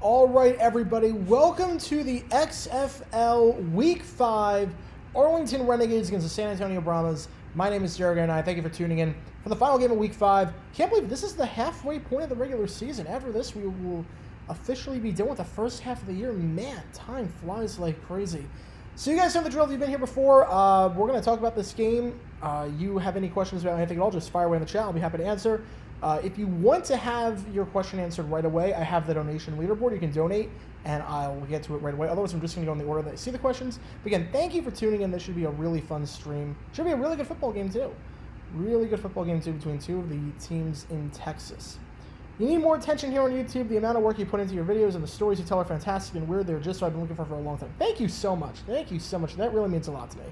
All right, everybody, welcome to the XFL Week 5 Arlington Renegades against the San Antonio Brahmas. My name is Jared, and I thank you for tuning in for the final game of Week 5. Can't believe this is the halfway point of the regular season. After this, we will officially be done with the first half of the year. Man, time flies like crazy. So you guys know the drill. If you've been here before, we're going to talk about this game. You have any questions about anything at all, just fire away in the chat. I'll be happy to answer. If you want to have your question answered right away, I have the donation leaderboard. You can donate, and I'll get to it right away. Otherwise, I'm just going to go in the order that I see the questions. But again, thank you for tuning in. This should be a really fun stream. Should be a really good football game, too. Really good football game, too, between two of the teams in Texas. You need more attention here on YouTube. The amount of work you put into your videos and the stories you tell are fantastic and weird. They're just what I've been looking for a long time. Thank you so much. Thank you so much. That really means a lot to me.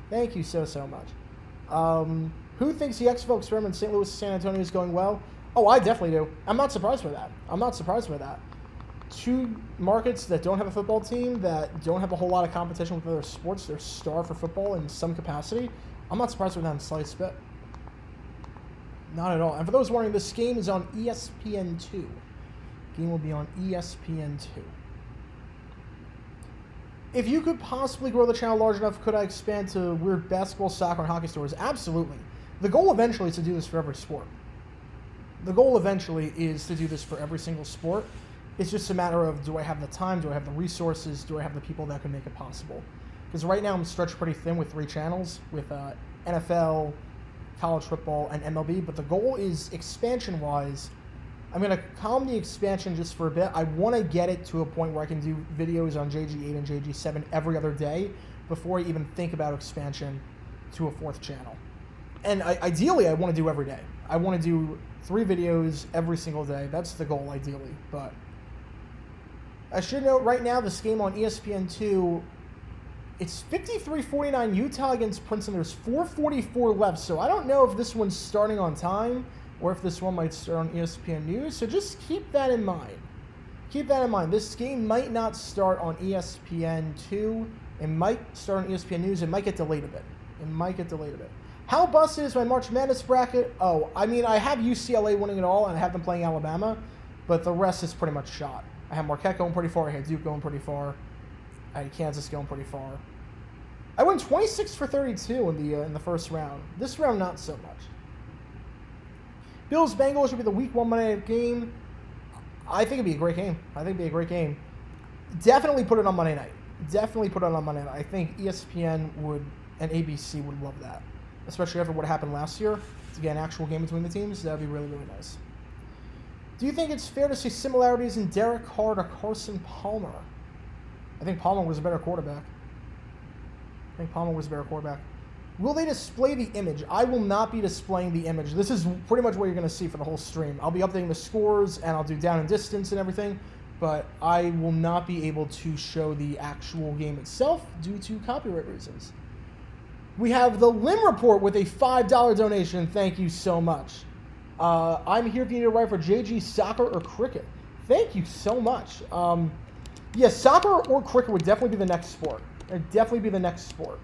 Thank you so much. Who thinks the XFL experiment in St. Louis and San Antonio is going well? Oh, I definitely do. I'm not surprised by that. I'm not surprised by that. Two markets that don't have a football team, that don't have a whole lot of competition with other sports, they're starved for football in some capacity. I'm not surprised with that in the slightest bit. Not at all. And for those wondering, this game is on ESPN2. Game will be on ESPN2. If you could possibly grow the channel large enough, could I expand to weird basketball, soccer, and hockey stories? Absolutely. The goal eventually is to do this for every sport. The goal eventually is to do this for every single sport. It's just a matter of, do I have the time? Do I have the resources? Do I have the people that can make it possible? Because right now I'm stretched pretty thin with 3 channels, with NFL, college football, and MLB. But the goal is, expansion-wise, I'm going to calm the expansion just for a bit. I want to get it to a point where I can do videos on JG8 and JG7 every other day before I even think about expansion to a 4th channel. And ideally, I want to do every day. I want to do 3 videos every single day. That's the goal, ideally. But I should note right now, this game on ESPN2, it's 53-49 Utah against Princeton. There's 4:44 left, so I don't know if this one's starting on time or if this one might start on ESPN News. So just keep that in mind. Keep that in mind. This game might not start on ESPN2. It might start on ESPN News. It might get delayed a bit. It might get delayed a bit. How busted is my March Madness bracket? Oh, I mean, I have UCLA winning it all, and I have them playing Alabama, but the rest is pretty much shot. I have Marquette going pretty far. I had Duke going pretty far. I had Kansas going pretty far. I went 26 for 32 in the first round. This round, not so much. Bills Bengals should be the Week 1 Monday night game. I think it'd be a great game. Definitely put it on Monday night. I think ESPN and ABC would love that, especially after what happened last year. To get an actual game between the teams, that'd be really, really nice. Do you think it's fair to see similarities in Derek Carr to Carson Palmer? I think Palmer was a better quarterback. Will they display the image? I will not be displaying the image. This is pretty much what you're going to see for the whole stream. I'll be updating the scores, and I'll do down and distance and everything, but I will not be able to show the actual game itself due to copyright reasons. We have the Lim Report with a $5 donation. Thank you so much. I'm here if you need a ride for JG, soccer, or cricket. Thank you so much. Yeah, soccer or cricket would definitely be the next sport.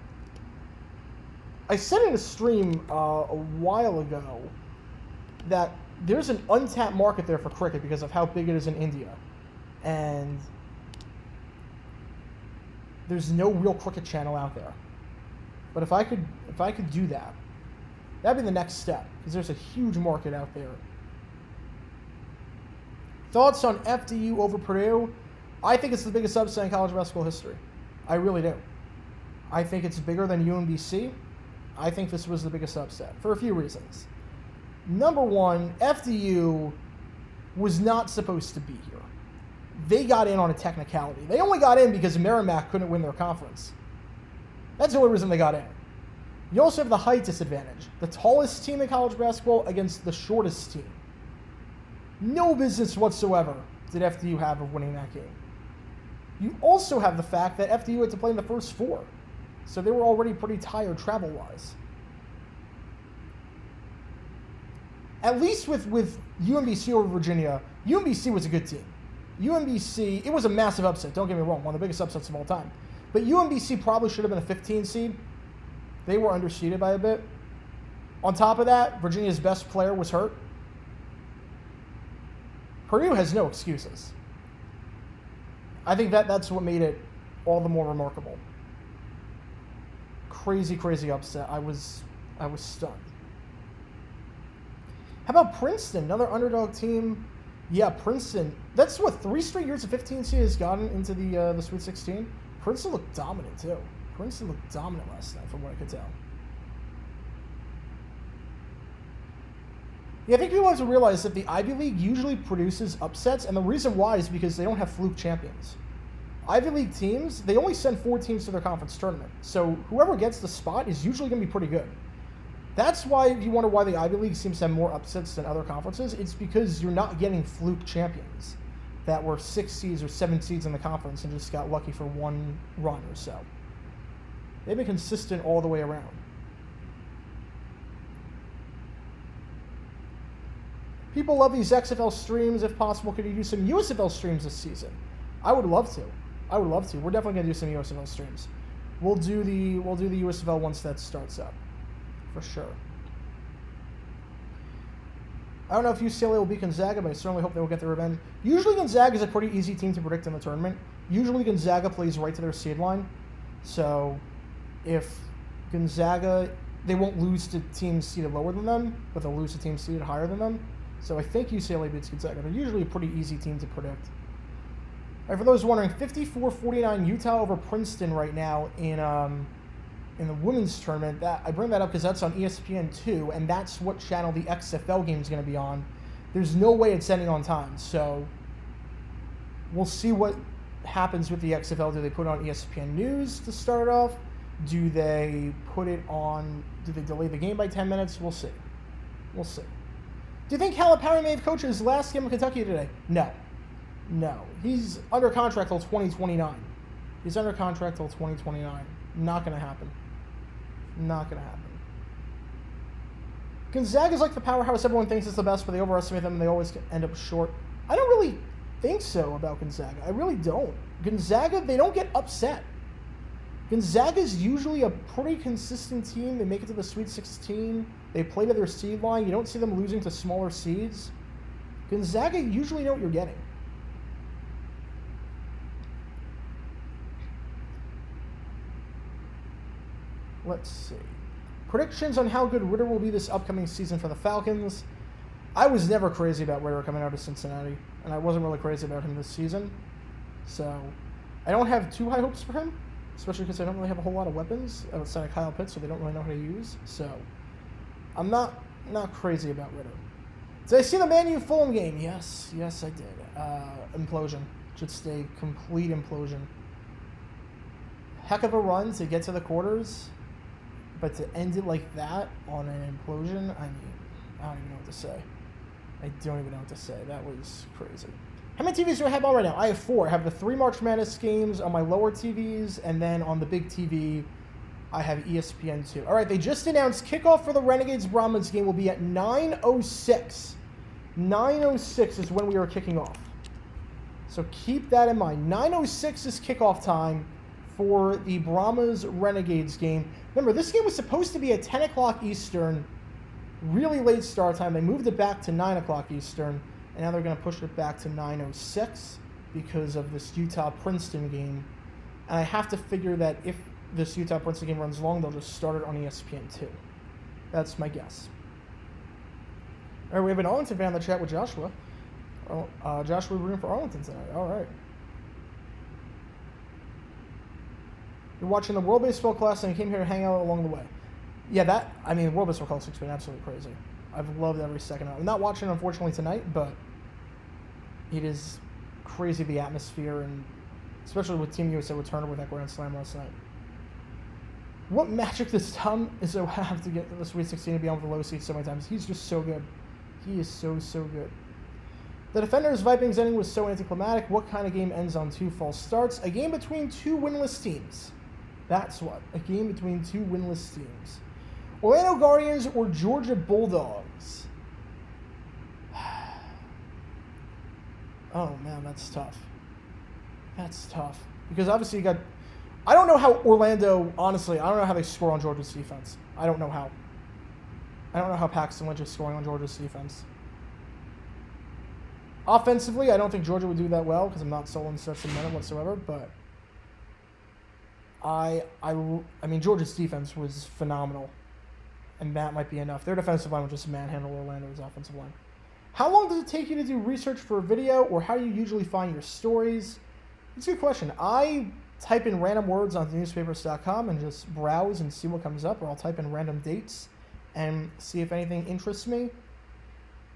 I said in a stream a while ago that there's an untapped market there for cricket because of how big it is in India. And there's no real cricket channel out there. But if I could do that, that'd be the next step, because there's a huge market out there. Thoughts on FDU over Purdue? I think it's the biggest upset in college basketball history. I really do. I think it's bigger than UMBC. I think this was the biggest upset for a few reasons. Number one, FDU was not supposed to be here. They got in on a technicality. They only got in because Merrimack couldn't win their conference. That's the only reason they got in. You also have the height disadvantage. The tallest team in college basketball against the shortest team. No business whatsoever did FDU have of winning that game. You also have the fact that FDU had to play in the first 4. So they were already pretty tired travel-wise. At least with UMBC over Virginia, UMBC was a good team. UMBC, it was a massive upset, don't get me wrong, one of the biggest upsets of all time. But UMBC probably should have been a 15 seed. They were underseeded by a bit. On top of that, Virginia's best player was hurt. Purdue has no excuses. I think that's what made it all the more remarkable. Crazy, crazy upset. I was stunned. How about Princeton, another underdog team? Yeah, Princeton. That's what, 3 straight years of 15 seed has gotten into the Sweet 16. Princeton looked dominant too. Princeton looked dominant last night, from what I could tell. Yeah, I think people have to realize that the Ivy League usually produces upsets, and the reason why is because they don't have fluke champions. Ivy League teams, they only send 4 teams to their conference tournament, so whoever gets the spot is usually going to be pretty good. That's why, if you wonder why the Ivy League seems to have more upsets than other conferences, it's because you're not getting fluke champions that were 6 seeds or 7 seeds in the conference and just got lucky for one run or so. They've been consistent all the way around. People love these XFL streams. If possible, could you do some USFL streams this season? I would love to. I would love to. We're definitely going to do some USFL streams. We'll do the USFL once that starts up, for sure. I don't know if UCLA will beat Gonzaga, but I certainly hope they will get their revenge. Usually Gonzaga is a pretty easy team to predict in the tournament. Usually Gonzaga plays right to their seed line. So if Gonzaga, they won't lose to teams seeded lower than them, but they'll lose to teams seeded higher than them. So I think UCLA beats Gonzaga. They're usually a pretty easy team to predict. All right, for those wondering, 54-49 Utah over Princeton right now in the women's tournament. That I bring that up because that's on ESPN2, and that's what channel the XFL game is going to be on. There's no way it's ending on time, so we'll see what happens with the XFL. Do they put it on ESPN News to start off? Do they put it on? Do they delay the game by 10 minutes? We'll see. We'll see. Do you think Calipari may have coached his last game in Kentucky today? No. No. He's under contract till 2029. He's under contract till 2029. Not going to happen. Not going to happen. Gonzaga's like the powerhouse everyone thinks is the best, but they overestimate them and they always end up short. I don't really think so about Gonzaga. I really don't. Gonzaga, they don't get upset. Gonzaga's usually a pretty consistent team. They make it to the Sweet 16. They play to their seed line. You don't see them losing to smaller seeds. Gonzaga, you usually know what you're getting. Let's see. Predictions on how good Ritter will be this upcoming season for the Falcons. I was never crazy about Ritter coming out of Cincinnati, and I wasn't really crazy about him this season. So I don't have too high hopes for him, especially because I don't really have a whole lot of weapons outside of Kyle Pitts, so they don't really know how to use. So I'm not crazy about Ritter. Did I see the Man U Fulham game? Yes, I did. Implosion. Just a complete implosion. Heck of a run to get to the quarters, but to end it like that on an implosion, I mean, I don't even know what to say. I don't even know what to say. That was crazy. How many TVs do I have on right now? I have 4. I have the 3 March Madness games on my lower TVs, and then on the big TV, I have ESPN2. All right, they just announced kickoff for the Renegades Brahmas game will be at 9:06. 9:06 is when we are kicking off. So keep that in mind. 9:06 is kickoff time for the Brahmas Renegades game. Remember, this game was supposed to be at 10 o'clock Eastern, really late start time. They moved it back to 9 o'clock Eastern, and now they're going to push it back to 9:06 because of this Utah-Princeton game. And I have to figure that if this Utah-Princeton game runs long, they'll just start it on ESPN2. That's my guess. All right, we have an Arlington fan in the chat with Joshua. Joshua rooting for Arlington tonight. All right. You're watching the World Baseball Classic and you came here to hang out along the way. Yeah, World Baseball Classic's been absolutely crazy. I've loved every second of it. I'm not watching it, unfortunately, tonight, but it is crazy, the atmosphere, and especially with Team USA returning with that Grand Slam last night. What magic does Tom Izzo have to get to the Sweet 16 and be on the low seed so many times? He's just so good. He is so good. The Defenders Vikings ending was so anticlimactic. What kind of game ends on 2 false starts? A game between 2 winless teams. That's what. A game between 2 winless teams. Orlando Guardians or Georgia Bulldogs? Oh, man, that's tough. That's tough. Because obviously you got... I don't know how Orlando... Honestly, I don't know how they score on Georgia's defense. I don't know how. I don't know how Paxton Lynch is scoring on Georgia's defense. Offensively, I don't think Georgia would do that well because I'm not sold on Stetson Bennett whatsoever. But I mean, Georgia's defense was phenomenal, and that might be enough. Their defensive line would just manhandle Orlando's offensive line. How long does it take you to do research for a video, or how do you usually find your stories? It's a good question. I type in random words onto newspapers.com and just browse and see what comes up, or I'll type in random dates and see if anything interests me.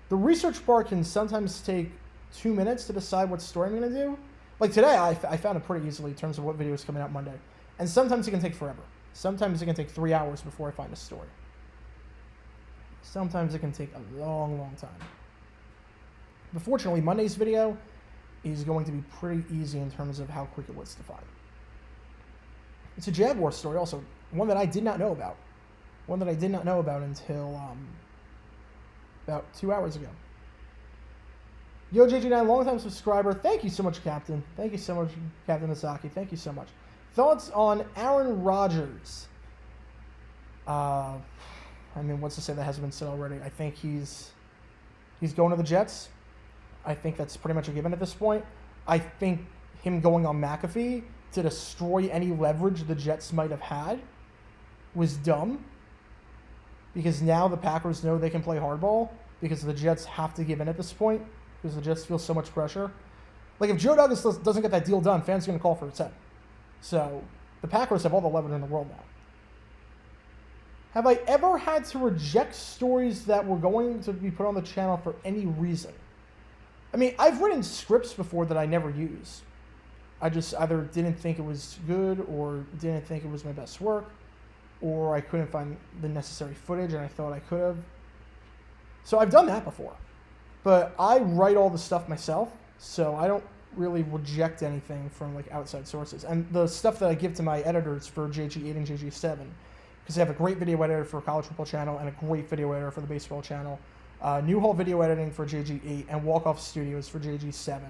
The research part can sometimes take 2 minutes to decide what story I'm going to do. Like today, I found it pretty easily in terms of what video is coming out Monday. And sometimes it can take forever. Sometimes it can take 3 hours before I find a story. Sometimes it can take a long, long time. But fortunately, Monday's video is going to be pretty easy in terms of how quick it was to find. It's a Jaguar story also, one that I did not know about. One that I did not know about until about 2 hours ago. Yo, JG9, longtime subscriber. Thank you so much, Captain. Thank you so much, Captain Asaki. Thank you so much. Thoughts on Aaron Rodgers? I mean, what's to say that hasn't been said already? I think he's going to the Jets. I think that's pretty much a given at this point. I think him going on McAfee to destroy any leverage the Jets might have had was dumb. Because now the Packers know they can play hardball because the Jets have to give in at this point because the Jets feel so much pressure. Like, if Joe Douglas doesn't get that deal done, fans are going to call for its head. So the Packers have all the leverage in the world now. Have I ever had to reject stories that were going to be put on the channel for any reason? I mean, I've written scripts before that I never use. I just either didn't think it was good or didn't think it was my best work, or I couldn't find the necessary footage and I thought I could have. So I've done that before. But I write all the stuff myself, so I don't really reject anything from like outside sources. And the stuff that I give to my editors for JG8 and JG7, because they have a great video editor for College Football Channel and a great video editor for the Baseball Channel, Newhall video editing for JG8, and Walk-Off Studios for JG7.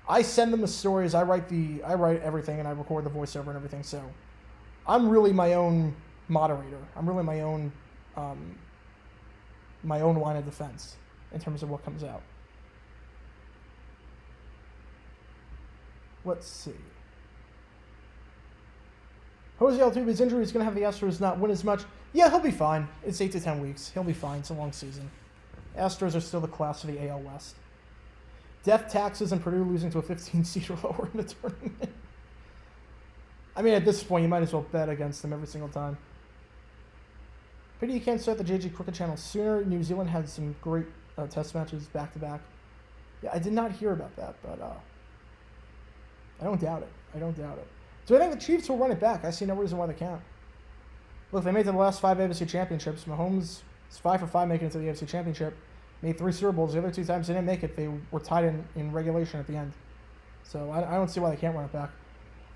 I send them the stories, I write everything, and I record the voiceover and everything, so I'm really my own moderator. I'm really my own line of defense in terms of what comes out. Let's see. Jose Altuve's injury is going to have the Astros not win as much. Yeah, he'll be fine. It's 8 to 10 weeks. He'll be fine. It's a long season. Astros are still the class of the AL West. Death taxes and Purdue losing to a 15 seed or lower in the tournament. I mean, at this point, you might as well bet against them every single time. Pity you can't start the JG Cricket Channel sooner. New Zealand had some great test matches back-to-back. Yeah, I did not hear about that, but I don't doubt it. Do I think the Chiefs will run it back? I see no reason why they can't. Look, they made it to the last 5 AFC championships. Mahomes is 5 for 5 making it to the AFC championship. Made 3 Super Bowls. The other 2 times they didn't make it, they were tied in regulation at the end. So I don't see why they can't run it back.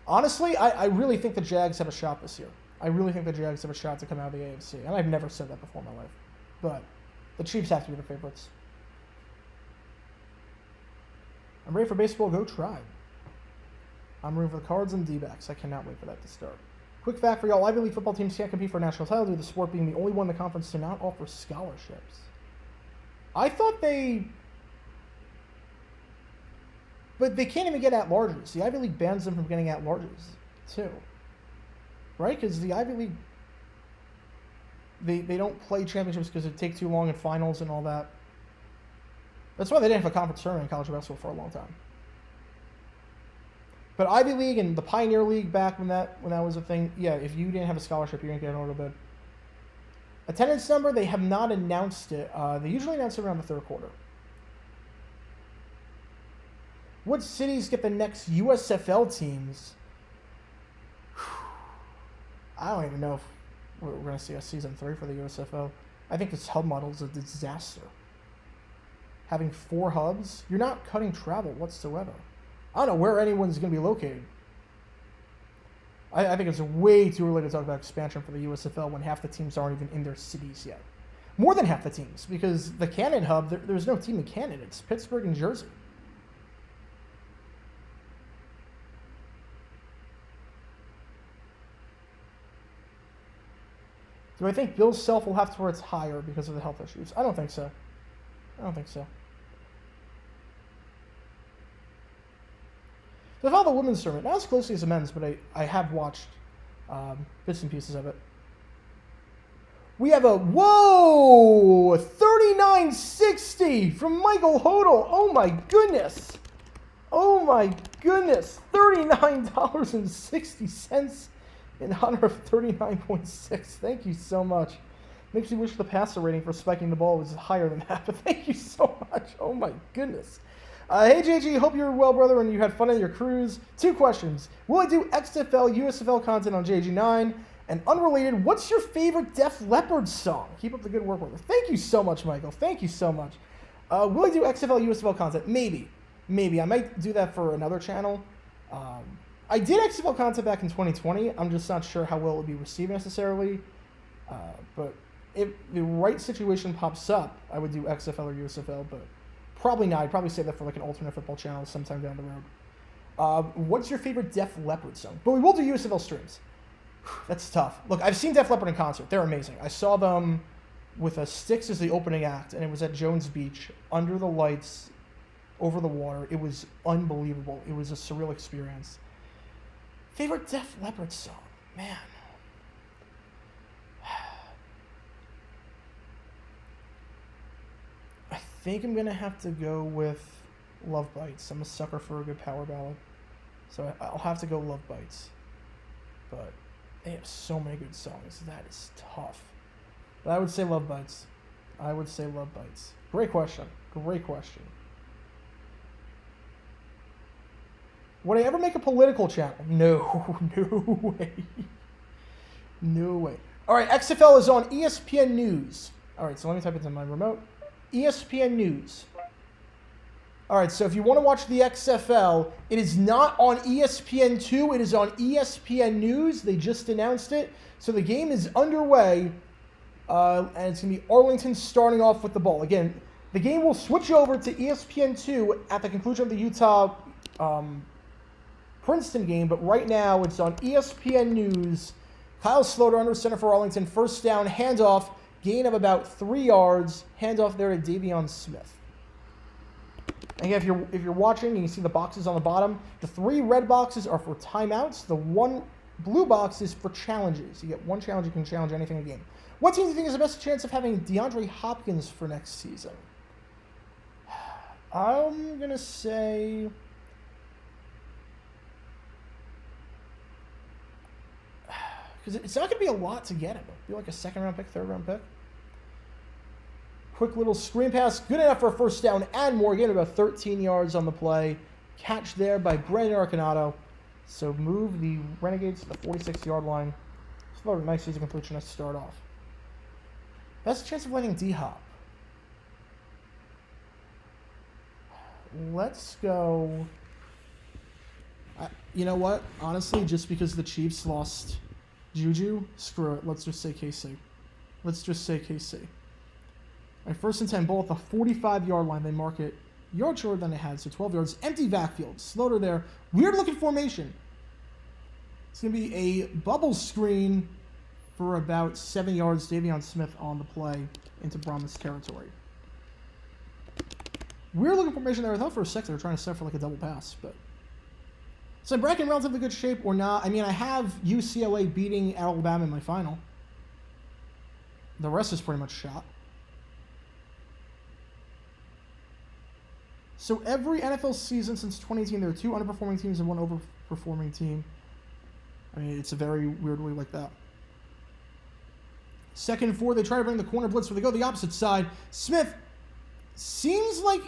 Honestly, I really think the Jags have a shot this year. I really think the Jags have a shot to come out of the AFC. And I've never said that before in my life. But the Chiefs have to be the favorites. I'm ready for baseball. Go Tribe. I'm rooting for the Cards and D-backs. I cannot wait for that to start. Quick fact for y'all, Ivy League football teams can't compete for a national title due to the sport being the only one in the conference to not offer scholarships. I thought but they can't even get at-larges. The Ivy League bans them from getting at-larges, too. Right? Because the Ivy League, they don't play championships because it takes too long in finals and all that. That's why they didn't have a conference tournament in college basketball for a long time. But Ivy League and the Pioneer League back when that was a thing, yeah, if you didn't have a scholarship, you didn't get an order bid. Attendance number, they have not announced it. They usually announce it around the third quarter. What cities get the next USFL teams? I don't even know if we're going to see a season 3 for the USFL. I think this hub model is a disaster. Having 4 hubs, you're not cutting travel whatsoever. I don't know where anyone's going to be located. I think it's way too early to talk about expansion for the USFL when half the teams aren't even in their cities yet. More than half the teams, because the Cannon hub, there's no team in Cannon. It's Pittsburgh and Jersey. Do I think Bill Self will have to retire because of the health issues? I don't think so. I follow the women's tournament, not as closely as the men's, but I have watched bits and pieces of it. We have a, whoa, 39.60 from Michael Hodel. Oh my goodness. Oh my goodness. $39.60 in honor of 39.6. Thank you so much. Makes me wish the passer rating for spiking the ball was higher than that, but thank you so much. Oh my goodness. Hey JG, hope you're well, brother, and you had fun on your cruise. 2 questions. Will I do XFL, USFL content on JG9? And unrelated, what's your favorite Def Leppard song? Keep up the good work, brother. Thank you so much, Michael. Thank you so much. Will I do XFL, USFL content? Maybe. Maybe. I might do that for another channel. I did XFL content back in 2020. I'm just not sure how well it would be received necessarily. But if the right situation pops up, I would do XFL or USFL, but probably not. I'd probably save that for like an alternate football channel sometime down the road. What's your favorite Def Leppard song? But we will do USFL streams. That's tough. Look, I've seen Def Leppard in concert. They're amazing. I saw them with Styx as the opening act, and it was at Jones Beach, under the lights, over the water. It was unbelievable. It was a surreal experience. Favorite Def Leppard song? Man. I think I'm going to have to go with Love Bites. I'm a sucker for a good power ballad. So I'll have to go Love Bites. But they have so many good songs. That is tough. But I would say Love Bites. I would say Love Bites. Great question. Great question. Would I ever make a political channel? No. No way. No way. All right, XFL is on ESPN News. All right, so let me type it into my remote. ESPN News. All right, so if you want to watch the XFL, it is not on ESPN2. It is on ESPN News. They just announced it. So the game is underway, and it's going to be Arlington starting off with the ball. Again, the game will switch over to ESPN2 at the conclusion of the Utah Princeton game, but right now it's on ESPN News. Kyle Sloter under center for Arlington. First down, handoff, gain of about 3 yards. Handoff there to Davion Smith. Again, if you're watching, you can see the boxes on the bottom. The 3 red boxes are for timeouts. The 1 blue box is for challenges. You get 1 challenge, you can challenge anything in the game. What team do you think has the best chance of having DeAndre Hopkins for next season? I'm going to say... because it's not going to be a lot to get him. It'll be like a 2nd-round pick, 3rd-round pick. Quick little screen pass. Good enough for a first down and more. Again, about 13 yards on the play. Catch there by Brandon Arcanato. So move the Renegades to the 46-yard line. It's a nice easy completion to start off. Best chance of landing D-Hop. Let's go... you know what? Honestly, just because the Chiefs lost Juju, screw it. Let's just say KC. Let's just say KC. All right, 1st and 10, ball at the 45-yard line. They mark it yard shorter than they had, so 12 yards. Empty backfield. Sloter there. Weird-looking formation. It's going to be a bubble screen for about 7 yards. Davion Smith on the play into Brahmas territory. Weird-looking formation there. I thought for a second they were trying to set for like a double pass, but... so I'm bracket in relatively good shape or not. I mean, I have UCLA beating Alabama in my final. The rest is pretty much shot. So every NFL season since 2018, there are 2 underperforming teams and 1 overperforming team. I mean, it's a very weird way like that. 2nd and 4, they try to bring the corner blitz where they go the opposite side. Smith seems like,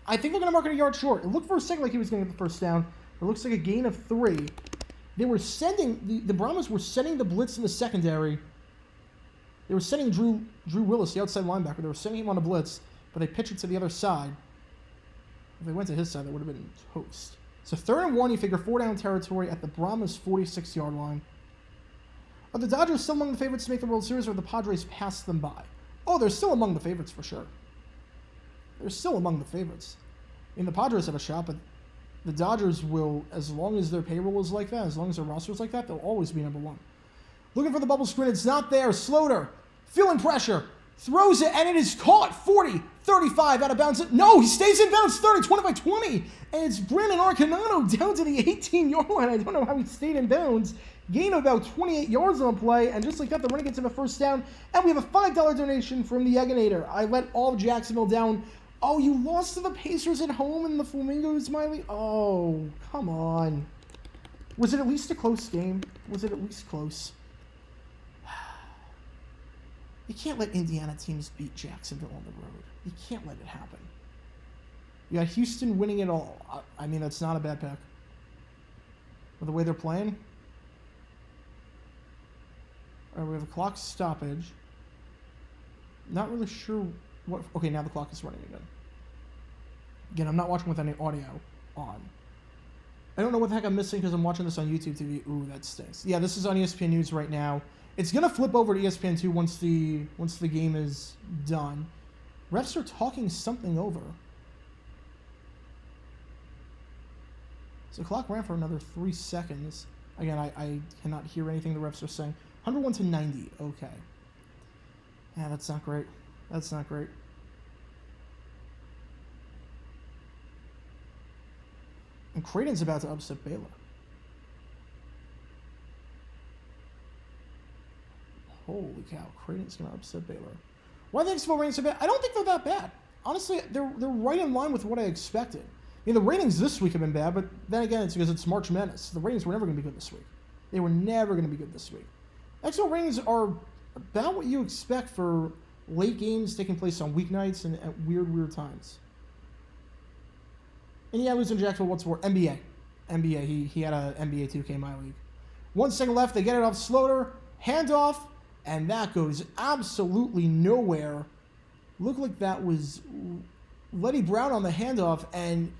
I think they're going to mark it a yard short. It looked for a second like he was going to get the first down. It looks like a gain of 3. They were sending, the Brahmas were sending the blitz in the secondary. They were sending Drew Willis, the outside linebacker. They were sending him on a blitz, but they pitched it to the other side. If they went to his side, that would have been toast. So 3rd and 1, you figure 4 down territory at the Brahmas 46-yard line. Are the Dodgers still among the favorites to make the World Series, or the Padres passed them by? Oh, they're still among the favorites for sure. They're still among the favorites. I mean, the Padres have a shot, but the Dodgers will, as long as their payroll is like that, as long as their roster is like that, they'll always be number 1. Looking for the bubble screen. It's not there. Sloter feeling pressure. throws it, and it is caught. 40, 35 out of bounds. No, he stays in bounds. 30, 25-20. And it's Brandon Arcanano down to the 18-yard line. I don't know how he stayed in bounds. Gain of about 28 yards on the play, and just like that, the Renegades have a first down. And we have a $5 donation from the Egginator. I let all of Jacksonville down. Oh, you lost to the Pacers at home in the Flamingos, Miley? Oh, come on. Was it at least a close game? Was it at least close? You can't let Indiana teams beat Jacksonville on the road. You can't let it happen. You got Houston winning it all. I mean, that's not a bad pick. With the way they're playing. All right, we have a clock stoppage. Not really sure what... Okay, now the clock is running again. Again, I'm not watching with any audio on. I don't know what the heck I'm missing because I'm watching this on YouTube TV. Ooh, that stinks. Yeah, this is on ESPN News right now. It's going to flip over to ESPN 2 once the game is done. Refs are talking something over. So the clock ran for another 3 seconds. Again, I cannot hear anything the refs are saying. 101-90. Okay. Yeah, that's not great. That's not great. And Creighton's about to upset Baylor. Holy cow, Creighton's going to upset Baylor. Why are the XFL ratings so bad? I don't think they're that bad. Honestly, they're right in line with what I expected. I mean, the ratings this week have been bad, but then again, it's because it's March Madness. The ratings were never going to be good this week. They were never going to be good this week. XFL ratings are about what you expect for late games taking place on weeknights and at weird times. And yeah, losing to Jacksonville, what's more? NBA. He had a NBA 2K My League. 1 second left. They get it off Sloter. Handoff. And that goes absolutely nowhere. Looked like that was Letty Brown on the handoff. And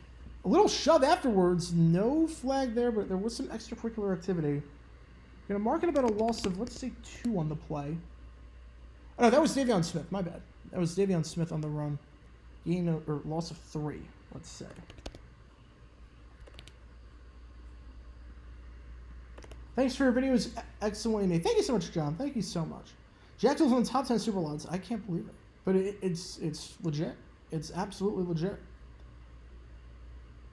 a little shove afterwards. No flag there, but there was some extracurricular activity. Going to mark it about a loss of, let's say, 2 on the play. Oh, no, that was Davion Smith. My bad. That was Davion Smith on the run. Gain or loss of 3, let's say. Thanks for your videos. Excellently made. Thank you so much, John. Thank you so much. Jacksonville's on the top 10 Super Bowl odds. I can't believe it. But it's legit. It's absolutely legit.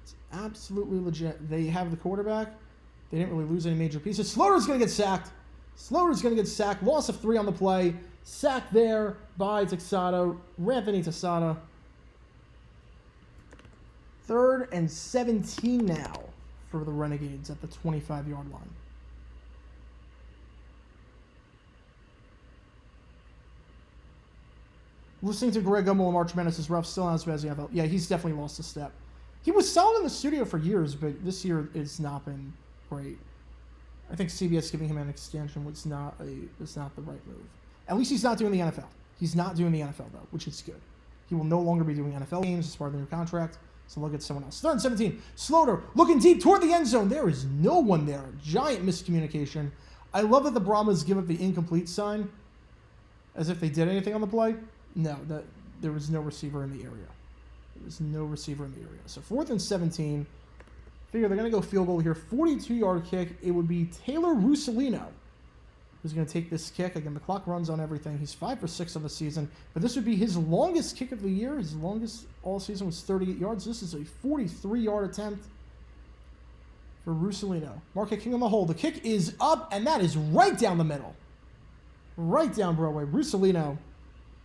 It's absolutely legit. They have the quarterback. They didn't really lose any major pieces. Sloter's going to get sacked. Sloter's going to get sacked. Loss of 3 on the play. Sacked there by Texada. Anthony Texada. 3rd and 17 now for the Renegades at the 25-yard line. Listening to Greg Gumbel and March Madness is rough. Still not as bad as the NFL. Yeah, he's definitely lost a step. He was solid in the studio for years, but this year it's not been great. I think CBS giving him an extension was not the right move. At least he's not doing the NFL. He's not doing the NFL though, which is good. He will no longer be doing NFL games as part of the new contract. So look at someone else. 3rd and 17. Sloter looking deep toward the end zone. There is no one there. Giant miscommunication. I love that the Brahmas give up the incomplete sign as if they did anything on the play. No, there was no receiver in the area. There was no receiver in the area. So 4th and 17. Figure they're going to go field goal here. 42-yard kick. It would be Taylor Russolino who's going to take this kick. Again, the clock runs on everything. He's 5 for 6 on the season. But this would be his longest kick of the year. His longest all season was 38 yards. This is a 43-yard attempt for Russolino. Marquette King on the hole. The kick is up, and that is right down the middle. Right down Broadway. Russolino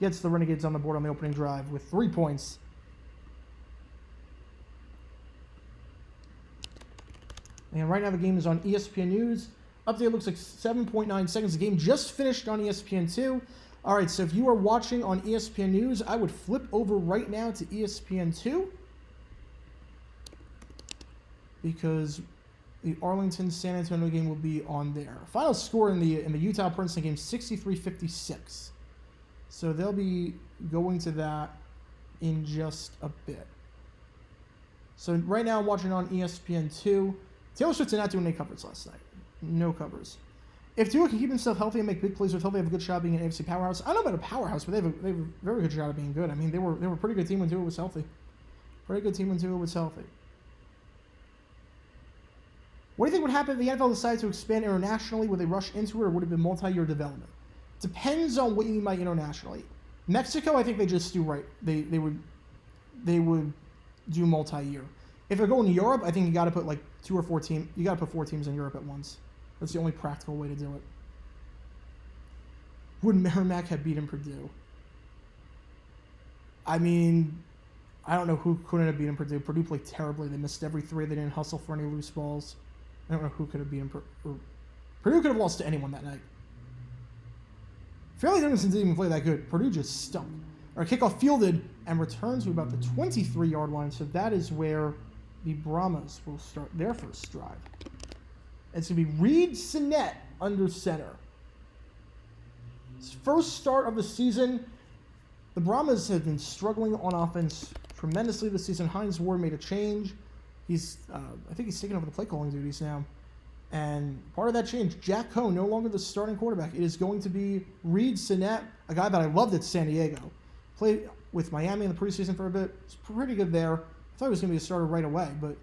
gets the Renegades on the board on the opening drive with 3 points. And right now the game is on ESPN News. Update looks like 7.9 seconds. The game just finished on ESPN 2. All right, so if you are watching on ESPN News, I would flip over right now to ESPN 2 because the Arlington San Antonio game will be on there. Final score in the Utah Princeton game, 63-56. So they'll be going to that in just a bit. So right now I'm watching on ESPN 2. Taylor Swift did not do any covers last night. No covers. If Tua can keep himself healthy and make big plays with healthy, they have a good shot of being an AFC powerhouse. I don't know about a powerhouse, but they have a very good shot of being good. I mean, they were a pretty good team when Tua was healthy. Pretty good team when Tua was healthy. What do you think would happen if the NFL decided to expand internationally? Would they rush into it, or would it be multi-year development? Depends on what you mean by internationally. Mexico, I think they just do right. They would do multi-year. If they're going to Europe, I think you got to put like 2 or 4 teams. You got to put 4 teams in Europe at once. That's the only practical way to do it. Would Merrimack have beaten Purdue? I mean, I don't know who couldn't have beaten Purdue. Purdue played terribly. They missed every 3. They didn't hustle for any loose balls. I don't know who could have beaten Purdue. Purdue could have lost to anyone that night. Fairleigh Dickinson didn't even play that good. Purdue just stunk. Our kickoff fielded and returned to about the 23-yard line, so that is where the Brahmas will start their first drive. It's going to be Reed Sinnett under center. His first start of the season. The Brahmas have been struggling on offense tremendously this season. Hines Ward made a change. I think he's taking over the play calling duties now. And part of that change, Jack Coe, no longer the starting quarterback. It is going to be Reed Sinnett, a guy that I loved at San Diego. Played with Miami in the preseason for a bit. It's pretty good there. I thought he was going to be a starter right away, but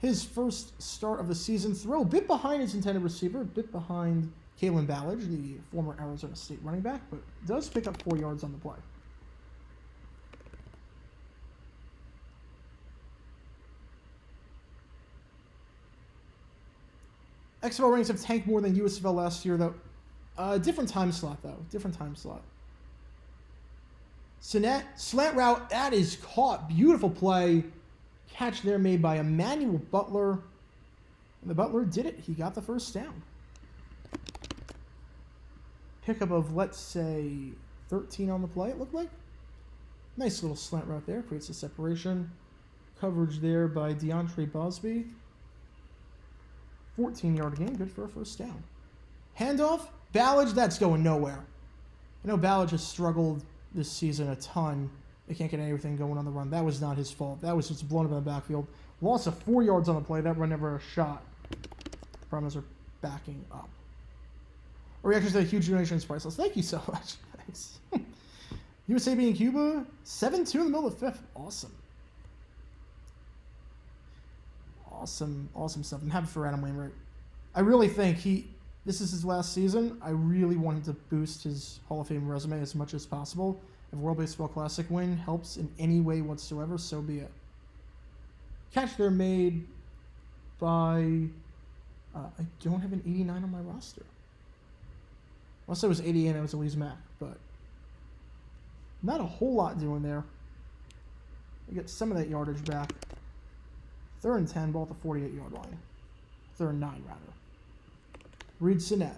his first start of the season, throw a bit behind his intended receiver, a bit behind Kalen Ballage, the former Arizona State running back, but does pick up 4 yards on the play. XFL ratings have tanked more than USFL last year, though. Different time slot, though. Different time slot. Sinnett, slant route, that is caught. Beautiful play. Catch there made by Emmanuel Butler. And the Butler did it. He got the first down. Pickup of, let's say, 13 on the play, it looked like. Nice little slant route there. Creates a separation. Coverage there by DeAndre Bosby. 14-yard gain. Good for a first down. Handoff. Ballage, that's going nowhere. I know Ballage has struggled this season a ton. They can't get anything going on the run. That was not his fault. That was just blown up in the backfield. Loss of 4 yards on the play. That run never a shot. Brahmas are backing up. A reaction to the huge donation is priceless. Thank you so much. Thanks. USA beating Cuba. 7-2 in the middle of the 5th. Awesome. Awesome stuff. I'm happy for Adam Wainwright. I really think this is his last season. I really want him to boost his Hall of Fame resume as much as possible. If World Baseball Classic win helps in any way whatsoever, so be it. Catch there made by... I don't have an 89 on my roster. Unless it was 88 and it was Elise Mack, but not a whole lot doing there. We get some of that yardage back. 3rd and 10, ball at the 48-yard line. 3rd and 9, rather. Reed Sinnett.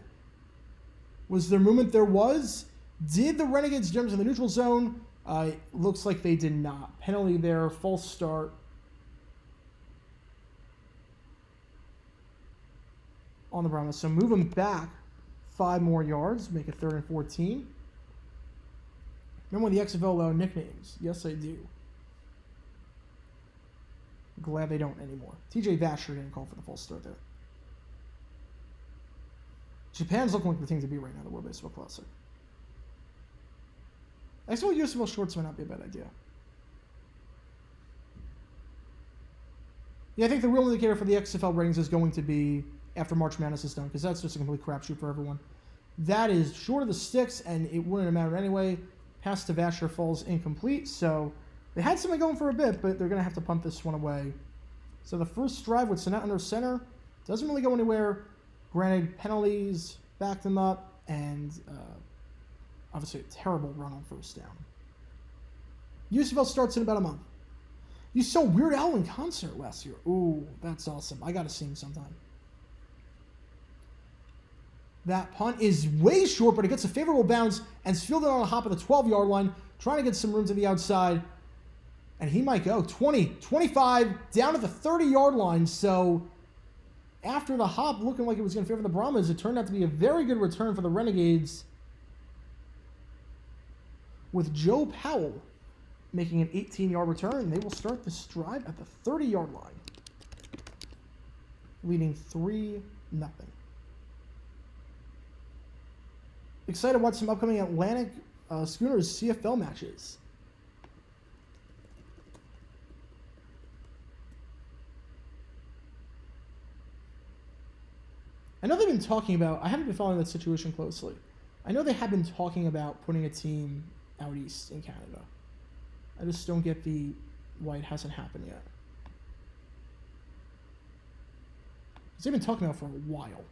Was there movement? There was. Did the Renegades jump in the neutral zone? Looks like they did not. Penalty there, false start. On the Brahmas. So move them back 5 more yards, make it 3rd and 14. Remember when the XFL nicknames? Yes, I do. Glad they don't anymore. TJ Vasher didn't call for the false start there. Japan's looking like the team to be right now, the World Baseball Classic. XFL USFL shorts might not be a bad idea. Yeah, I think the real indicator for the XFL ratings is going to be after March Madness is done, because that's just a complete crapshoot for everyone. That is short of the sticks, and it wouldn't have mattered anyway. Pass to Vasher falls incomplete, so they had something going for a bit, but they're going to have to punt this one away. So the first drive with Sinnett under center doesn't really go anywhere. Granted, penalties backed them up, and obviously a terrible run on first down. USFL starts in about a month. You saw Weird Al in concert last year. Ooh, that's awesome. I got to see him sometime. That punt is way short, but it gets a favorable bounce and is fielded on a hop at the 12-yard line, trying to get some room to the outside. And he might go 20, 25, down at the 30-yard line. So after the hop looking like it was going to favor the Brahmas, it turned out to be a very good return for the Renegades, with Joe Powell making an 18-yard return. They will start this drive at the 30-yard line, leading 3-0. Excited to watch some upcoming Atlantic Schooners CFL matches. I know they've been talking about, I haven't been following that situation closely, I know they have been talking about putting a team out east in Canada. I just don't get why it hasn't happened yet. Because they've been talking about it for a while.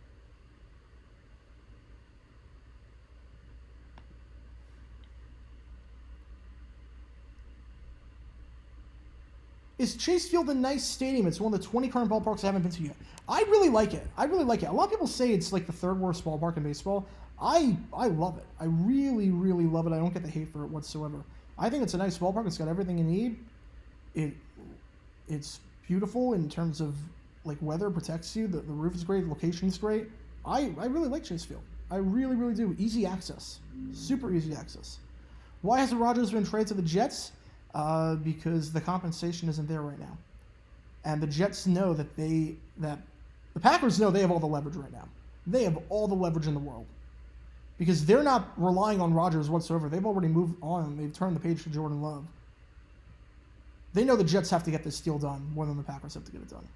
Is Chase Field a nice stadium? It's one of the 20 current ballparks I haven't been to yet. I really like it. A lot of people say it's like the third worst ballpark in baseball. I love it. I really, really love it. I don't get the hate for it whatsoever. I think it's a nice ballpark. It's got everything you need. It's beautiful in terms of like weather, protects you. The roof is great. The location's great. I really like Chase Field. I really, really do. Easy access. Super easy access. Why hasn't Rodgers been traded to the Jets? Because the compensation isn't there right now. And the Jets know that the Packers know they have all the leverage right now. They have all the leverage in the world. Because they're not relying on Rodgers whatsoever. They've already moved on. They've turned the page to Jordan Love. They know the Jets have to get this deal done more than the Packers have to get it done.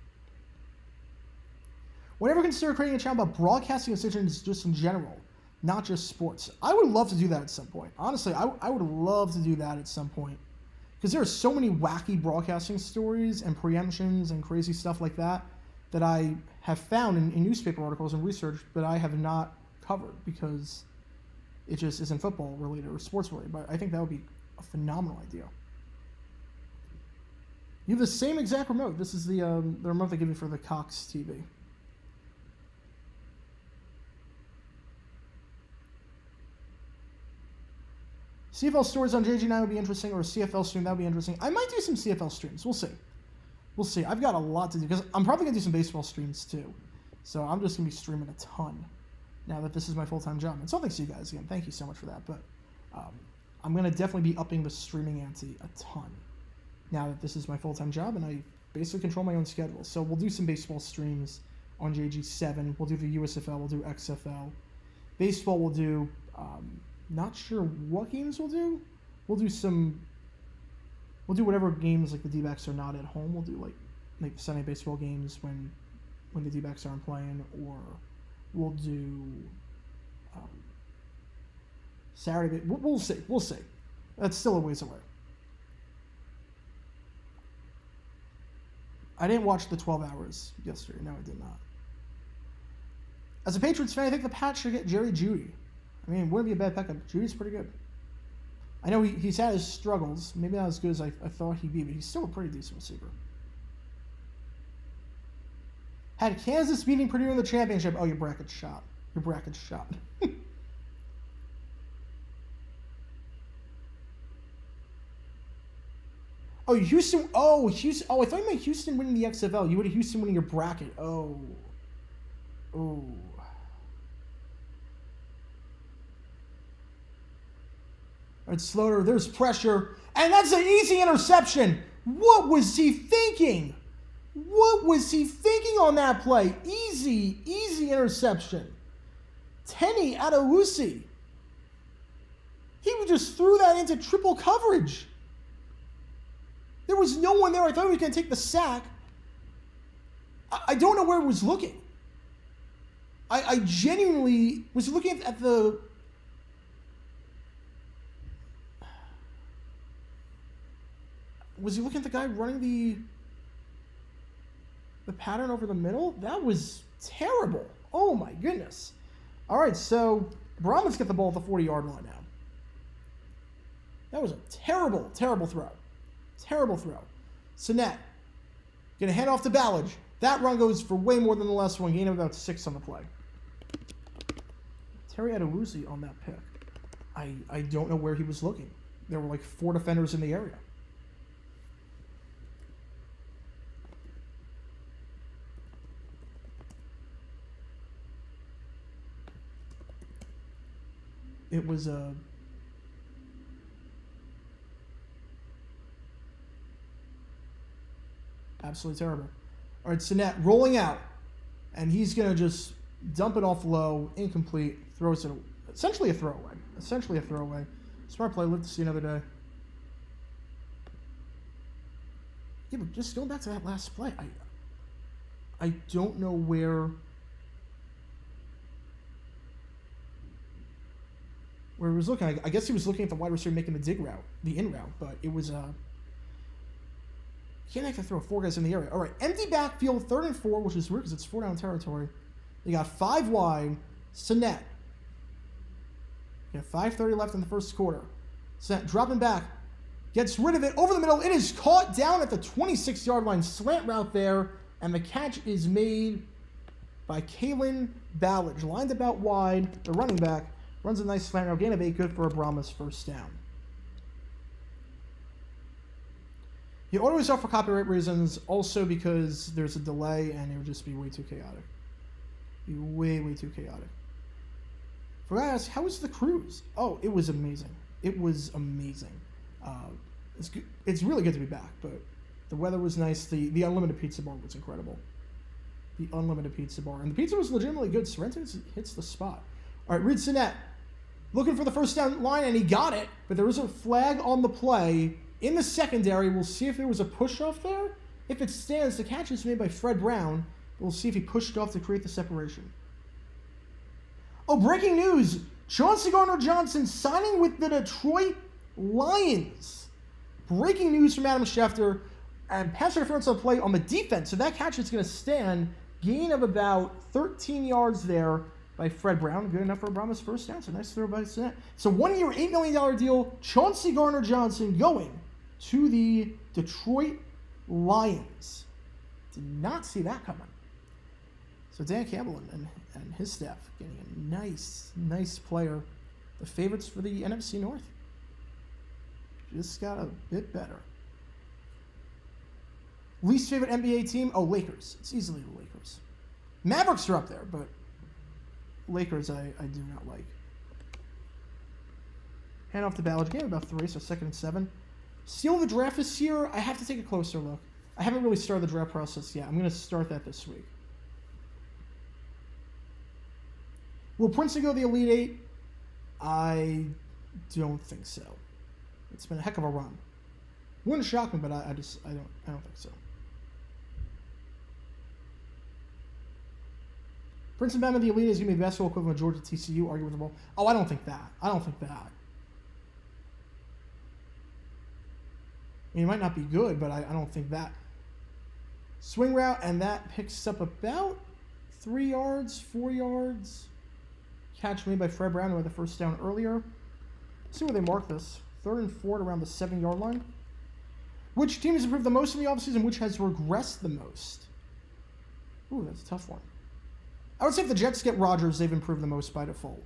Whenever consider creating a channel about broadcasting decisions just in general, not just sports. I would love to do that at some point. Honestly, I would love to do that at some point. Because there are so many wacky broadcasting stories and preemptions and crazy stuff like that I have found in newspaper articles and research that I have not covered because it just isn't football related or sports related. But I think that would be a phenomenal idea. You have the same exact remote. This is the remote they give you for the Cox TV. CFL stories on JG9 would be interesting, or a CFL stream, that would be interesting. I might do some CFL streams. We'll see. We'll see. I've got a lot to do, because I'm probably going to do some baseball streams, too. So I'm just going to be streaming a ton now that this is my full-time job. And so thanks to you guys again. Thank you so much for that. But I'm going to definitely be upping the streaming ante a ton now that this is my full-time job, and I basically control my own schedule. So we'll do some baseball streams on JG7. We'll do the USFL. We'll do XFL. Baseball we'll do... not sure what games we'll do. We'll do whatever games like the D-backs are not at home. We'll do like Sunday baseball games when the D-backs aren't playing, or we'll do Saturday. We'll see. We'll see. That's still a ways away. I didn't watch the 12 hours yesterday. No, I did not. As a Patriots fan, I think the Pats should get Jerry Jeudy. I mean, it wouldn't be a bad pickup. Judy's pretty good. I know he's had his struggles. Maybe not as good as I thought he'd be, but he's still a pretty decent receiver. Had Kansas beating Purdue in the championship. Oh, your bracket's shot. Your bracket's shot. Oh, Houston. Oh, Houston. Oh, I thought you meant Houston winning the XFL. You would have Houston winning your bracket. Oh. Oh. All right, Slaughter, there's pressure. And that's an easy interception. What was he thinking? What was he thinking on that play? Easy interception. Tenny Adewusi. He just threw that into triple coverage. There was no one there. I thought he was going to take the sack. I don't know where he was looking. I genuinely was looking at the... Was he looking at the guy running the pattern over the middle? That was terrible. Oh my goodness. All right, so Brahmas get the ball at the 40-yard line now. That was a terrible, terrible throw. Terrible throw. Sinet going to hand off to Ballage. That run goes for way more than the last one. Gain of about 6 on the play. Terry Adewusi on that pick. I don't know where he was looking. There were like 4 defenders in the area. It was absolutely terrible. All right, Sinet rolling out, and he's going to just dump it off low, incomplete, throws it, essentially a throwaway. Essentially a throwaway. Smart play, live to see another day. Yeah, but just going back to that last play, I don't know where... where he was looking. I guess he was looking at the wide receiver making the dig route, the in route, but it was can't actually throw 4 guys in the area. All right, empty backfield, 3rd and 4, which is weird because it's 4 down territory. You got 5 wide. Sinet. You got 5:30 left in the first quarter. Sinet dropping back. Gets rid of it over the middle. It is caught down at the 26-yard line. Slant route there. And the catch is made by Kalen Ballage. Lined about wide. The running back runs a nice slant route. Gain of 8. Good for a Brahmas first down. He orders off for copyright reasons. Also because there's a delay and it would just be way too chaotic. Be way, way too chaotic. For guys, how was the cruise? Oh, it was amazing. It was amazing. It's really good to be back, but the weather was nice. The unlimited pizza bar was incredible. The unlimited pizza bar. And the pizza was legitimately good. Sorrento hits the spot. All right, Reed Sinet looking for the first down line, and he got it, but there was a flag on the play in the secondary. We'll see if there was a push-off there. If it stands, the catch is made by Fred Brown. We'll see if he pushed off to create the separation. Oh, breaking news. Chauncey Gardner-Johnson signing with the Detroit Lions. Breaking news from Adam Schefter. And pass interference on the play on the defense. So that catch is going to stand. Gain of about 13 yards there by Fred Brown. Good enough for a Brahmas first down. So nice throw by Sinet. So 1 year, $8 million deal. Chauncey Gardner-Johnson going to the Detroit Lions. Did not see that coming. So Dan Campbell and his staff getting a nice player. The favorites for the NFC North. Just got a bit better. Least favorite NBA team? Oh, Lakers. It's easily the Lakers. Mavericks are up there, but Lakers I do not like. Hand off to Ballage. Game about 3, so 2nd and 7. Steal the draft this year? I have to take a closer look. I haven't really started the draft process yet. I'm going to start that this week. Will Princeton go to the Elite 8? I don't think so. It's been a heck of a run. Wouldn't shock me, but I don't think so. Princeton Bama the Elite is going to be the basketball equivalent of Georgia TCU, arguable. Oh, I don't think that. I mean, it might not be good, but I don't think that. Swing route, and that picks up about 3 yards, 4 yards. Catch made by Fred Brown, who had the first down earlier. Let's see where they mark this. 3rd and 4 around the 7-yard line. Which team has improved the most in the offseason? Which has regressed the most? Ooh, that's a tough one. I would say if the Jets get Rodgers, they've improved the most by default.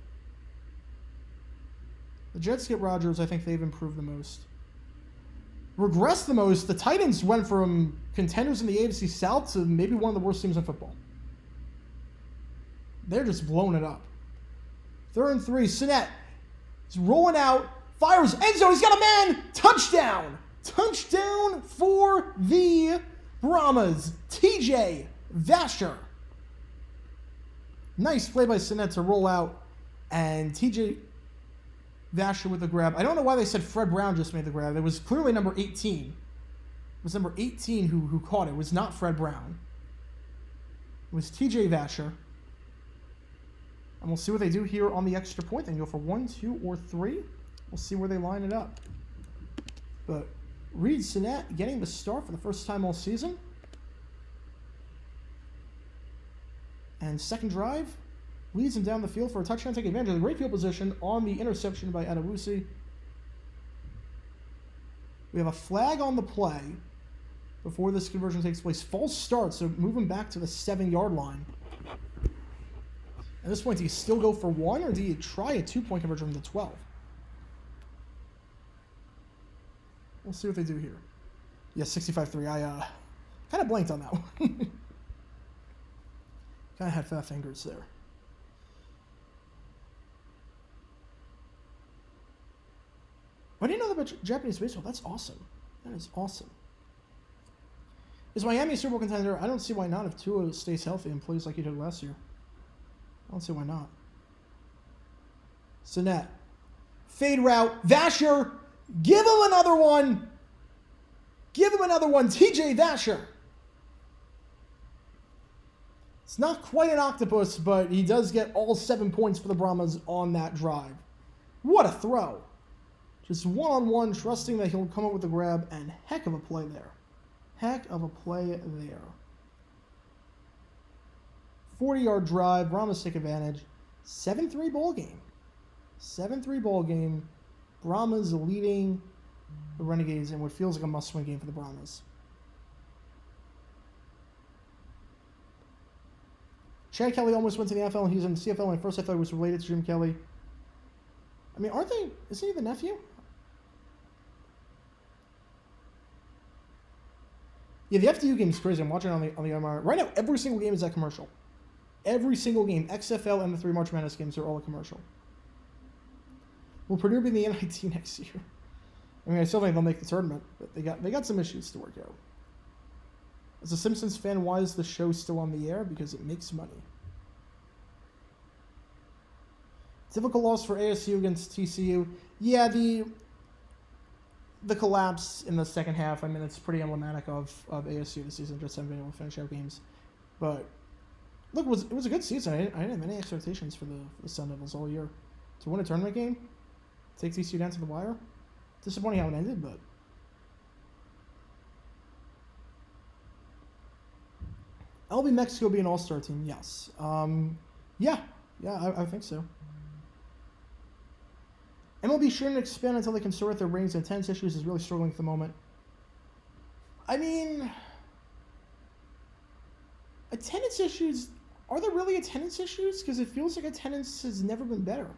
The Jets get Rodgers, I think they've improved the most. Regressed the most, the Titans went from contenders in the AFC South to maybe one of the worst teams in football. They're just blowing it up. 3rd and 3, Sinet is rolling out, fires, end zone, he's got a man, touchdown! Touchdown for the Brahmas, TJ Vasher. Nice play by Sinet to roll out, and TJ Vasher with the grab. I don't know why they said Fred Brown just made the grab. It was clearly number 18. It was number 18 who caught it. It was not Fred Brown. It was TJ Vasher. And we'll see what they do here on the extra point. They can go for 1, 2, or 3. We'll see where they line it up. But Reed Sinet getting the start for the first time all season. And second drive leads him down the field for a touchdown. Take advantage of the great field position on the interception by Adewusi. We have a flag on the play before this conversion takes place. False start, so move him back to the 7-yard line. At this point, do you still go for 1, or do you try a 2-point conversion from the 12? We'll see what they do here. Yeah, 65-3. I kind of blanked on that one. Kind of had fat fingers there. I didn't know about Japanese baseball. That's awesome. That is awesome. Is Miami a Super Bowl contender? I don't see why not if Tua stays healthy and plays like he did last year. I don't see why not. Sinet. Fade route. Vasher. Give him another one. Give him another one. TJ Vasher. It's not quite an octopus, but he does get all 7 points for the Brahmas on that drive. What a throw. Just one-on-one, trusting that he'll come up with the grab, and heck of a play there. Heck of a play there. 40-yard drive. Brahmas take advantage. 7-3 ball game. 7-3 ball game. Brahmas leading the Renegades in what feels like a must-win game for the Brahmas. Chad Kelly almost went to the NFL, and he was in the CFL, and at first I thought he was related to Jim Kelly. I mean, aren't they? Isn't he the nephew? Yeah, the FDU game is crazy. I'm watching it on the MRI. Right now, every single game is that commercial. Every single game. XFL and the 3 March Madness games are all a commercial. Will Purdue be in the NIT next year? I mean, I still think they'll make the tournament, but they got some issues to work out. As a Simpsons fan, why is the show still on the air? Because it makes money. Difficult loss for ASU against TCU. Yeah, the collapse in the second half, I mean, it's pretty emblematic of ASU this season, just haven't been able to finish out games. But, look, it was a good season. I didn't have any expectations for the Sun Devils all year. To win a tournament game, take TCU down to the wire. Disappointing how it ended, but... LB Mexico be an all-star team, yes. Yeah, I think so. MLB shouldn't expand until they can sort their ratings and attendance issues is really struggling at the moment. I mean, attendance issues, are there really attendance issues? Because it feels like attendance has never been better.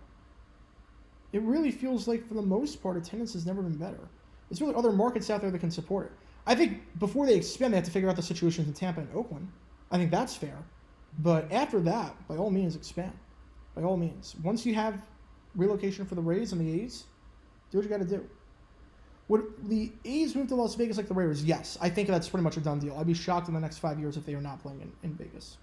It really feels like, for the most part, attendance has never been better. There's really other markets out there that can support it. I think before they expand, they have to figure out the situations in Tampa and Oakland. I think that's fair. But after that, by all means, expand. By all means. Once you have relocation for the Rays and the A's, do what you got to do. Would the A's move to Las Vegas like the Raiders? Yes. I think that's pretty much a done deal. I'd be shocked in the next 5 years if they are not playing in Vegas.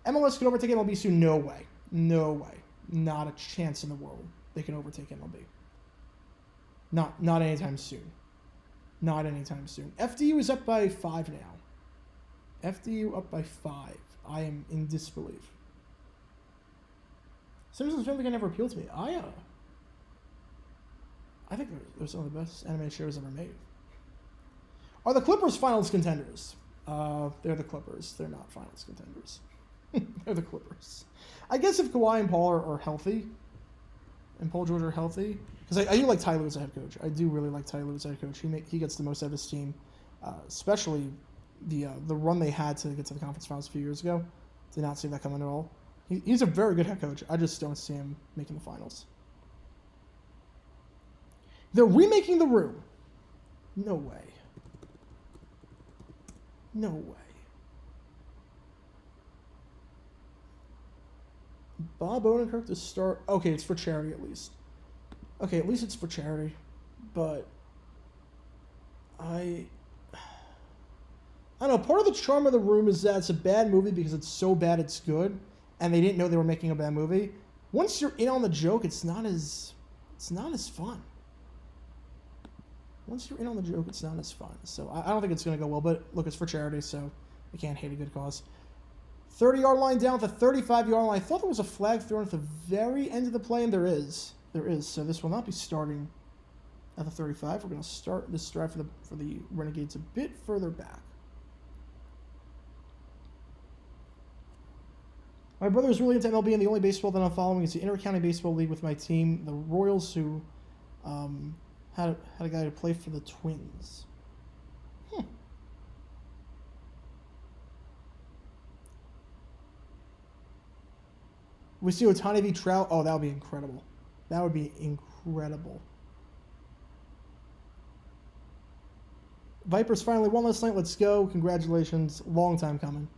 MLS could overtake MLB soon? No way. No way. Not a chance in the world they can overtake MLB. Not anytime soon. Not anytime soon. FDU is up by 5 now. FDU up by 5. I am in disbelief. Simpsons family can never appeal to me. I think they're some of the best animated shows ever made. Are the Clippers finals contenders? They're the Clippers. They're not finals contenders. They're the Clippers. I guess if Kawhi and Paul are healthy, and Paul George are healthy, because I do like Ty Lue as a head coach. I do really like Ty Lue as a head coach. He gets the most out of his team, especially the run they had to get to the conference finals a few years ago. Did not see that coming at all. He's a very good head coach. I just don't see him making the finals. They're remaking The Room. No way. No way. Bob Odenkirk to start. Okay, it's for charity at least. Okay, at least it's for charity. But I don't know. Part of the charm of The Room is that it's a bad movie because it's so bad it's good. And they didn't know they were making a bad movie. Once you're in on the joke, it's not as fun. Once you're in on the joke, it's not as fun. So I don't think it's going to go well. But look, it's for charity, so you can't hate a good cause. 30-yard line down at the 35-yard line. I thought there was a flag thrown at the very end of the play, and there is. There is. So this will not be starting at the 35. We're going to start this drive for the Renegades a bit further back. My brother is really into MLB, and the only baseball that I'm following is the Inter-County Baseball League with my team, the Royals, who had a guy to play for the Twins. We see Ohtani v. Trout. Oh, that would be incredible. That would be incredible. Vipers finally won last night. Let's go. Congratulations. Long time coming.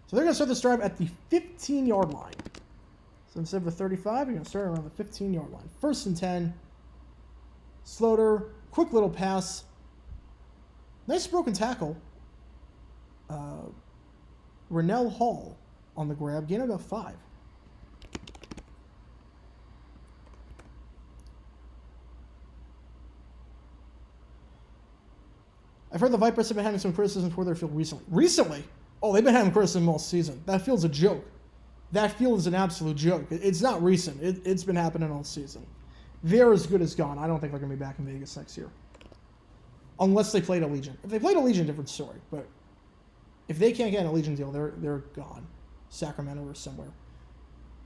So they're going to start this drive at the 15-yard line. So instead of the 35, you're going to start around the 15-yard line. 1st and 10. Sloter, quick little pass. Nice broken tackle. Rennell Hall on the grab. Gain about 5. I've heard the Vipers have been having some criticism for their field recently. Recently? Oh, they've been having criticism all season. That field's a joke. That field is an absolute joke. It's not recent. It's been happening all season. they're as good as gone. I don't think they're going to be back in Vegas next year. Unless they played Allegiant. If they played Allegiant, different story. But if they can't get an Allegiant deal, they're gone. Sacramento or somewhere.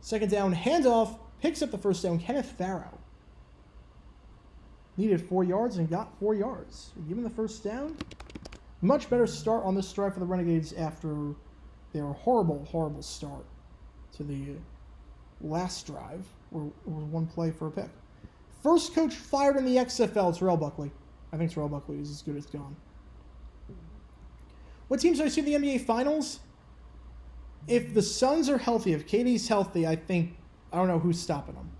Second down, handoff, picks up the first down. Kenneth Farrow needed 4 yards and got 4 yards. Given the first down, much better start on this drive for the Renegades after their horrible, horrible start to the last drive, where it was one play for a pick. First coach fired in the XFL, Terrell Buckley. I think Terrell Buckley is as good as gone. What teams do I see in the NBA Finals? If the Suns are healthy, if KD's healthy, I don't know who's stopping them.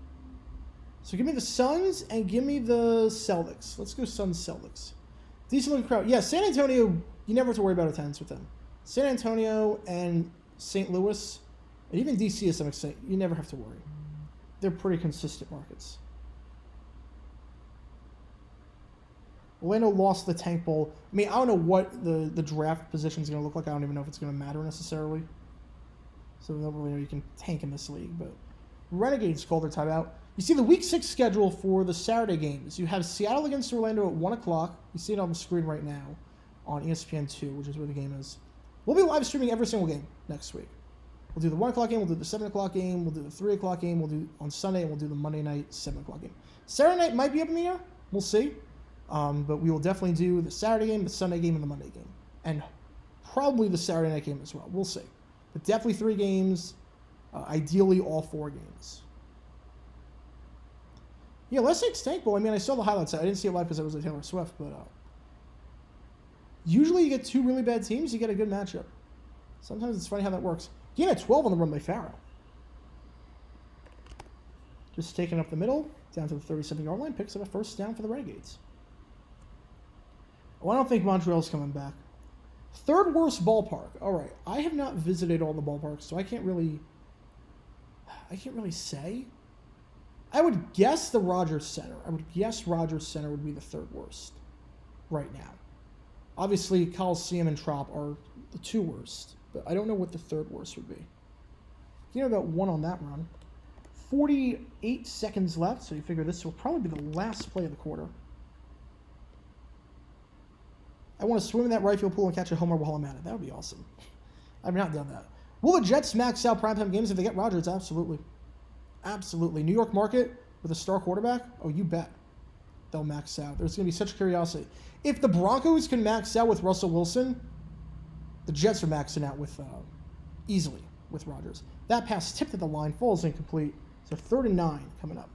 So give me the Suns and give me the Celtics. Let's go Suns-Celtics. Decent looking crowd. Yeah, San Antonio, you never have to worry about attendance with them. San Antonio and St. Louis, and even DC to some extent, you never have to worry. They're pretty consistent markets. Orlando lost the Tank Bowl. I mean, I don't know what the draft position is going to look like. I don't even know if it's going to matter necessarily. So I don't really know you can tank in this league. But Renegades called their timeout. You see the Week 6 schedule for the Saturday games. You have Seattle against Orlando at 1 o'clock. You see it on the screen right now on ESPN2, which is where the game is. We'll be live streaming every single game next week. We'll do the 1 o'clock game, we'll do the 7 o'clock game, we'll do the 3 o'clock game, we'll do on Sunday, and we'll do the Monday night 7 o'clock game. Saturday night might be up in the air. We'll see. But we will definitely do the Saturday game, the Sunday game, and the Monday game. And probably the Saturday night game as well. We'll see. But definitely 3 games. Ideally, all 4 games. Yeah, last night's Tank Bowl. I mean, I saw the highlights. I didn't see it live because I was at Taylor Swift. But usually you get 2 really bad teams, you get a good matchup. Sometimes it's funny how that works. Gain at 12 on the run by Farrow. Just taking up the middle, down to the 37-yard line, picks up a first down for the Renegades. Oh, I don't think Montreal's coming back. Third worst ballpark. All right, I have not visited all the ballparks, so I can't really say. I would guess the Rogers Center. I would guess Rogers Center would be the third worst right now. Obviously, Coliseum and Trop are the 2 worst, but I don't know what the third worst would be. You know, about 1 on that run. 48 seconds left, so you figure this will probably be the last play of the quarter. I want to swim in that right field pool and catch a homer while I'm at it. That would be awesome. I've not done that. Will the Jets max out primetime games if they get Rodgers? Absolutely. Absolutely. New York market with a star quarterback? Oh, you bet. They'll max out. There's going to be such curiosity. If the Broncos can max out with Russell Wilson, the Jets are maxing out with easily with Rodgers. That pass tipped at the line, falls incomplete. So 3rd and 9 coming up.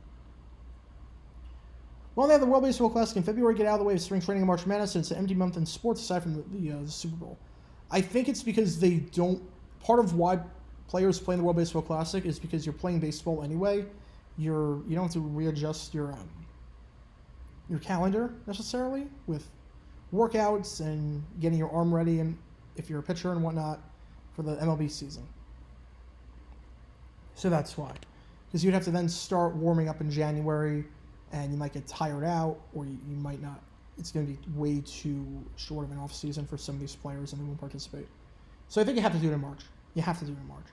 Well, they have the World Baseball Classic in February. Get out of the way of spring training and March Madness. It's an empty month in sports aside from the Super Bowl. I think it's because they don't. Part of why players play in the World Baseball Classic is because you're playing baseball anyway. You don't have to readjust your calendar necessarily with workouts and getting your arm ready, and if you're a pitcher and whatnot for the MLB season. So that's why, because you'd have to then start warming up in January. And you might get tired out, or you might not. It's going to be way too short of an off season for some of these players, and they won't participate. So I think you have to do it in March. You have to do it in March.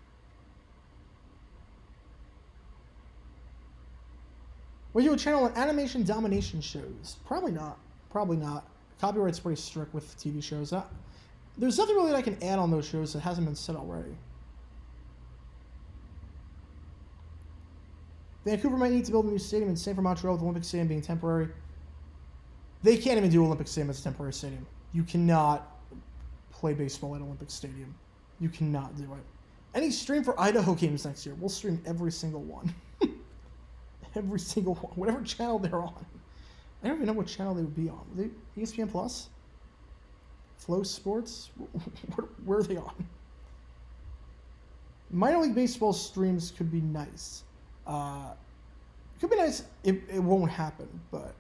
Will you do a channel on animation domination shows? Probably not. Probably not. Copyright's pretty strict with TV shows. There's nothing really that I can add on those shows that hasn't been said already. Vancouver might need to build a new stadium, and same for Montreal with the Olympic Stadium being temporary. They can't even do Olympic Stadium as a temporary stadium. You cannot play baseball at Olympic Stadium. You cannot do it. Any stream for Idaho games next year? We'll stream every single one. Every single one. Whatever channel they're on. I don't even know what channel they would be on. Are they ESPN Plus? Flow Sports? Where are they on? Minor League Baseball streams could be nice. It could be nice. It won't happen, but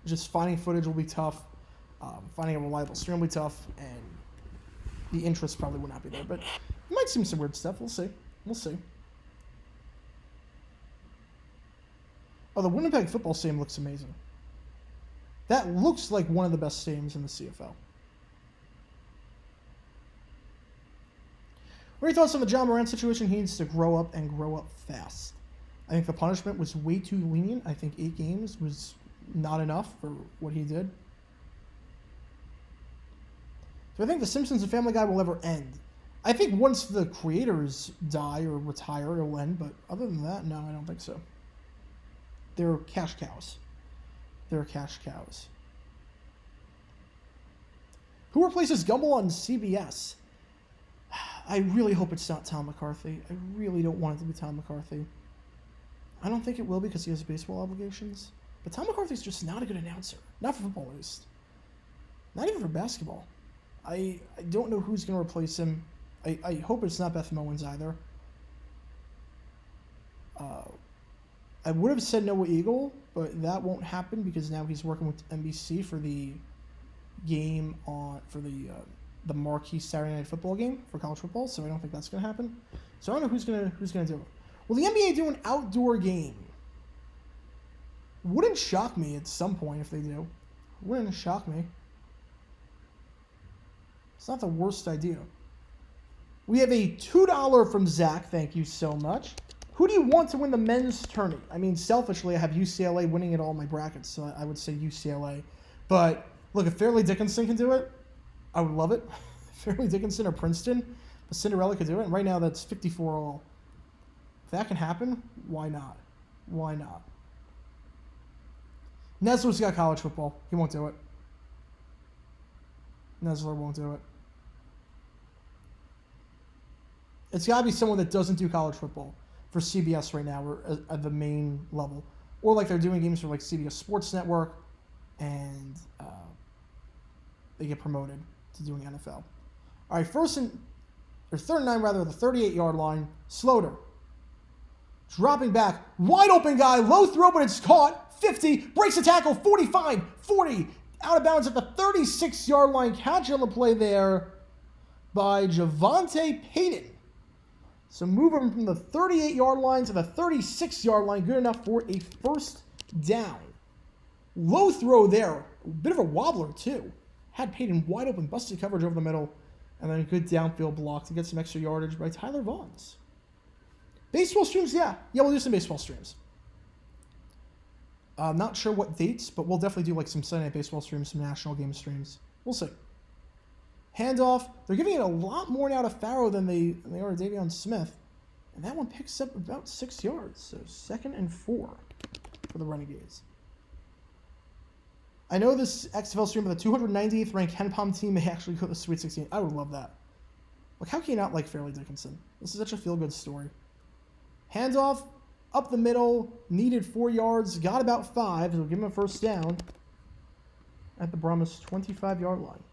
just finding footage will be tough. Finding a reliable stream will be tough, and the interest probably will not be there. But you might see some weird stuff. We'll see. We'll see. Oh, the Winnipeg football stadium looks amazing. That looks like one of the best stadiums in the CFL. What are your thoughts on the John Moran situation? He needs to grow up and grow up fast. I think the punishment was way too lenient. I think 8 games was not enough for what he did. So I think The Simpsons and Family Guy will ever end. I think once the creators die or retire, it'll end. But other than that, no, I don't think so. They're cash cows. They're cash cows. Who replaces Gumbel on CBS? I really hope it's not Tom McCarthy. I really don't want it to be Tom McCarthy. I don't think it will because he has baseball obligations. But Tom McCarthy's just not a good announcer. Not for football, at least. Not even for basketball. I don't know who's going to replace him. I hope it's not Beth Mowins either. I would have said Noah Eagle, but that won't happen because now he's working with NBC for the game for the marquee Saturday Night Football game for college football. So I don't think that's going to happen. So I don't know who's going to do it. Will the NBA do an outdoor game? Wouldn't shock me at some point if they do. Wouldn't shock me. It's not the worst idea. We have a $2 from Zach. Thank you so much. Who do you want to win the men's tourney? I mean, selfishly, I have UCLA winning it all in my brackets, so I would say UCLA. But look, if Fairleigh Dickinson can do it, I would love it. Fairleigh Dickinson or Princeton, but Cinderella could do it. And right now, that's 54 all. If that can happen, why not? Why not? Nesler's got college football. He won't do it. Nesler won't do it. It's got to be someone that doesn't do college football for CBS right now or at the main level. Or like they're doing games for like CBS Sports Network and they get promoted to doing NFL. All right, third and 9 rather, the 38-yard line. Sloter. Dropping back. Wide open guy. Low throw, but it's caught. 50. Breaks the tackle. 45. 40. Out of bounds at the 36-yard line. Catch on the play there by Javonte Payton. So moving from the 38-yard line to the 36-yard line. Good enough for a first down. Low throw there. A bit of a wobbler, too. Had Payton wide open. Busted coverage over the middle. And then a good downfield block to get some extra yardage by Tyler Vaughns. Baseball streams? Yeah, we'll do some baseball streams. Not sure what dates, but we'll definitely do like some Sunday Night Baseball streams, some national game streams. We'll see. Handoff. They're giving it a lot more now to Farrow than they are to Davion Smith. And that one picks up about 6 yards. So 2nd and 4 for the Renegades. I know this XFL stream with the 298th ranked KenPom team may actually go to the Sweet 16. I would love that. Like, how can you not like Fairleigh Dickinson? This is such a feel-good story. Handoff, up the middle, needed 4 yards, got about 5. It'll give him a first down at the Brahmas 25-yard line.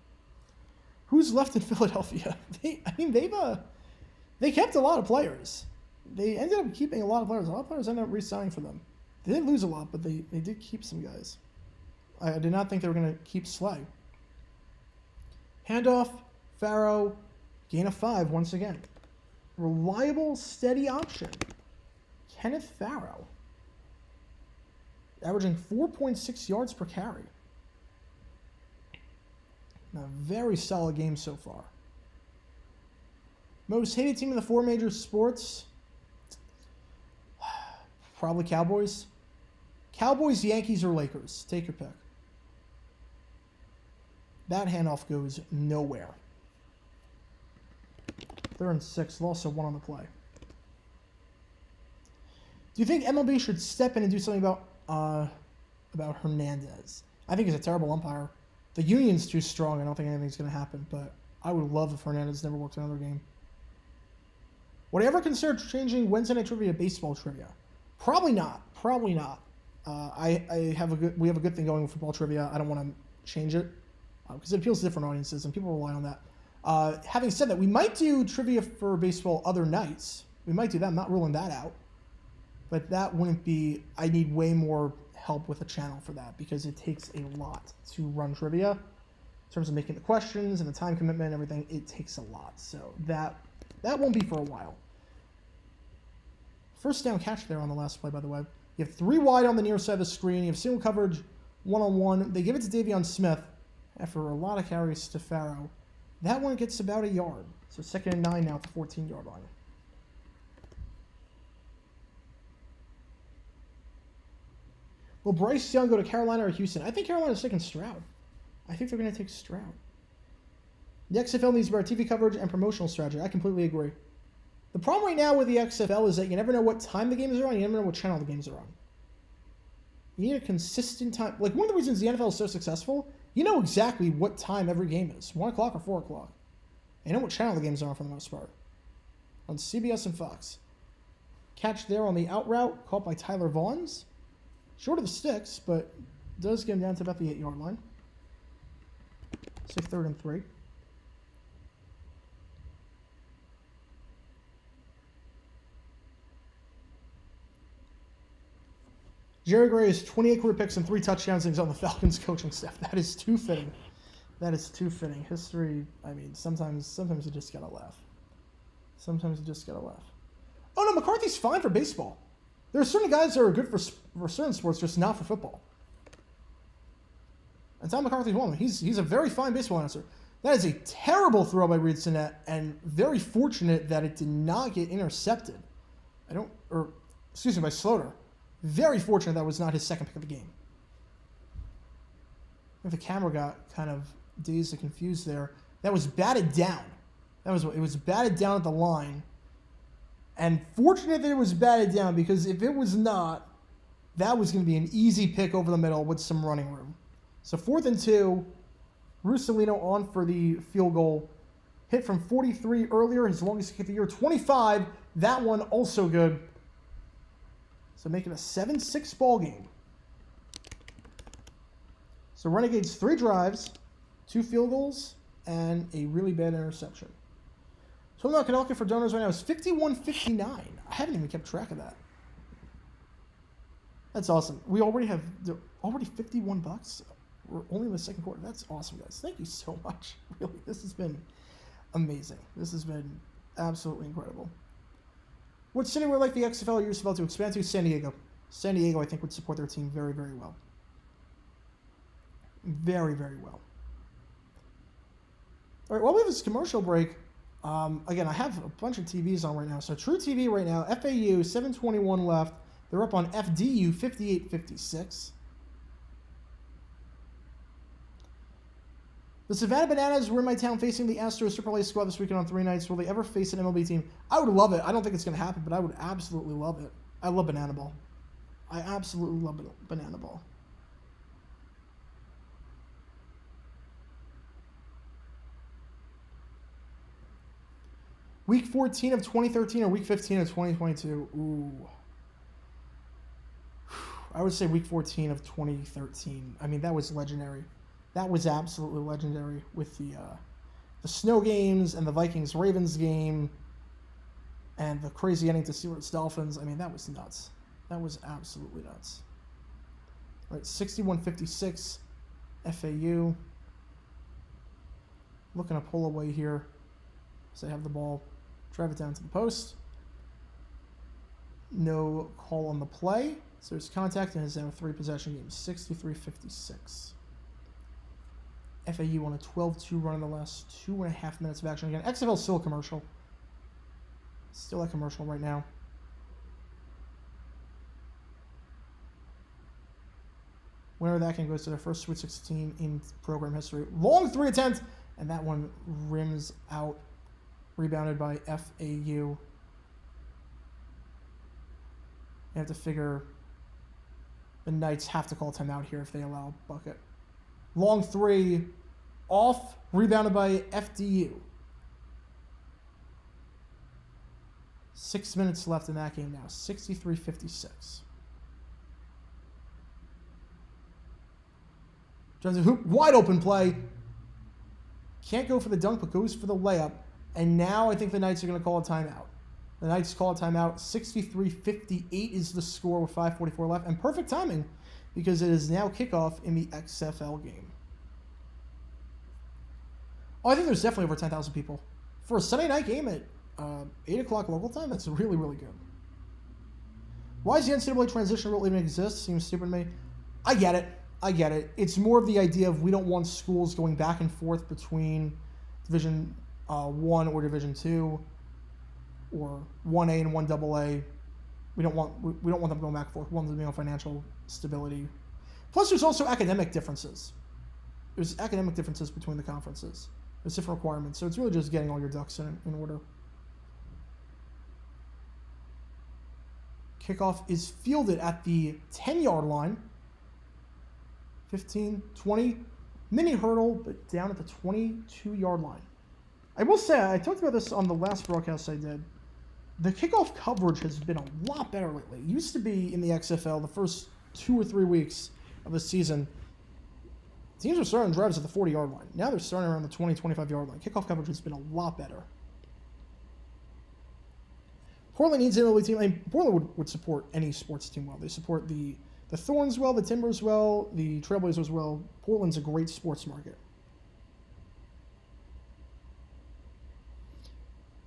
Who's left in Philadelphia? They kept a lot of players. They ended up keeping a lot of players. A lot of players ended up re-signing for them. They didn't lose a lot, but they did keep some guys. I did not think they were going to keep Slay. Handoff, Farrow, gain of 5 once again. Reliable, steady option. Kenneth Farrow. Averaging 4.6 yards per carry. A very solid game so far. Most hated team in the 4 major sports? Probably Cowboys. Cowboys, Yankees, or Lakers. Take your pick. That handoff goes nowhere. 3rd and 6. Lost 1 on the play. Do you think MLB should step in and do something about Hernandez? I think he's a terrible umpire. The union's too strong. I don't think anything's going to happen, but I would love if Hernandez never worked another game. Would I ever consider changing Wednesday Night Trivia to baseball trivia? Probably not. Probably not. We have a good thing going with football trivia. I don't want to change it because it appeals to different audiences and people rely on that. Having said that, we might do trivia for baseball other nights. We might do that. I'm not ruling that out. But that wouldn't be... I need way more help with a channel for that because it takes a lot to run trivia. In terms of making the questions and the time commitment and everything, it takes a lot. So that won't be for a while. First down catch there on the last play, by the way. You have 3 wide on the near side of the screen. You have single coverage, 1-on-1. They give it to Davion Smith after a lot of carries to Farrow. That one gets about 1 yard. So 2nd and 9 now at the 14-yard line. Will Bryce Young go to Carolina or Houston? I think Carolina's taking Stroud. I think they're going to take Stroud. The XFL needs better TV coverage and promotional strategy. I completely agree. The problem right now with the XFL is that you never know what time the games are on. You never know what channel the games are on. You need a consistent time. Like, one of the reasons the NFL is so successful, you know exactly what time every game is. 1 o'clock or 4 o'clock. You know what channel the games are on for the most part. On CBS and Fox. Catch there on the out route, caught by Tyler Vaughns. Short of the sticks, but does get him down to about the 8-yard line. Say 3rd and 3. Jerry Gray has 28 career picks and 3 touchdowns, and he's on the Falcons coaching staff. That is too fitting. That is too fitting. History, I mean, sometimes you just gotta laugh. Sometimes you just gotta laugh. Oh no, McCarthy's fine for baseball. There are certain guys that are good for certain sports, just not for football. And Tom McCarthy's one of them. He's a very fine baseball announcer. That is a terrible throw by Reed Sinnett, and very fortunate that it did not get intercepted. By Slaughter. Very fortunate that was not his second pick of the game. I think the camera got kind of dazed and confused there. That was batted down. It was batted down at the line. And fortunate that it was batted down, because if it was not, that was going to be an easy pick over the middle with some running room. So 4th and 2, Russolino on for the field goal. Hit from 43 earlier, his longest kick of the year. 25, that one also good. So making a 7-6 ball game. So Renegades 3 drives, 2 field goals, and a really bad interception. So I'm not going to look for donors right now. It's 51.59. I haven't even kept track of that. That's awesome. We already have $51. We're only in the second quarter. That's awesome, guys. Thank you so much. Really, this has been amazing. This has been absolutely incredible. What city would like the XFL or USFL to expand to? San Diego. San Diego, I think, would support their team very, very well. Very, very well. All right, while we have this commercial break, again, I have a bunch of TVs on right now. So True TV right now, FAU, 7:21 left. They're up on FDU, 58-56. The Savannah Bananas were in my town facing the Astros AAA squad this weekend on 3 nights. Will they ever face an MLB team? I would love it. I don't think it's going to happen, but I would absolutely love it. I love Banana Ball. I absolutely love Banana Ball. Week 14 of 2013 or Week 15 of 2022? Ooh. I would say Week 14 of 2013. I mean, that was legendary. That was absolutely legendary with the snow games and the Vikings-Ravens game and the crazy ending to Steelers-Dolphins. I mean, that was nuts. That was absolutely nuts. All right, 61-56, FAU. Looking to pull away here as they have the ball. Drive it down to the post. No call on the play. So there's contact, and it's now a 3-possession game. 63-56. FAU on a 12-2 run in the last 2.5 minutes of action. Again, XFL still a commercial. Still a commercial right now. Winner of that game goes to their first Sweet 16 in program history. Long 3 attempt, and that one rims out. Rebounded by FAU. You have to figure the Knights have to call timeout here if they allow a bucket. Long 3, off, rebounded by FDU. 6 minutes left in that game now, 63-56. Jones a hoop, wide open play. Can't go for the dunk, but goes for the layup. And now I think the Knights are going to call a timeout. The Knights call a timeout. 63-58 is the score with 5:44 left. And perfect timing, because it is now kickoff in the XFL game. Oh, I think there's definitely over 10,000 people. For a Sunday night game at 8 o'clock local time, that's really, really good. Why does the NCAA transition rule even exist? Seems stupid to me. I get it. It's more of the idea of we don't want schools going back and forth between Division 1 or Division 2 or 1A and 1AA. We don't want them going back and forth. We want them to be on financial stability. Plus, there's also academic differences. There's academic differences between the conferences. There's different requirements. So it's really just getting all your ducks in order. Kickoff is fielded at the 10-yard line. 15, 20. Mini hurdle, but down at the 22-yard line. I will say, I talked about this on the last broadcast I did. The kickoff coverage has been a lot better lately. It used to be in the XFL the first 2 or 3 weeks of the season. Teams are starting drives at the 40-yard line. Now they're starting around the 20, 25-yard line. Kickoff coverage has been a lot better. Portland needs an elite team. I mean, Portland would support any sports team well. They support the Thorns well, the Timbers well, the Trailblazers well. Portland's a great sports market.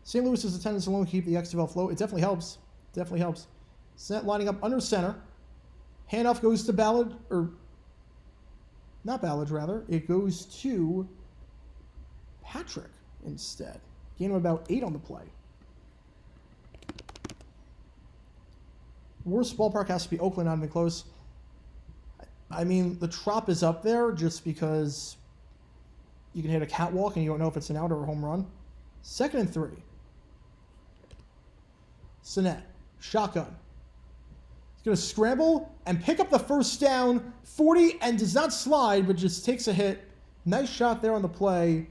St. Louis's attendance alone keep the XFL afloat. It definitely helps. Definitely helps. Snett lining up under center. Handoff goes to Ballard, or not Ballard, rather. It goes to Patrick instead. Gain of about 8 on the play. Worst ballpark has to be Oakland, not even close. I mean, the Trop is up there just because you can hit a catwalk and you don't know if it's an out or a home run. 2nd and 3. Snett, shotgun. He's going to scramble and pick up the first down, 40, and does not slide, but just takes a hit. Nice shot there on the play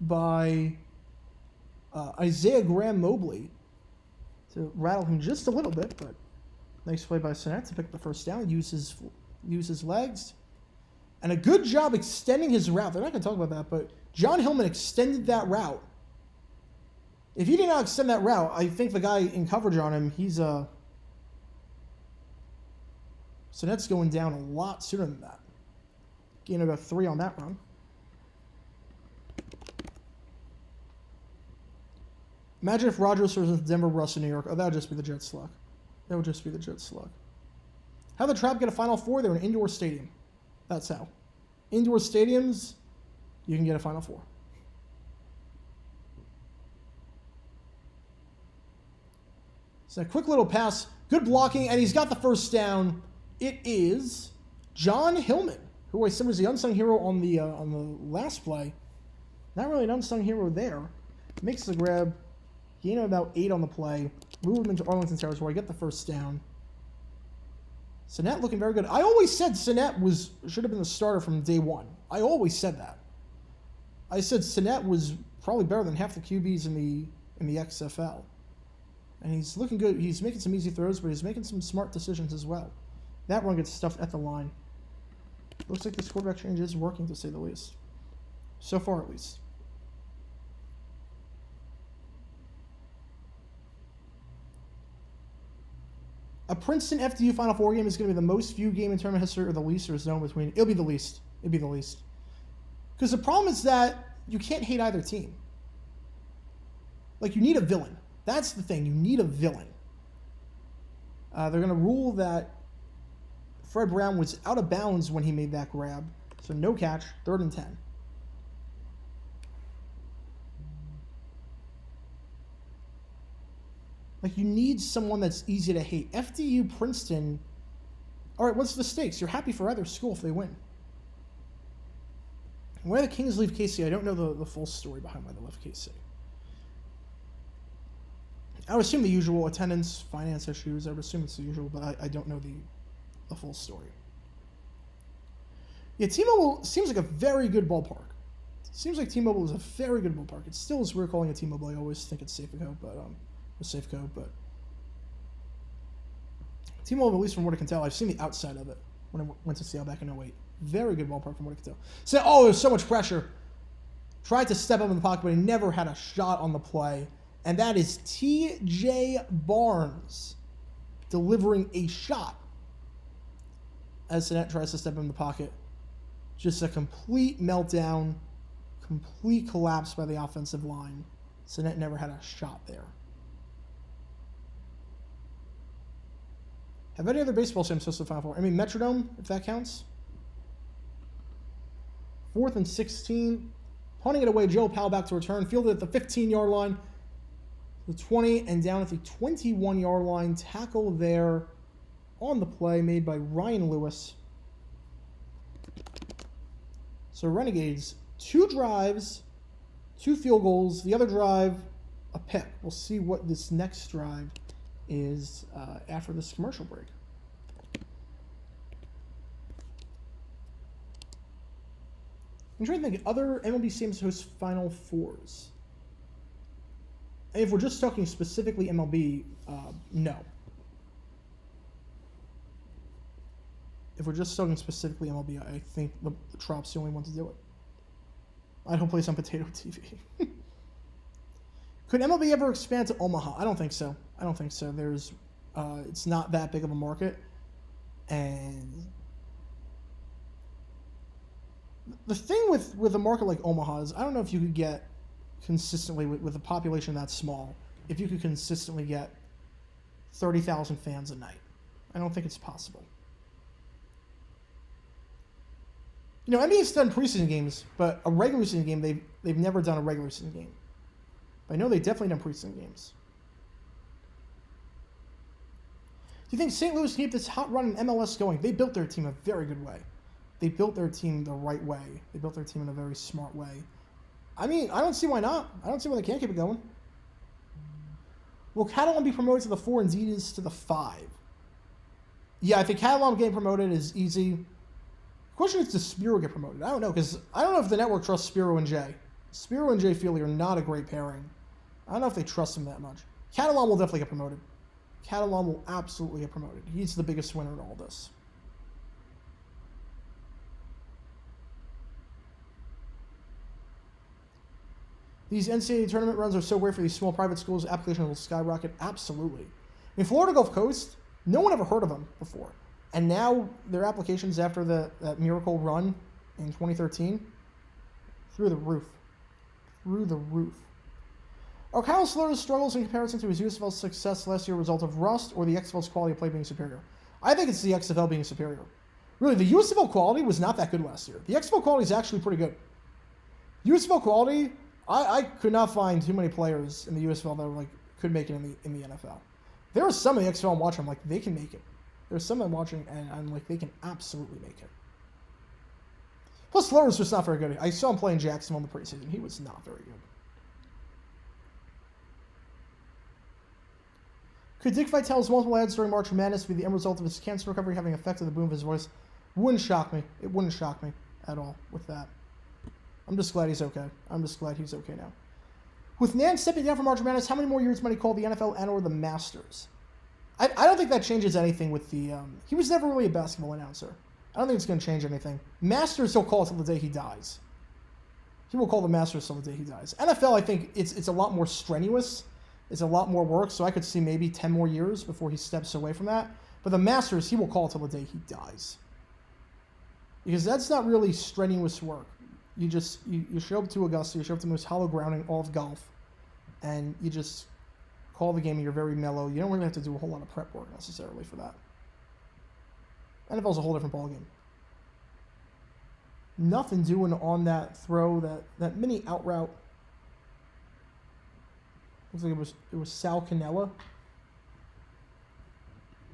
by Isaiah Graham Mobley to rattle him just a little bit, but nice play by Snett to pick up the first down, use his legs, and a good job extending his route. They're not going to talk about that, but John Hillman extended that route. If he did not extend that route, I think the guy in coverage on him, Snett's going down a lot sooner than that. Gain about 3 on that run. Imagine if Rodgers was in Denver, Russ in New York. Oh, that would just be the Jet slug. That would just be the Jet slug. How did the Trop get a Final Four? They're an indoor stadium. That's how. Indoor stadiums, you can get a Final Four. So a quick little pass, good blocking, and he's got the first down. It is John Hillman, who I said was the unsung hero on the last play. Not really an unsung hero there. Makes the grab, gain of about 8 on the play, move him into Arlington territory, get the first down. Snett looking very good. I always said Snett should have been the starter from day one. I always said that. I said Snett was probably better than half the QBs in the XFL. And he's looking good. He's making some easy throws, but he's making some smart decisions as well. That run gets stuffed at the line. Looks like this quarterback change is working, to say the least. So far, at least. A Princeton FDU Final Four game is going to be the most viewed game in tournament history, or the least, or is no between. It'll be the least. It'll be the least. Because the problem is that you can't hate either team. Like, you need a villain. That's the thing. You need a villain. They're going to rule that Fred Brown was out of bounds when he made that grab. So no catch, 3rd and 10. Like, you need someone that's easy to hate. FDU, Princeton, all right, what's the stakes? You're happy for either school if they win. Why the Kings leave KC? I don't know the full story behind why they left KC. I would assume the usual attendance, finance issues. I would assume it's the usual, but I don't know the full story. Yeah, T-Mobile seems like a very good ballpark. Seems like T-Mobile is a very good ballpark. It still is weird calling it T-Mobile. I always think it's Safeco, but T-Mobile, at least from what I can tell, I've seen the outside of it when I went to Seattle back in 2008. Very good ballpark from what I can tell. So, there's so much pressure. Tried to step up in the pocket, but he never had a shot on the play. And that is T.J. Barnes delivering a shot as Snett tries to step in the pocket. Just a complete meltdown, complete collapse by the offensive line. Snett never had a shot there. Have any other baseball teams supposed to Final Four? I mean, Metrodome, if that counts. 4th and 16. Punting it away, Joe Powell back to return. Fielded at the 15-yard line. The 20 and down at the 21-yard line. Tackle there on the play made by Ryan Lewis. So Renegades, 2 drives, 2 field goals. The other drive, a pick. We'll see what this next drive is after this commercial break. I'm trying to think of other MLB Stadiums host Final Fours. And if we're just talking specifically MLB, no. If we're just talking specifically MLB, I think the Trop's the only one to do it. I'd hope place on Potato TV. Could MLB ever expand to Omaha? I don't think so. I don't think so. There's, it's not that big of a market, and the thing with a market like Omaha is I don't know if you could get consistently with a population that small, if you could consistently get 30,000 fans a night. I don't think it's possible. You know, NBA's done preseason games, but a regular season game, they've never done a regular season game. But I know they've definitely done preseason games. Do you think St. Louis can keep this hot run in MLS going? They built their team a very good way. They built their team the right way. They built their team in a very smart way. I mean, I don't see why not. I don't see why they can't keep it going. Will Catalan be promoted to the 4 and Z's to the 5? Yeah, I think Catalan getting promoted is easy. The question is, does Spiro get promoted? I don't know, because I don't know if the network trusts Spiro and Jay. Spiro and Jay Feely are not a great pairing. I don't know if they trust him that much. Catalan will definitely get promoted. Catalan will absolutely get promoted. He's the biggest winner in all this. These NCAA tournament runs are so great for these small private schools. Application will skyrocket. Absolutely. I mean, Florida Gulf Coast, no one ever heard of them before. And now their applications after that miracle run in 2013, through the roof. Through the roof. Are Kyle Slaughter's struggles in comparison to his USFL success last year a result of rust or the XFL's quality of play being superior? I think it's the XFL being superior. Really, the USFL quality was not that good last year. The XFL quality is actually pretty good. USFL quality, I could not find too many players in the USFL that were could make it in the NFL. There are some in the XFL I'm watching, I'm like, they can make it. There's some I'm watching, and I'm like, they can absolutely make it. Plus, Slaughter's just not very good. I saw him play in Jacksonville in the preseason. He was not very good. Could Dick Vitale's multiple ads during March Madness be the end result of his cancer recovery having affected the boom of his voice? Wouldn't shock me. It wouldn't shock me at all with that. I'm just glad he's okay. I'm just glad he's okay now. With Nan stepping down from March Madness, how many more years might he call the NFL and or the Masters? I don't think that changes anything with the... he was never really a basketball announcer. I don't think it's going to change anything. Masters, he'll call it till the day he dies. He will call the Masters till the day he dies. NFL, I think it's a lot more strenuous. It's a lot more work, so I could see maybe 10 more years before he steps away from that. But the Masters, he will call till the day he dies. Because that's not really strenuous work. You just, you show up to Augusta, you show up to the most hollow ground in all of golf, and you just call the game and you're very mellow. You don't really have to do a whole lot of prep work necessarily for that. NFL's a whole different ballgame. Nothing doing on that throw, that mini out route. Looks like it was Sal Cannella.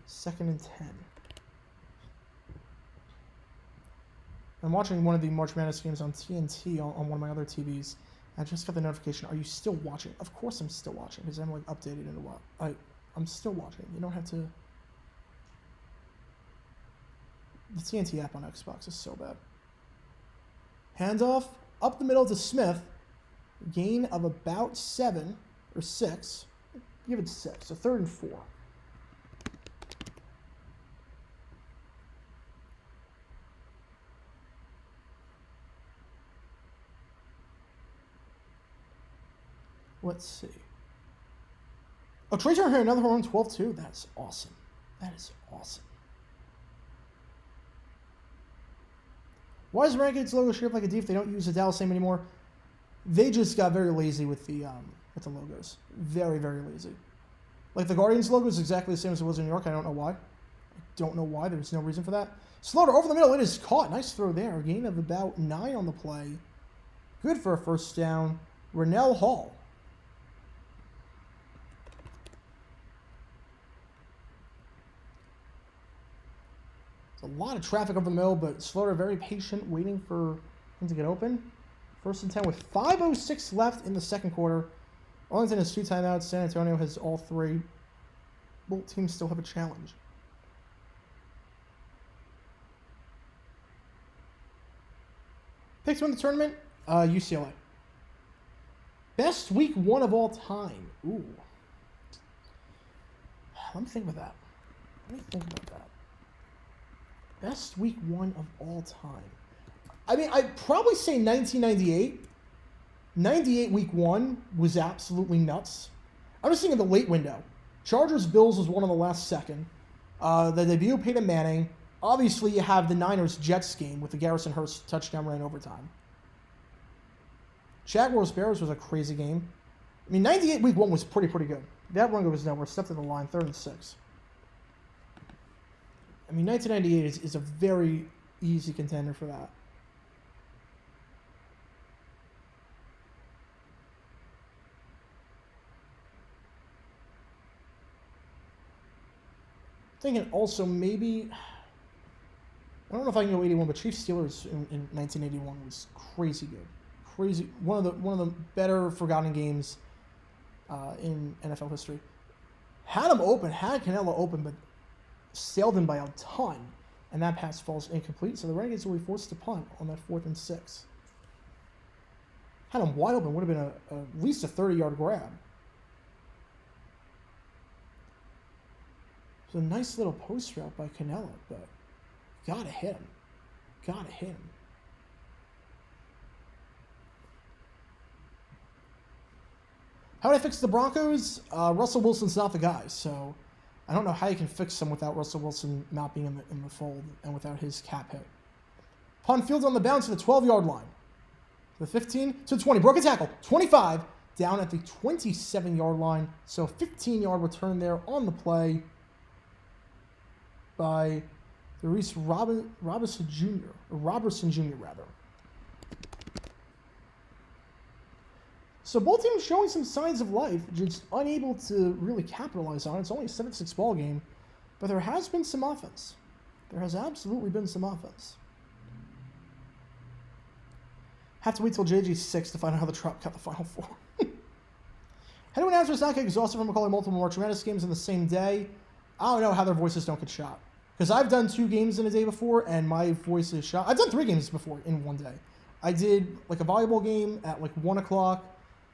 2nd and 10. I'm watching one of the March Madness games on TNT on one of my other TVs. I just got the notification. Are you still watching? Of course I'm still watching because I'm updated in a while. I'm still watching. You don't have to. The TNT app on Xbox is so bad. Handoff up the middle to Smith. Gain of about 7 or 6. Give it 6. So 3rd and 4. Let's see. Oh, Trey Turner here, another home run, 12-2. That's awesome. That is awesome. Why is Renegades logo shaped like a D if they don't use the Dallas name anymore? They just got very lazy with the logos. Very, very lazy. Like the Guardians logo is exactly the same as it was in New York. I don't know why. There's no reason for that. Slaughter over the middle. It is caught. Nice throw there. A gain of about 9 on the play. Good for a first down. Rennell Hall. A lot of traffic over the middle, but Slaughter very patient, waiting for him to get open. 1st and 10 with 5:06 left in the second quarter. Arlington has 2 timeouts. San Antonio has all 3. Both teams still have a challenge. Picks to win the tournament, UCLA. Best week 1 of all time. Ooh. Let me think about that. Best week 1 of all time. I mean, I'd probably say 1998. 98 week 1 was absolutely nuts. I'm just thinking the late window. Chargers-Bills was one on the last second. The debut of Peyton Manning. Obviously, you have the Niners-Jets game with the Garrison Hurst touchdown run in overtime. Jaguars-Bears was a crazy game. I mean, 98 week 1 was pretty good. That run goes nowhere. Stepped to the line, 3rd and 6. I mean, 1998 is a very easy contender for that. Thinking also maybe, I don't know if I can go 81, but Chiefs Steelers in 1981 was crazy good, crazy one of the better forgotten games in NFL history. Had Canelo open, but sailed him by a ton, and that pass falls incomplete. So the Renegades will be forced to punt on that 4th and 6. Had him wide open, would have been at least a 30-yard grab. It was a nice little post route by Canelo, but gotta hit him. How would I fix the Broncos? Russell Wilson's not the guy, so I don't know how you can fix them without Russell Wilson not being in the fold and without his cap hit. Punt field on the bounce to the 12-yard line. The 15 to the 20. Broken tackle. 25 down at the 27-yard line. So 15-yard return there on the play by Reese Robertson Jr. So both teams showing some signs of life, just unable to really capitalize on it. It's only a 7-6 ball game, but there has been some offense. There has absolutely been some offense. Have to wait till JG's 6 to find out how the Trop got the Final Four. How do announcers not get exhausted from calling multiple March Madness games in the same day? I don't know how their voices don't get shot. Because I've done 2 games in a day before, and my voice is shot. I've done 3 games before in one day. I did like a volleyball game at like 1 o'clock,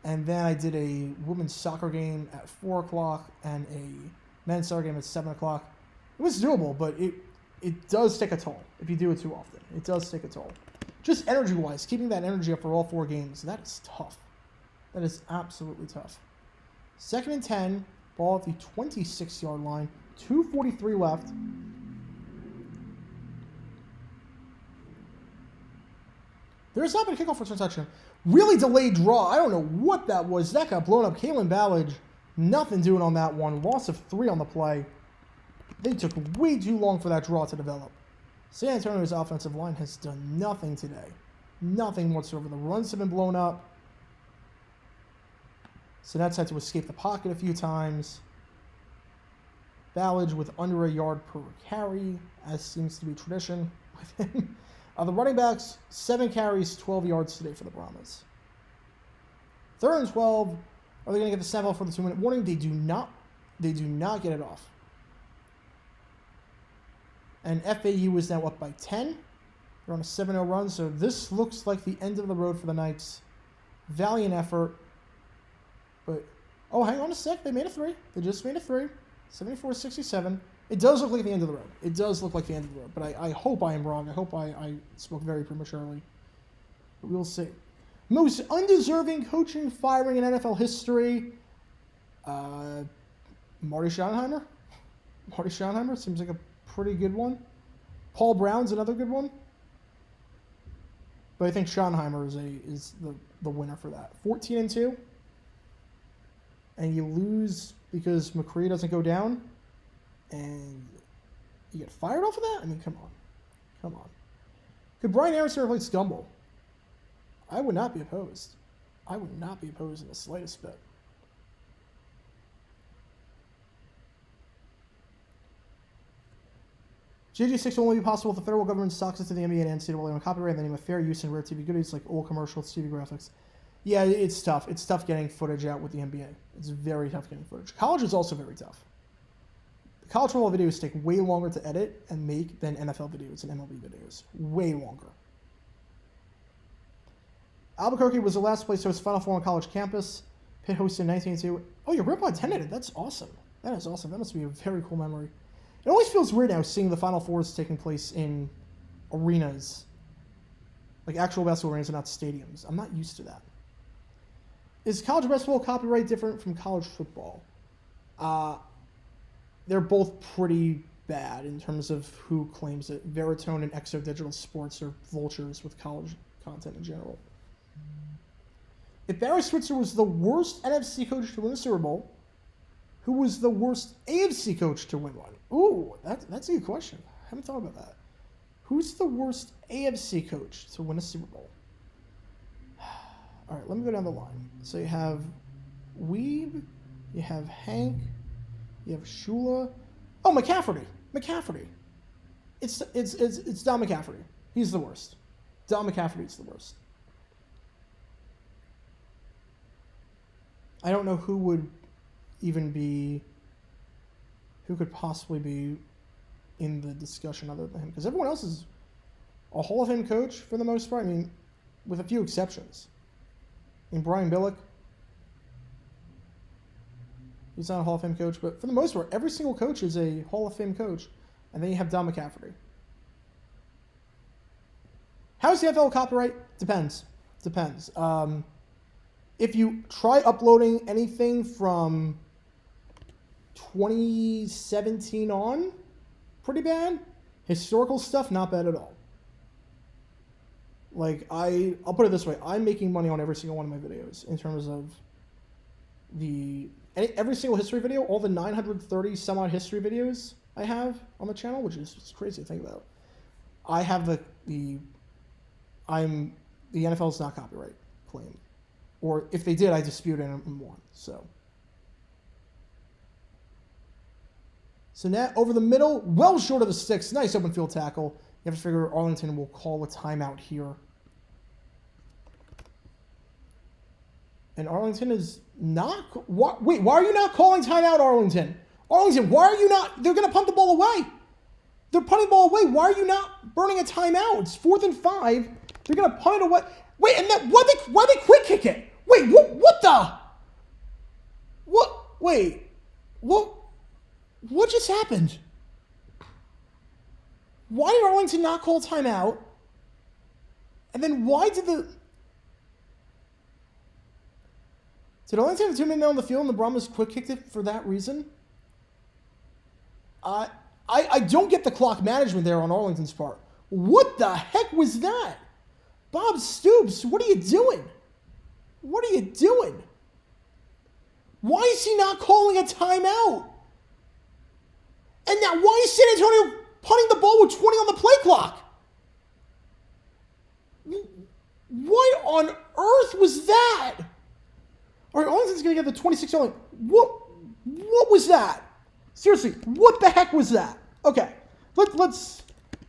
and then I did a women's soccer game at 4 o'clock, and a men's soccer game at 7 o'clock. It was doable, but it does take a toll if you do it too often. It does take a toll. Just energy-wise, keeping that energy up for all 4 games, that is tough. That is absolutely tough. 2nd and 10, ball at the 26-yard line, 2:43 left. There's not been a kickoff for a touchdown. Really delayed draw. I don't know what that was. That got blown up. Kalen Ballage, nothing doing on that one. Loss of 3 on the play. They took way too long for that draw to develop. San Antonio's offensive line has done nothing today. Nothing whatsoever. The runs have been blown up. Sinet's had to escape the pocket a few times. Ballage with under a yard per carry, as seems to be tradition with him. The running backs, 7 carries, 12 yards today for the Brahmas. 3rd and 12. Are they going to get the snap off for the 2-minute warning? They do not. They do not get it off. And FAU is now up by 10. They're on a 7-0 run, so this looks like the end of the road for the Knights. Valiant effort. But, oh, hang on a sec. They made a 3. They just made a 3. 74-67. It does look like the end of the road. It does look like the end of the road. But I hope I am wrong. I hope I spoke very prematurely. But we'll see. Most undeserving coaching firing in NFL history. Marty Schottenheimer. Marty Schottenheimer seems like a pretty good one. Paul Brown's another good one. But I think Schottenheimer is the winner for that. 14-2. And you lose because McCree doesn't go down. And you get fired off of that? I mean, come on. Come on. Could Brian Harrison replace Gumbel? I would not be opposed. I would not be opposed in the slightest bit. JG6 will only be possible if the federal government stocks it to the NBA and NCAA on copyright and the name of fair use and rare TV goodies like old commercials, TV graphics. Yeah, it's tough. It's tough getting footage out with the NBA. It's very tough getting footage. College is also very tough. College football videos take way longer to edit and make than NFL videos and MLB videos. Way longer. Albuquerque was the last place to host Final Four on college campus. Pitt hosted in 1982. Oh, your grandpa attended it. That's awesome. That is awesome. That must be a very cool memory. It always feels weird now seeing the Final Fours taking place in arenas. Like actual basketball arenas and not stadiums. I'm not used to that. Is college basketball copyright different from college football? They're both pretty bad in terms of who claims it. Veritone and Exo Digital Sports are vultures with college content in general. If Barry Switzer was the worst NFC coach to win a Super Bowl, who was the worst AFC coach to win one? Ooh, that's a good question. I haven't thought about that. Who's the worst AFC coach to win a Super Bowl? All right, let me go down the line. So you have Weeb, you have Hank, you have Shula. Oh, McCafferty. It's Don McCafferty. He's the worst. Don McCafferty's the worst. I don't know who could possibly be in the discussion other than him, because everyone else is a Hall of Fame coach for the most part. I mean, with a few exceptions. I mean, Brian Billick, he's not a Hall of Fame coach, but for the most part, every single coach is a Hall of Fame coach, and then you have Don McCafferty. How's the NFL copyright? Depends. If you try uploading anything from 2017 on, pretty bad. Historical stuff, not bad at all. Like, I'll put it this way. I'm making money on every single one of my videos in terms of every single history video, all the 930 some odd history videos I have on the channel, which is just crazy to think about. I have the NFL is not copyright claim. Or if they did, I dispute it and won. So now over the middle, well short of the sticks. Nice open field tackle. You have to figure Arlington will call a timeout here. And Arlington is not... Wait, why are you not calling timeout, Arlington? Arlington, why are you not... They're going to punt the ball away. They're punting the ball away. Why are you not burning a timeout? It's 4th and 5. They're going to punt it away. Wait, and why they quick kick it? Wait, what the... What just happened? Why did Arlington not call timeout? And then why did Arlington have 2 men on the field and the Brahmas quick kicked it for that reason? I don't get the clock management there on Arlington's part. What the heck was that? Bob Stoops, what are you doing? Why is he not calling a timeout? And now why is San Antonio punting the ball with 20 on the play clock? What on earth was that? All right, Arlington's going to get the 26-yard line. What was that? Seriously, what the heck was that? Okay, let's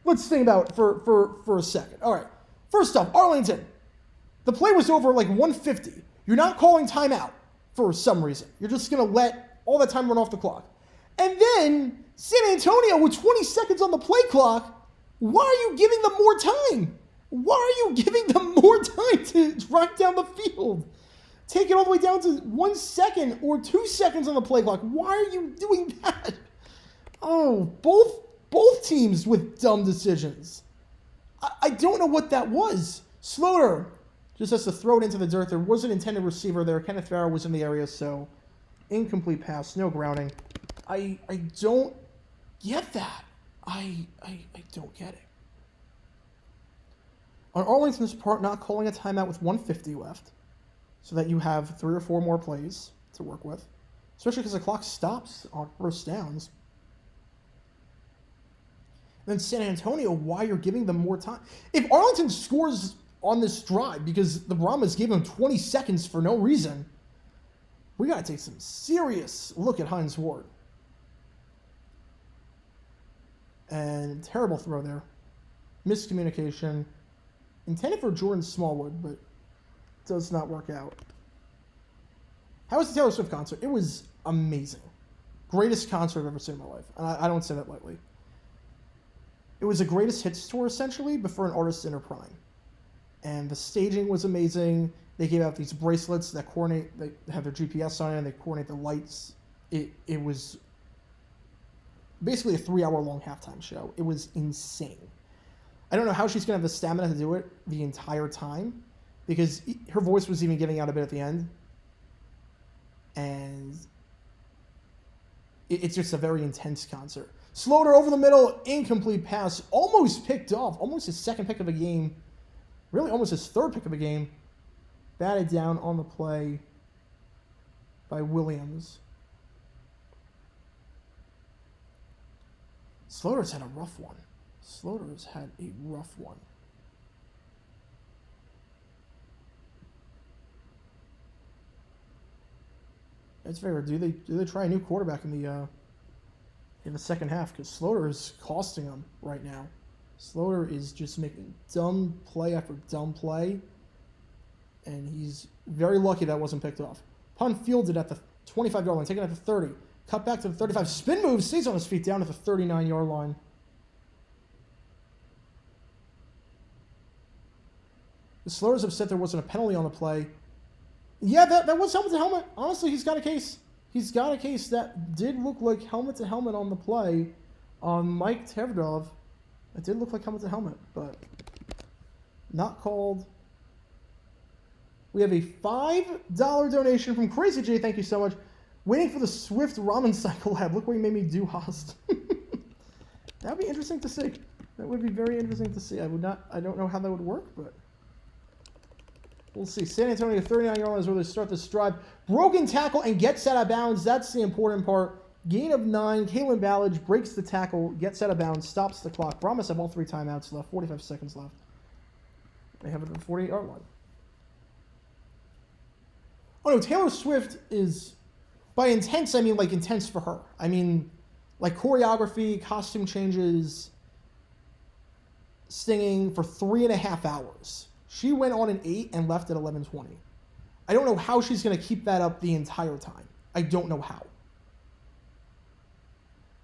think about it for a second. All right, first off, Arlington, the play was over like 150. You're not calling timeout for some reason. You're just going to let all that time run off the clock. And then San Antonio with 20 seconds on the play clock, why are you giving them more time? Why are you giving them more time to drive down the field? Take it all the way down to 1 second or 2 seconds on the play clock. Why are you doing that? Oh, both teams with dumb decisions. I don't know what that was. Slaughter just has to throw it into the dirt. There was an intended receiver there. Kenneth Farrow was in the area, so incomplete pass, no grounding. I don't get that. I don't get it. On Arlington's part, not calling a timeout with 150 left, so that you have 3 or 4 more plays to work with, especially because the clock stops on first downs. And then San Antonio, why you're giving them more time. If Arlington scores on this drive because the Brahmas gave them 20 seconds for no reason, we got to take some serious look at Hines Ward. And terrible throw there. Miscommunication. Intended for Jordan Smallwood, but does not work out. How was the Taylor Swift concert? It was amazing. Greatest concert I've ever seen in my life. And I don't say that lightly. It was a greatest hits tour, essentially, but for an artist in her prime. And the staging was amazing. They gave out these bracelets that coordinate, they have their GPS on it, and they coordinate the lights. It was basically a 3-hour-long halftime show. It was insane. I don't know how she's going to have the stamina to do it the entire time, because her voice was even giving out a bit at the end. And it's just a very intense concert. Slaughter over the middle, incomplete pass, almost picked off, almost his second pick of the game, really almost his third pick of the game. Batted down on the play by Williams. Slaughter's had a rough one. Slaughter's had a rough one. That's fair. Do they try a new quarterback in the second half? Because Slaughter is costing them right now. Slaughter is just making dumb play after dumb play, and he's very lucky that wasn't picked off. Punt fielded at the 25-yard line, taken at the 30. Cut back to the 35. Spin move, stays on his feet down at the 39-yard line. The Slaughter's upset there wasn't a penalty on the play. Yeah, that was helmet to helmet. Honestly, he's got a case. He's got a case that did look like helmet to helmet on the play on Mike Tevdov. It did look like helmet to helmet, but not called. We have a $5 donation from Crazy J. Thank you so much. Waiting for the Swift Ramen Cycle Lab. Look what you made me do, Host. That would be interesting to see. That would be very interesting to see. I don't know how that would work, but we'll see. San Antonio, 39-yard line is where they start this drive. Broken tackle and gets out of bounds. That's the important part. Gain of 9. Kalen Ballage breaks the tackle, gets out of bounds, stops the clock. Brahmas have all 3 timeouts left. 45 seconds left. They have it at the 48-yard line. Oh, no, Taylor Swift is, by intense, I mean like intense for her. I mean like choreography, costume changes, singing for 3.5 hours. She went on an 8 and left at 11:20. I don't know how she's going to keep that up the entire time. I don't know how.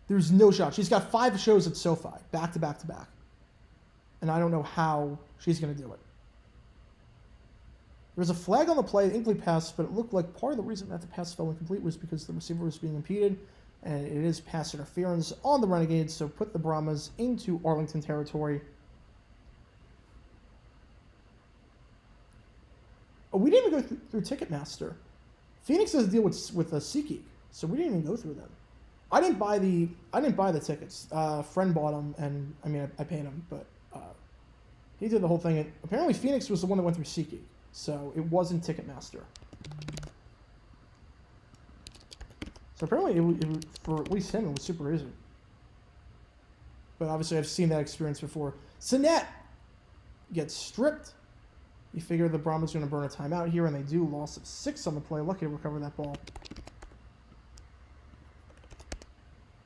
There's no shot. She's got 5 shows at SoFi, back to back to back. And I don't know how she's going to do it. There was a flag on the play, incomplete pass, but it looked like part of the reason that the pass fell incomplete was because the receiver was being impeded, and it is pass interference on the Renegades, so put the Brahmas into Arlington territory. Oh, we didn't even go through Ticketmaster. Phoenix does a deal with SeatGeek, so we didn't even go through them. I didn't buy the tickets. Friend bought them, and I mean I paid him, but he did the whole thing. And apparently Phoenix was the one that went through SeatGeek, so it wasn't Ticketmaster. So apparently it for at least him it was super easy. But obviously I've seen that experience before. Sinet gets stripped. You figure the Brahmas are going to burn a timeout here, and they do. Loss of 6 on the play. Lucky to recover that ball.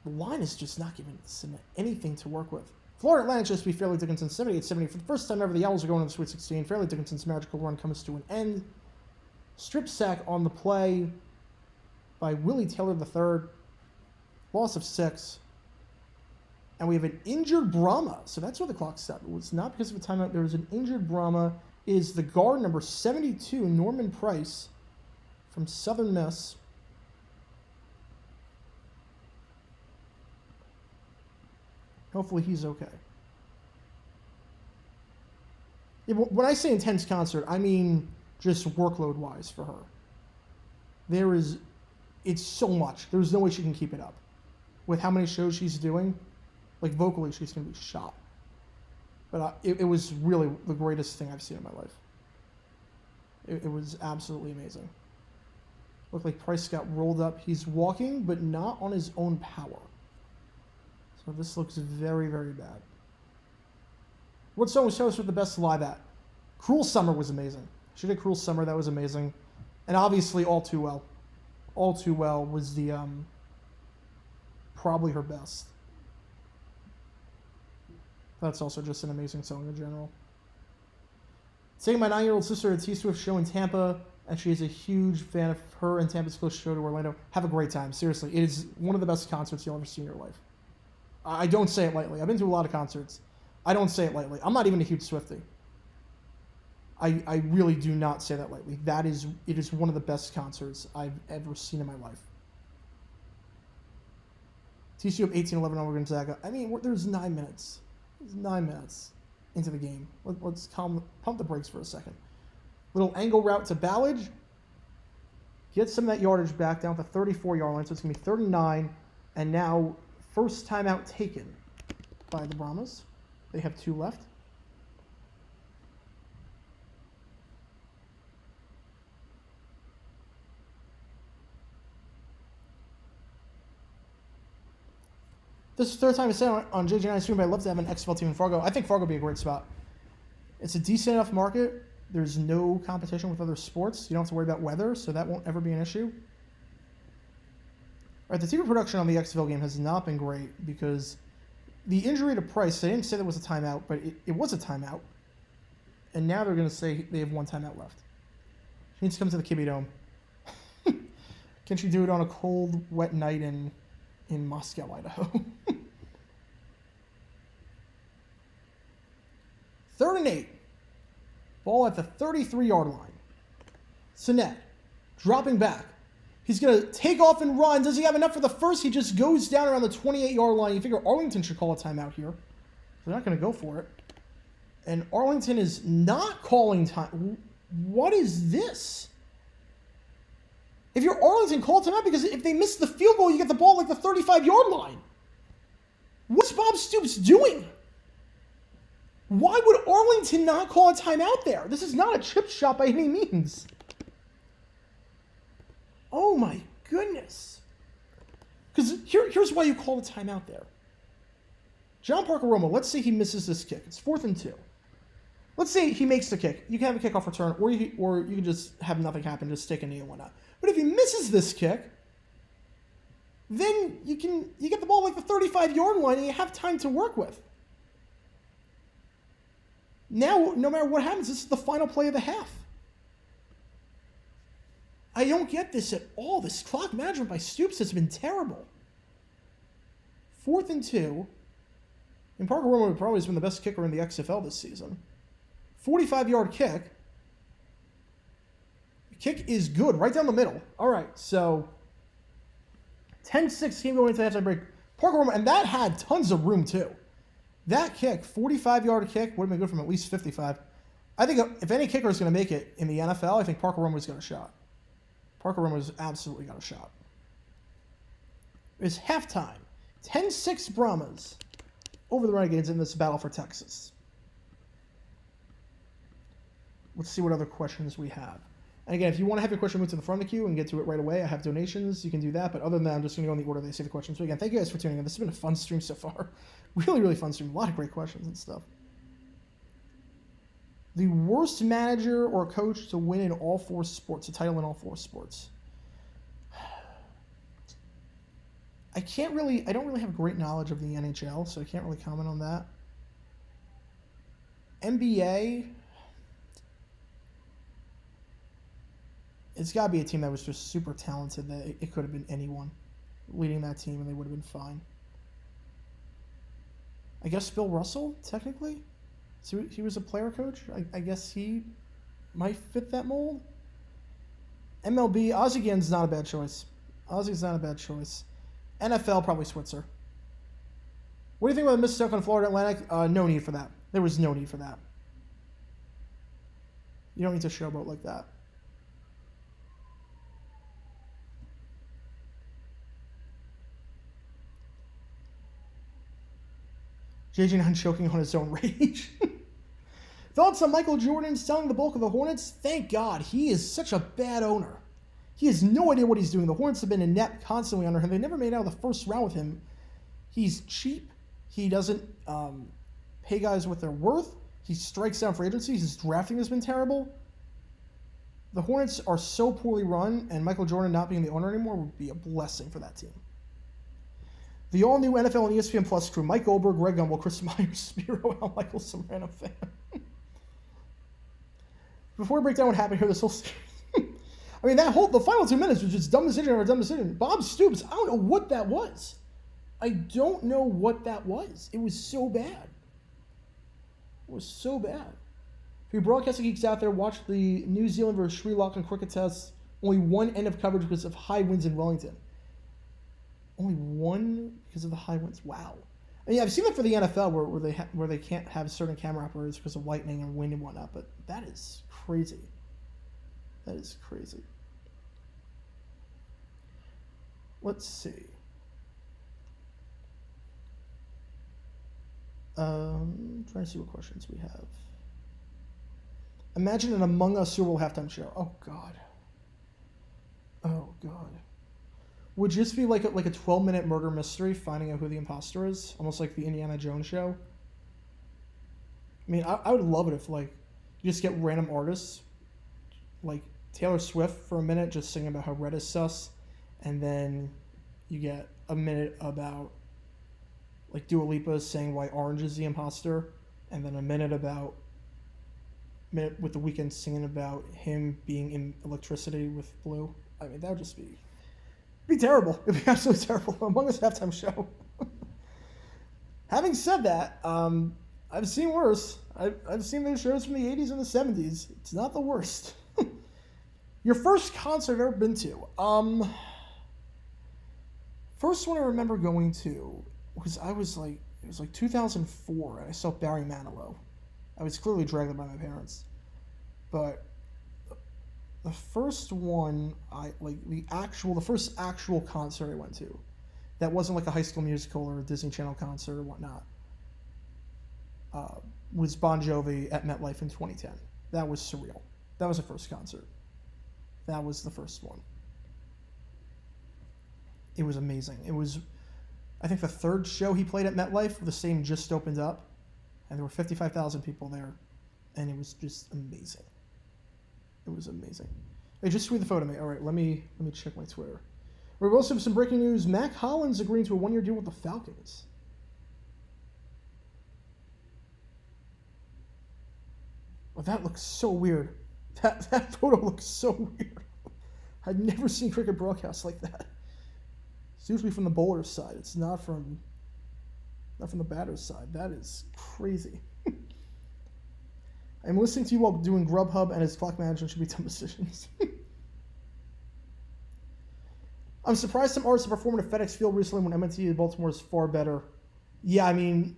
The line is just not giving Sinet anything to work with. Florida Atlantic just beat Fairleigh Dickinson 78-70. For the first time ever, the Owls are going to the Sweet 16. Fairleigh Dickinson's magical run comes to an end. Strip sack on the play by Willie Taylor III. Loss of 6. And we have an injured Brahma. So that's where the clock stopped. It was not because of a timeout. There was an injured Brahma. Is the guard number 72, Norman Price, from Southern Miss. Hopefully he's okay. Yeah, when I say intense concert, I mean just workload-wise for her. It's so much. There's no way she can keep it up. With how many shows she's doing, like vocally she's going to be shot. But it was really the greatest thing I've seen in my life. It was absolutely amazing. Looked like Price got rolled up. He's walking, but not on his own power. So this looks very, very bad. What song was Taylor Swift the best live at? Cruel Summer was amazing. She did Cruel Summer. That was amazing. And obviously All Too Well. All Too Well was the probably her best. That's also just an amazing song in general. Taking my 9-year-old sister to a T-Swift show in Tampa, and she is a huge fan of her and Tampa's close show to Orlando. Have a great time. Seriously, it is one of the best concerts you'll ever see in your life. I don't say it lightly. I've been to a lot of concerts. I don't say it lightly. I'm not even a huge Swiftie. I really do not say that lightly. It is one of the best concerts I've ever seen in my life. TCU up 18-11 over Gonzaga. I mean, there's 9 minutes. There's 9 minutes into the game. Let's pump the brakes for a second. Little angle route to Ballage. Gets some of that yardage back down to 34-yard line, so it's going to be 39. And now, first timeout taken by the Brahmas. They have 2 left. This is the third time I said on JJ9 stream, but I'd love to have an XFL team in Fargo. I think Fargo would be a great spot. It's a decent enough market. There's no competition with other sports. You don't have to worry about weather, so that won't ever be an issue. All right, the TV production on the XFL game has not been great because the injury to Price, they didn't say that was a timeout, but it was a timeout. And now they're going to say they have 1 timeout left. She needs to come to the Kibbe Dome. Can she do it on a cold, wet night in Moscow, Idaho? 3rd and 8. Ball at the 33-yard line. Sinet dropping back. He's going to take off and run. Does he have enough for the first? He just goes down around the 28-yard line. You figure Arlington should call a timeout here. They're not going to go for it. And Arlington is not calling time. What is this? If you're Arlington, call timeout, because if they miss the field goal, you get the ball like the 35-yard line. What's Bob Stoops doing? Why would Arlington not call a timeout there? This is not a chip shot by any means. Oh my goodness. Because here's why you call a timeout there. John Parker Romo, let's say he misses this kick. It's 4th and 2. Let's say he makes the kick. You can have a kickoff return, or you can just have nothing happen, just stick a knee and whatnot. But if he misses this kick, then you get the ball like the 35-yard line and you have time to work with. Now, no matter what happens, this is the final play of the half. I don't get this at all. This clock management by Stoops has been terrible. 4th and 2. And Parker Romo probably has been the best kicker in the XFL this season. 45-yard kick. The kick is good, right down the middle. All right, so 10-6 game going into the halftime break. Parker Romo, and that had tons of room too. That kick, 45-yard kick, would have been good from at least 55. I think if any kicker is going to make it in the NFL, I think Parker Romo's got a shot. Parker Romo's absolutely got a shot. It's halftime. 10-6 Brahmas over the Renegades in this battle for Texas. Let's see what other questions we have. And again, if you want to have your question moved to the front of the queue and get to it right away, I have donations. You can do that. But other than that, I'm just going to go in the order they say the questions. So again, thank you guys for tuning in. This has been a fun stream so far. Really, really fun stream. A lot of great questions and stuff. The worst manager or coach to win in all 4 sports, a title in all 4 sports. I don't really have great knowledge of the NHL, so I can't really comment on that. NBA, it's got to be a team that was just super talented that it could have been anyone leading that team and they would have been fine. I guess Bill Russell, technically. So he was a player coach. I guess he might fit that mold. MLB, Ozzie not a bad choice. Ozzie's not a bad choice. NFL, probably Switzer. What do you think about the mistake on Florida Atlantic? No need for that. There was no need for that. You don't need to showboat like that. JJ9 choking on his own rage. Thoughts on Michael Jordan selling the bulk of the Hornets? Thank God. He is such a bad owner. He has no idea what he's doing. The Hornets have been inept constantly under him. They never made out of the first round with him. He's cheap. He doesn't pay guys what they're worth. He strikes down for agency. His drafting has been terrible. The Hornets are so poorly run, and Michael Jordan not being the owner anymore would be a blessing for that team. The all-new NFL and ESPN Plus crew: Mike Goldberg, Greg Gumbel, Chris Myers, Spiro, Al Michaels, some random fan. Before we break down what happened here, this whole series. I mean, the final 2 minutes was just dumb decision after dumb decision. Bob Stoops, I don't know what that was. I don't know what that was. It was so bad. It was so bad. For you broadcasting geeks out there, watch the New Zealand versus Sri Lankan cricket test. Only one end of coverage because of high winds in Wellington. Only one because of the high winds. Wow. I mean, I've seen it for the NFL where they can't have certain camera operators because of lightning and wind and whatnot, but that is crazy. That is crazy. Let's see. Trying to see what questions we have. Imagine an Among Us Super Bowl halftime show. Oh God. Oh God. Would just be like a 12-minute murder mystery, finding out who the imposter is, almost like the Indiana Jones show. I mean, I would love it if you just get random artists, like Taylor Swift for a minute, just singing about how red is sus, and then you get a minute about like Dua Lipa saying why orange is the imposter, and then a minute with The Weeknd singing about him being in electricity with blue. I mean, that would just be terrible. It'd be absolutely terrible. Among Us halftime show. Having said that, I've seen worse. I've seen those shows from the 80s and the 70s. It's not the worst. Your first concert I've ever been to. First one I remember going to was it was 2004, and I saw Barry Manilow. I was clearly dragged there by my parents. But the first one, the first actual concert I went to, that wasn't like a High School Musical or a Disney Channel concert or whatnot, was Bon Jovi at MetLife in 2010. That was surreal. That was the first concert. That was the first one. It was amazing. It was, I think, the third show he played at MetLife. The same just opened up, and there were 55,000 people there, and it was just amazing. It was amazing. Hey, just tweet the photo to me. All right, let me check my Twitter. We also have some breaking news. Mac Hollins agreeing to a 1-year deal with the Falcons. Oh, that looks so weird. That photo looks so weird. I've never seen cricket broadcasts like that. It's usually from the bowler's side. It's not from the batter's side. That is crazy. I'm listening to you while doing Grubhub, and his clock management should be dumb decisions. I'm surprised some artists are performing at FedEx Field recently when MNT in Baltimore is far better. Yeah, I mean,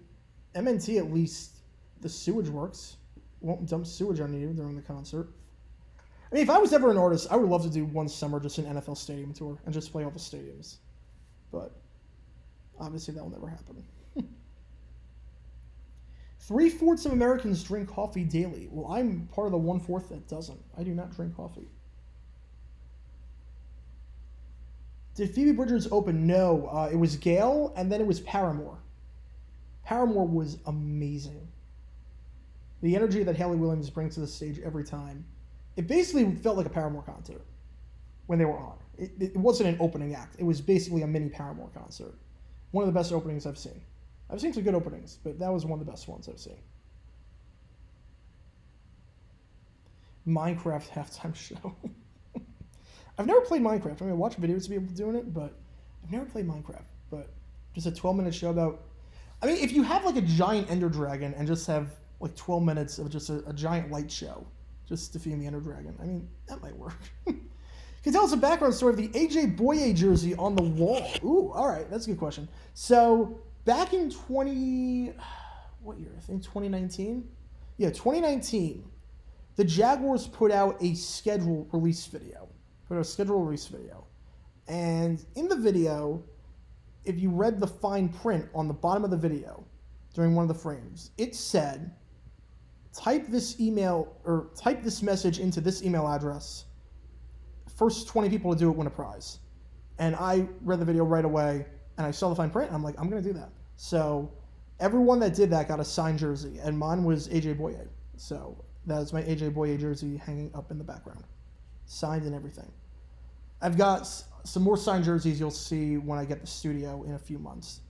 MNT at least the sewage works. Won't dump sewage on you during the concert. I mean, if I was ever an artist, I would love to do one summer just an NFL stadium tour and just play all the stadiums. But obviously that will never happen. 3/4 of Americans drink coffee daily. Well, I'm part of the 1/4 that doesn't. I do not drink coffee. Did Phoebe Bridgers open? No. It was Gail, and then it was Paramore. Paramore was amazing. The energy that Hayley Williams brings to the stage every time. It basically felt like a Paramore concert when they were on. It wasn't an opening act. It was basically a mini Paramore concert. One of the best openings I've seen. I've seen some good openings, but that was one of the best ones I've seen. Minecraft halftime show. I've never played Minecraft. I mean, I watch videos of people doing it, but I've never played Minecraft. But just a 12-minute show about... I mean, if you have like a giant Ender Dragon and just have like 12 minutes of just a giant light show, just defeating the Ender Dragon, I mean, that might work. Can you tell us a background story of the AJ Boye jersey on the wall? Ooh, all right, that's a good question. So back in what year? I think 2019. Yeah, 2019. The Jaguars put out a schedule release video. And in the video, if you read the fine print on the bottom of the video during one of the frames, it said, type this message into this email address. First 20 people to do it win a prize. And I read the video right away, and I saw the fine print, and I'm like, I'm going to do that. So everyone that did that got a signed jersey, and mine was AJ Boye. So that is my AJ Boye jersey hanging up in the background. Signed and everything. I've got some more signed jerseys you'll see when I get the studio in a few months.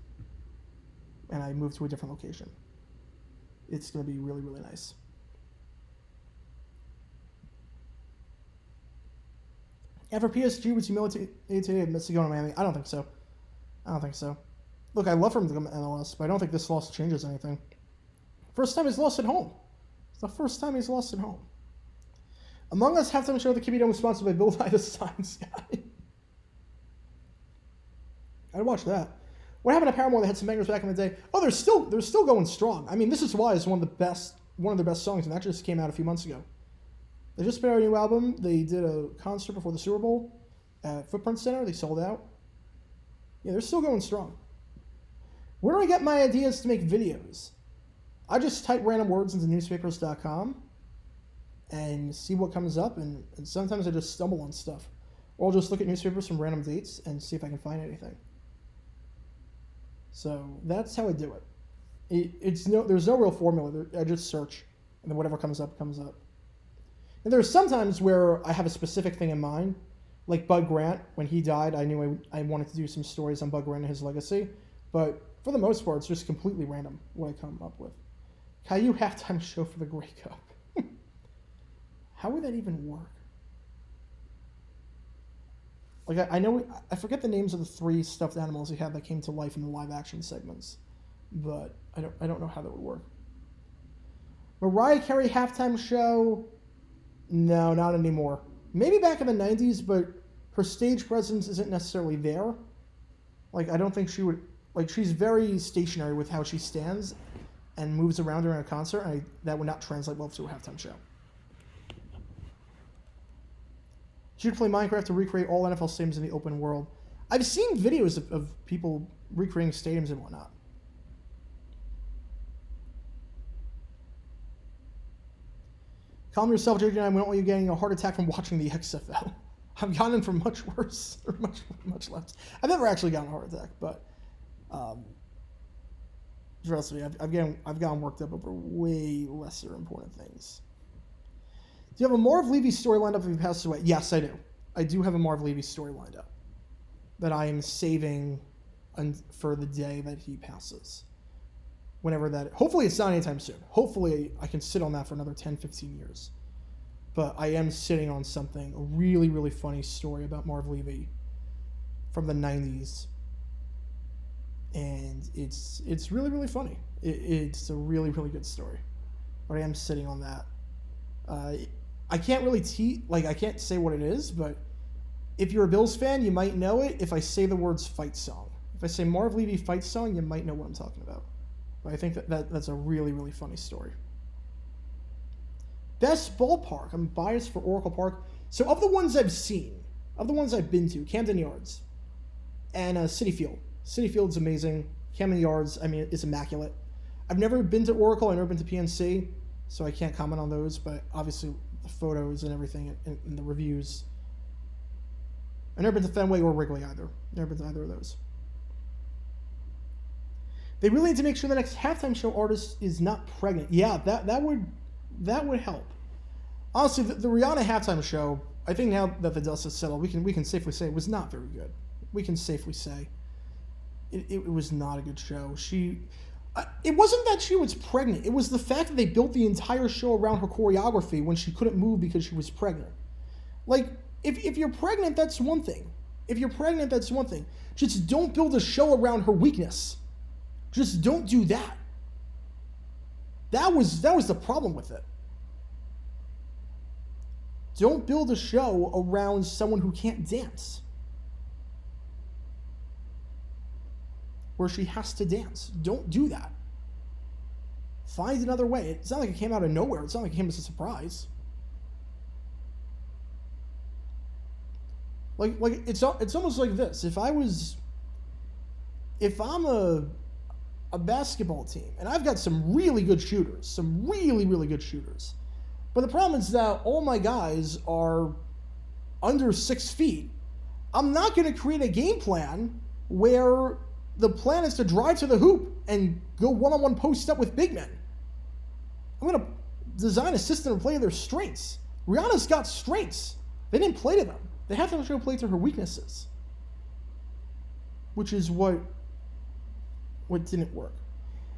And I move to a different location. It's going to be really, really nice. And for PSG, was humiliated today amidst going to Miami? I don't think so. Look, I love for him to come to MLS, but I don't think this loss changes anything. First time he's lost at home. It's the first time he's lost at home. Among Us halftime show, the Kibby Dome was sponsored by Bill Nye, the Science Guy. I'd watch that. What happened to Paramore? They had some bangers back in the day. Oh, they're still going strong. I mean, This Is Why is one of their best songs, and that just came out a few months ago. They just put out a new album. They did a concert before the Super Bowl at Footprint Center. They sold out. Yeah, they're still going strong. Where do I get my ideas to make videos? I just type random words into newspapers.com and see what comes up, and sometimes I just stumble on stuff. Or I'll just look at newspapers from random dates and see if I can find anything. So that's how I do it. There's no real formula. I just search, and then whatever comes up, comes up. And there's sometimes where I have a specific thing in mind, like Bud Grant. When he died, I knew I wanted to do some stories on Bud Grant and his legacy. But for the most part, it's just completely random what I come up with. Caillou halftime show for the Grey Cup. How would that even work? Like, I forget the names of the 3 stuffed animals he had that came to life in the live action segments, but I don't know how that would work. Mariah Carey halftime show? No, not anymore. Maybe back in the 90s, but her stage presence isn't necessarily there. Like, I don't think she would, like, she's very stationary with how she stands and moves around during a concert, and that would not translate well to a halftime show. Should play Minecraft to recreate all NFL stadiums in the open world. I've seen videos of people recreating stadiums and whatnot. Calm yourself, JJ. I don't want you getting a heart attack from watching the XFL. I've gotten them for much worse, or much less. I've never actually gotten a heart attack, but trust me, I've gotten worked up over way lesser important things. Do you have a Marv Levy story lined up if he passes away? Yes, I do. I do have a Marv Levy story lined up that I am saving for the day that he passes. Whenever that... Hopefully it's not anytime soon. Hopefully I can sit on that for another 10, 15 years. But I am sitting on something, a really, really funny story about Marv Levy from the 90s. And it's really, really funny. It's a really, really good story. But I am sitting on that. I can't really I can't say what it is, but if you're a Bills fan, you might know it if I say the words fight song. If I say Marv Levy fight song, you might know what I'm talking about. But I think that's a really, really funny story. Best ballpark. I'm biased for Oracle Park. So of the ones I've seen, of the ones I've been to, Camden Yards and Citi Field. Citi Field's amazing. Camden Yards, I mean, it's immaculate. I've never been to Oracle. I've never been to PNC, so I can't comment on those, but obviously the photos and everything and the reviews. I've never been to Fenway or Wrigley either. Never been to either of those. They really need to make sure the next halftime show artist is not pregnant. Yeah, that would help. Honestly, the Rihanna halftime show, I think now that the dust has settled, we can safely say it was not very good. We can safely say it was not a good show. It wasn't that she was pregnant. It was the fact that they built the entire show around her choreography when she couldn't move because she was pregnant. Like, if you're pregnant, that's one thing. If you're pregnant, that's one thing. Just don't build a show around her weakness. Just don't do that. That was the problem with it. Don't build a show around someone who can't dance, where she has to dance. Don't do that. Find another way. It's not like it came out of nowhere. It's not like it came as a surprise. Like it's almost like this. If I'm a basketball team, and I've got some really good shooters, some really, really good shooters, but the problem is that all my guys are under 6 feet, I'm not going to create a game plan where the plan is to drive to the hoop and go one-on-one post up with big men. I'm going to design a system to play to their strengths. Rihanna's got strengths. They didn't play to them. They halftime show played to her weaknesses, which is what didn't work.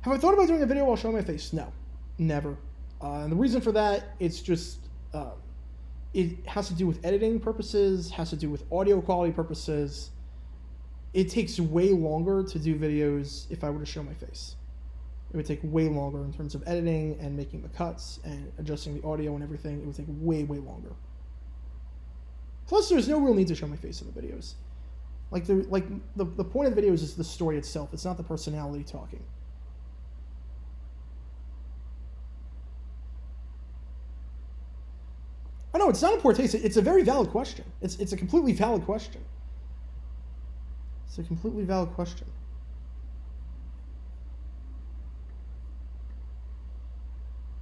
Have I thought about doing a video while showing my face? No, never. And the reason for that, it's just, it has to do with editing purposes, has to do with audio quality purposes. It takes way longer to do videos if I were to show my face. It would take way longer in terms of editing and making the cuts and adjusting the audio and everything. It would take way, way longer. Plus, there's no real need to show my face in the videos. The point of the videos is the story itself. It's not the personality talking. I know, it's not a poor taste. It's a very valid question. It's a completely valid question. It's a completely valid question.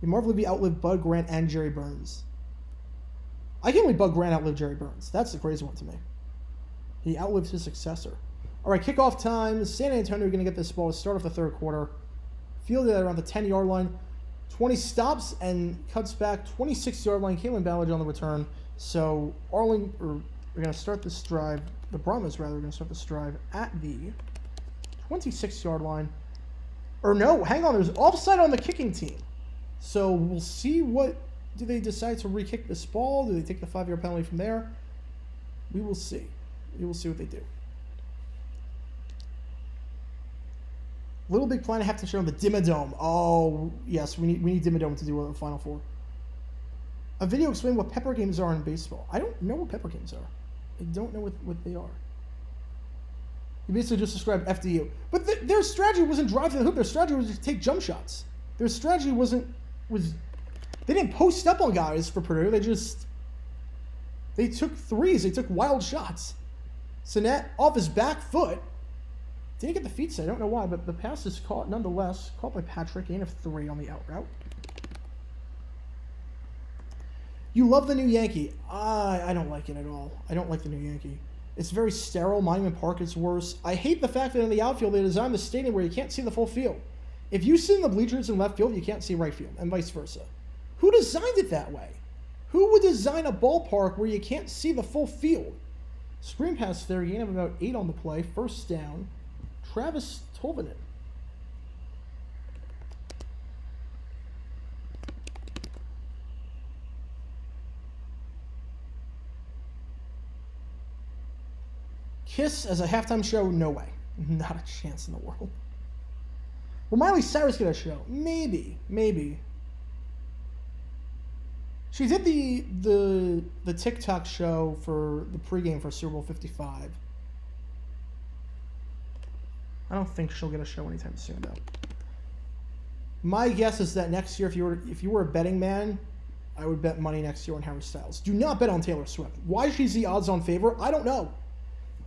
He marvelously outlived Bud Grant and Jerry Burns. I can't believe Bud Grant outlived Jerry Burns. That's the crazy one to me. He outlived his successor. All right, kickoff time. San Antonio going to get this ball to start off the third quarter. Fielded at around the 10-yard line. 20 stops and cuts back. 26-yard line. Kalen Ballage on the return. So we're going to start this drive. The Brahmas, rather, are going to start this drive at the 26-yard line. Or no, hang on. There's offside on the kicking team. So we'll see what, do they decide to re-kick this ball? Do they take the 5-yard penalty from there? We will see. We will see what they do. Little Big Plan, I have to show them the Dimmadome. Oh, yes, we need Dimmadome to do a Final Four. A video explaining what pepper games are in baseball. I don't know what pepper games are. I don't know what they are. He basically just described FDU. But their strategy wasn't drive to the hoop. Their strategy was just take jump shots. Their strategy they didn't post up on guys for Purdue. They took threes. They took wild shots. Sinet off his back foot. Didn't get the feet set. I don't know why, but the pass is caught nonetheless. Caught by Patrick. Gain of 3 on the out route. You love the new Yankee. I don't like it at all. I don't like the new Yankee. It's very sterile. Monument Park is worse. I hate the fact that in the outfield they designed the stadium where you can't see the full field. If you sit in the bleachers in left field, you can't see right field, and vice versa. Who designed it that way? Who would design a ballpark where you can't see the full field? Screen pass there, gain of about 8 on the play. First down, Travis Tolvanen. Kiss as a halftime show? No way. Not a chance in the world. Will Miley Cyrus get a show? Maybe. She did the TikTok show for the pregame for Super Bowl 55. I don't think she'll get a show anytime soon, though. My guess is that next year, if you were a betting man, I would bet money next year on Harry Styles. Do not bet on Taylor Swift. Why she's the odds-on favorite, I don't know.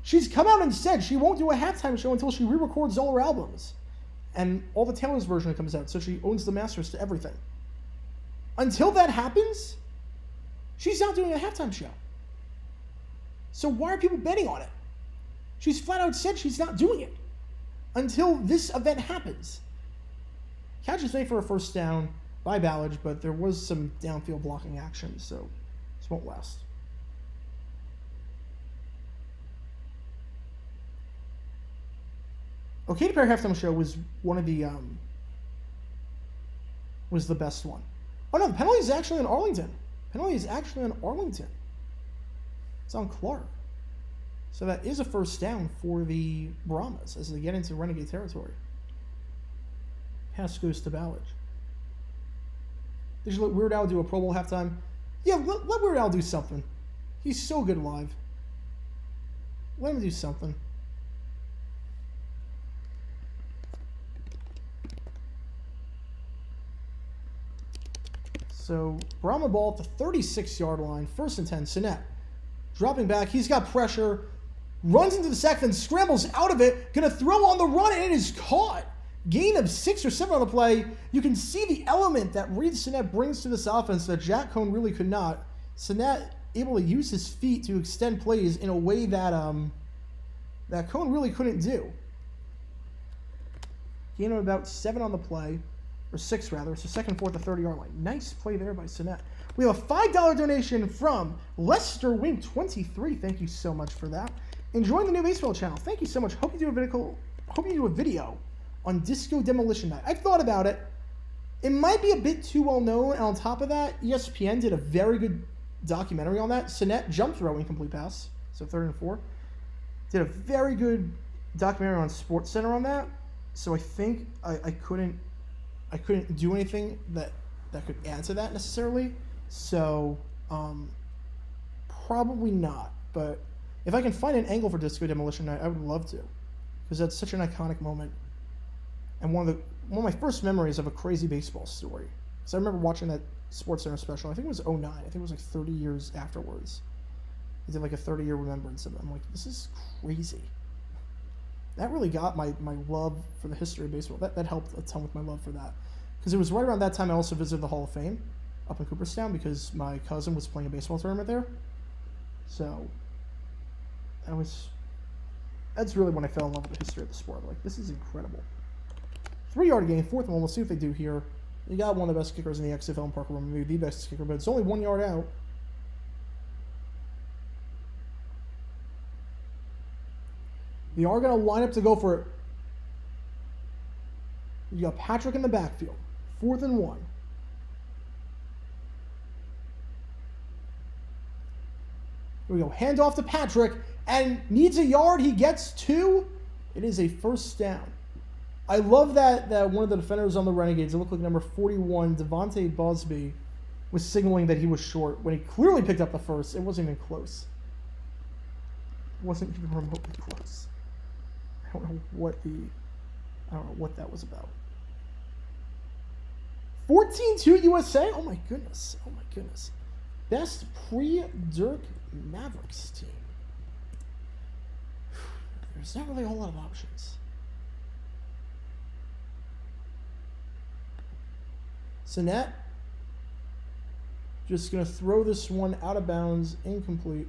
She's come out and said she won't do a halftime show until she re-records all her albums. And all the Taylor's version comes out, so she owns the masters to everything. Until that happens, she's not doing a halftime show. So why are people betting on it? She's flat out said she's not doing it until this event happens. Catch is made for a first down by Ballage, but there was some downfield blocking action, so this won't last. Okay, Katy Perry halftime show was one of the was the best one. Oh no, the penalty is actually in Arlington. It's on Clark. So that is a first down for the Brahmas as they get into Renegade territory. Pass goes to Ballage. Did you let Weird Al do a Pro Bowl halftime? Yeah, let Weird Al do something. He's so good live. Let him do something. So, Brahma ball at the 36-yard line, 1st and 10. Sinet dropping back. He's got pressure. Runs into the sack, then scrambles out of it. Going to throw on the run, and it is caught. Gain of 6 or 7 on the play. You can see the element that Reed Sinet brings to this offense that Jack Cohn really could not. Sinet able to use his feet to extend plays in a way that Cohn really couldn't do. Gain of about 7 on the play. or 6 rather. So second, fourth, the 30-yard line. Nice play there by Sinet. We have a $5 donation from Lester Wing 23. Thank you so much for that. Enjoying the new baseball channel. Thank you so much. Hope you do a video on Disco Demolition Night. I've thought about it. It might be a bit too well known. And on top of that, ESPN did a very good documentary on that. Sinet jump throw incomplete pass. So 3rd and 4. Did a very good documentary on Sports Center on that. So I think I couldn't do anything that could add to that necessarily. So probably not. But if I can find an angle for Disco Demolition Night, I would love to, because that's such an iconic moment and one of my first memories of a crazy baseball story. Because I remember watching that Sports Center special. I think it was 09. I think it was like 30 years afterwards. They did like a 30-year remembrance of it. I'm like, this is crazy. That really got my love for the history of baseball. That helped a ton with my love for that. Because it was right around that time I also visited the Hall of Fame up in Cooperstown, because my cousin was playing a baseball tournament there. So that's really when I fell in love with the history of the sport. Like, this is incredible. 3-yard gain, 4th and 1. Let's see what they do here. You got one of the best kickers in the XFL in Parker Room, maybe the best kicker, but it's only 1 yard out. They are going to line up to go for it. You got Patrick in the backfield. 4th and 1. Here we go. Hand off to Patrick, and needs a yard. He gets 2. It is a first down. I love that one of the defenders on the Renegades, it looked like number 41, Devontae Busby, was signaling that he was short when he clearly picked up the first. It wasn't even close. It wasn't even remotely close. I don't know what that was about. 14-2 USA. Oh my goodness. Oh my goodness. Best pre-Dirk Mavericks team. There's not really a whole lot of options. Sinet just going to throw this one out of bounds, incomplete.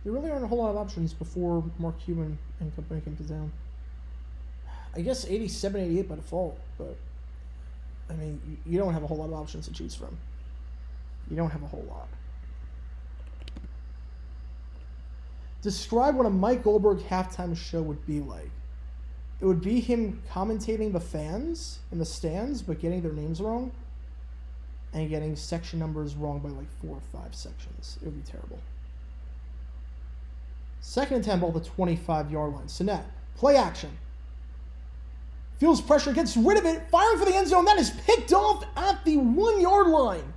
There really aren't a whole lot of options before Mark Cuban and company came to town. I guess 87, 88 by default, but I mean, you don't have a whole lot of options to choose from. You don't have a whole lot. Describe what a Mike Goldberg halftime show would be like. It would be him commentating the fans in the stands, but getting their names wrong and getting section numbers wrong by like 4 or 5 sections. It would be terrible. 2nd and 10 ball, the 25-yard line. Sinet, play action. Feels pressure, gets rid of it, firing for the end zone. That is picked off at the 1-yard line.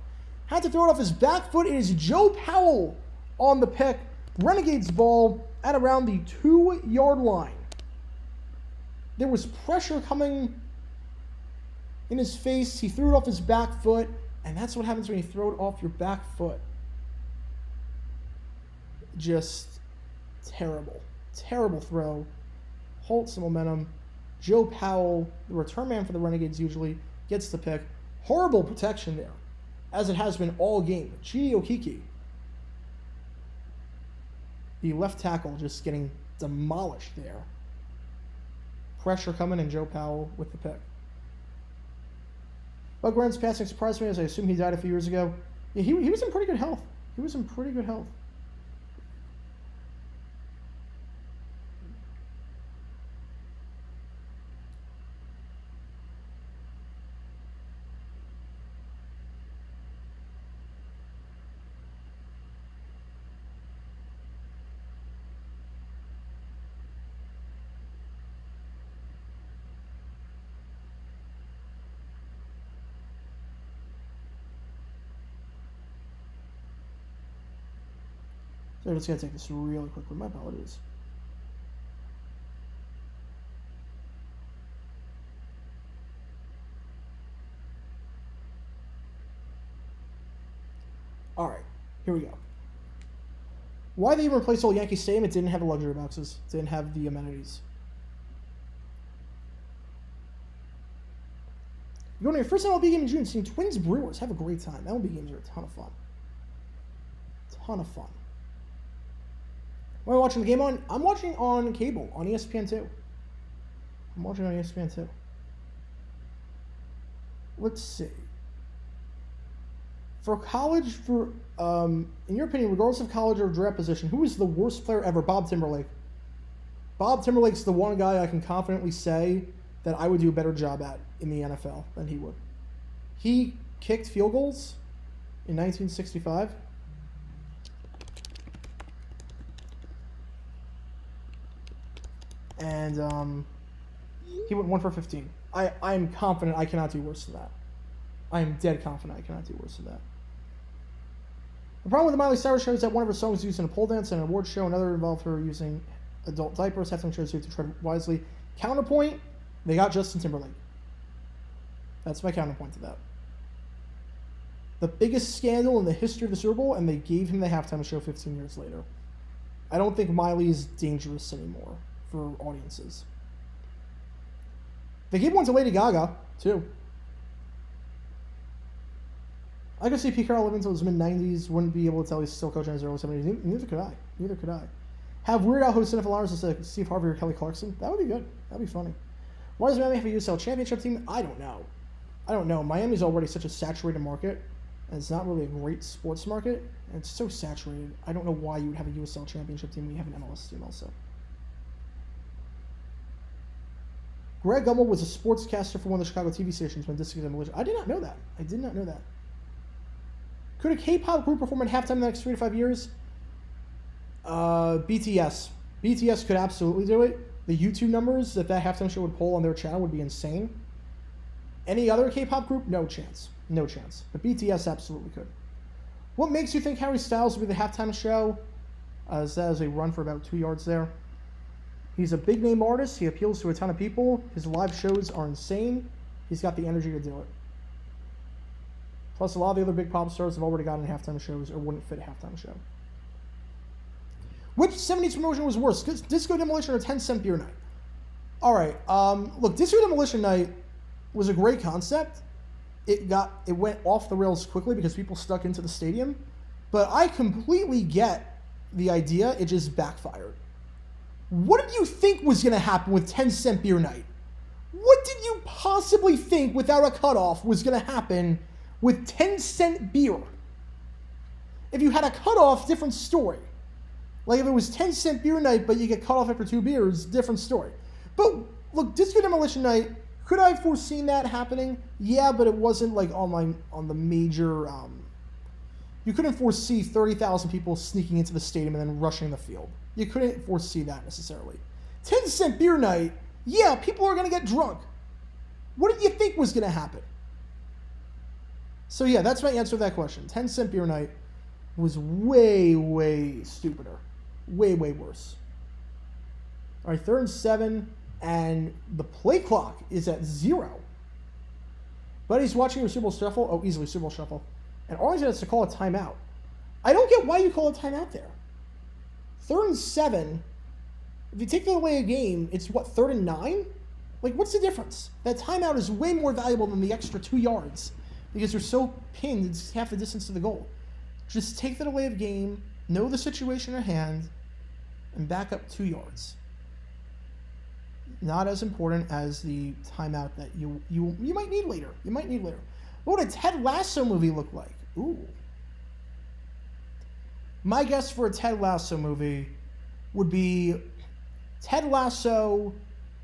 Had to throw it off his back foot. It is Joe Powell on the pick. Renegades ball at around the 2-yard line. There was pressure coming in his face. He threw it off his back foot, and that's what happens when you throw it off your back foot. Just terrible. Terrible throw. Halts the momentum. Joe Powell, the return man for the Renegades usually, gets the pick. Horrible protection there, as it has been all game. Chidi Okiki, the left tackle, just getting demolished there. Pressure coming, and Joe Powell with the pick. Bug Rent's passing surprised me, as I assume he died a few years ago. Yeah, he was in pretty good health. He was in pretty good health. So I'm just going to take this really quickly. My apologies. All right, here we go. Why they even replaced old Yankee Stadium? It didn't have the luxury boxes. It didn't have the amenities. You're going to your first MLB game in June, seeing Twins Brewers. Have a great time. MLB games are a ton of fun. Ton of fun. What am I watching the game on? I'm watching on cable, on ESPN2. I'm watching on ESPN too. Let's see. For college, in your opinion, regardless of college or draft position, who is the worst player ever? Bob Timberlake. Bob Timberlake's the one guy I can confidently say that I would do a better job at in the NFL than he would. He kicked field goals in 1965. And he went 1 for 15. I'm confident I cannot do worse than that. I am dead confident I cannot do worse than that. The problem with the Miley Cyrus show is that one of her songs was used in a pole dance and an award show. Another involved her using adult diapers. Halftime shows you have to tread wisely. Counterpoint, they got Justin Timberlake. That's my counterpoint to that. The biggest scandal in the history of the Super Bowl, and they gave him the halftime show 15 years later. I don't think Miley is dangerous anymore for audiences. They gave one to Lady Gaga, too. I could see Pete Carroll live until his mid-90s, wouldn't be able to tell he's still coaching in his early 70s. Neither could I. Have Weird Al host NFL Hours instead of Steve Harvey or Kelly Clarkson? That would be good. That would be funny. Why does Miami have a USL championship team? I don't know. Miami's already such a saturated market, and it's not really a great sports market, and it's so saturated. I don't know why you would have a USL championship team when you have an MLS team also. Greg Gumbel was a sportscaster for one of the Chicago TV stations when Disco Demolition. I did not know that. Could a K-pop group perform at halftime in the next 3 to 5 years? BTS. BTS could absolutely do it. The YouTube numbers that halftime show would pull on their channel would be insane. Any other K-pop group? No chance. But BTS absolutely could. What makes you think Harry Styles will be the halftime show? That is a run for about 2 yards there. He's a big-name artist. He appeals to a ton of people. His live shows are insane. He's got the energy to do it. Plus, a lot of the other big pop stars have already gotten halftime shows or wouldn't fit a halftime show. Which 70s promotion was worse, Disco Demolition or 10-cent beer night? All right, look, Disco Demolition night was a great concept. It went off the rails quickly because people stuck into the stadium. But I completely get the idea. It just backfired. What did you think was going to happen with 10-cent beer night? What did you possibly think without a cutoff was going to happen with 10-cent beer? If you had a cutoff, different story. Like if it was 10-cent beer night, but you get cut off after 2 beers, different story. But look, Disco Demolition night, could I have foreseen that happening? Yeah, but it wasn't like on the major. You couldn't foresee 30,000 people sneaking into the stadium and then rushing the field. You couldn't foresee that necessarily. 10-cent beer night, yeah, people are going to get drunk. What did you think was going to happen? So yeah, that's my answer to that question. 10-cent beer night was way, way stupider. Way, way worse. All right, 3rd and 7, and the play clock is at 0. Buddy's watching your Super Bowl shuffle. Oh, easily Super Bowl shuffle. And Arlington has to call a timeout. I don't get why you call a timeout there. 3rd and 7, if you take that away a game, it's what, 3rd and 9? Like, what's the difference? That timeout is way more valuable than the extra 2 yards because you're so pinned, it's half the distance to the goal. Just take that away of game, know the situation at hand, and back up 2 yards. Not as important as the timeout that you might need later. What would a Ted Lasso movie look like? Ooh. My guess for a Ted Lasso movie would be Ted Lasso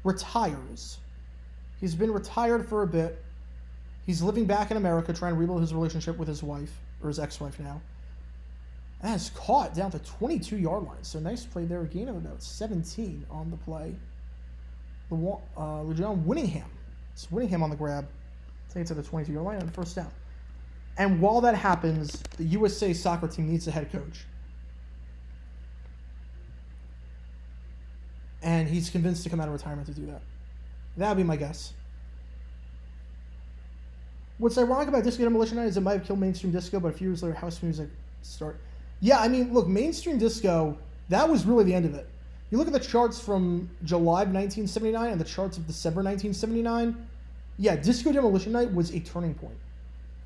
retires. He's been retired for a bit. He's living back in America trying to rebuild his relationship with his wife, or his ex-wife now. And is caught down to 22-yard line. So nice play there. A gain of about 17 on the play. LeJon Winningham. It's Winningham on the grab. Take it to the 22-yard line on the first down. And while that happens, the USA soccer team needs a head coach. And he's convinced to come out of retirement to do that. That would be my guess. What's ironic about Disco Demolition Night is it might have killed mainstream disco, but a few years later, house music started. Yeah, I mean, look, mainstream disco, that was really the end of it. You look at the charts from July of 1979 and the charts of December 1979, yeah, Disco Demolition Night was a turning point.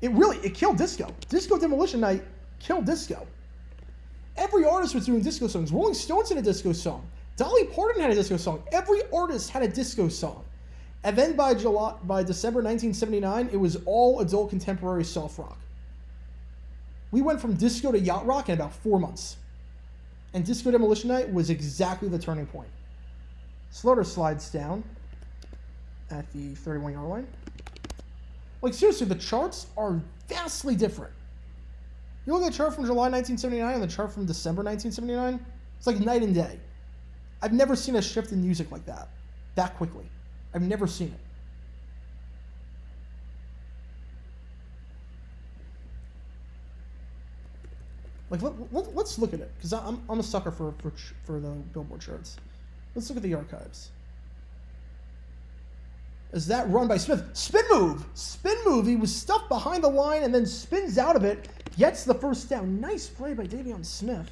It killed disco. Disco Demolition Night killed disco. Every artist was doing disco songs. Rolling Stones had a disco song. Dolly Parton had a disco song. Every artist had a disco song. And then by December 1979, it was all adult contemporary soft rock. We went from disco to yacht rock in about 4 months. And Disco Demolition Night was exactly the turning point. Slaughter slides down at the 31-yard line. Like, seriously, the charts are vastly different. You look at the chart from July 1979 and the chart from December 1979, it's like night and day. I've never seen a shift in music like that quickly. I've never seen it. Like, let's look at it, because I'm a sucker for the Billboard charts. Let's look at the archives. Is that run by Smith? Spin move! Spin move! He was stuffed behind the line and then spins out of it, gets the first down. Nice play by Davion Smith.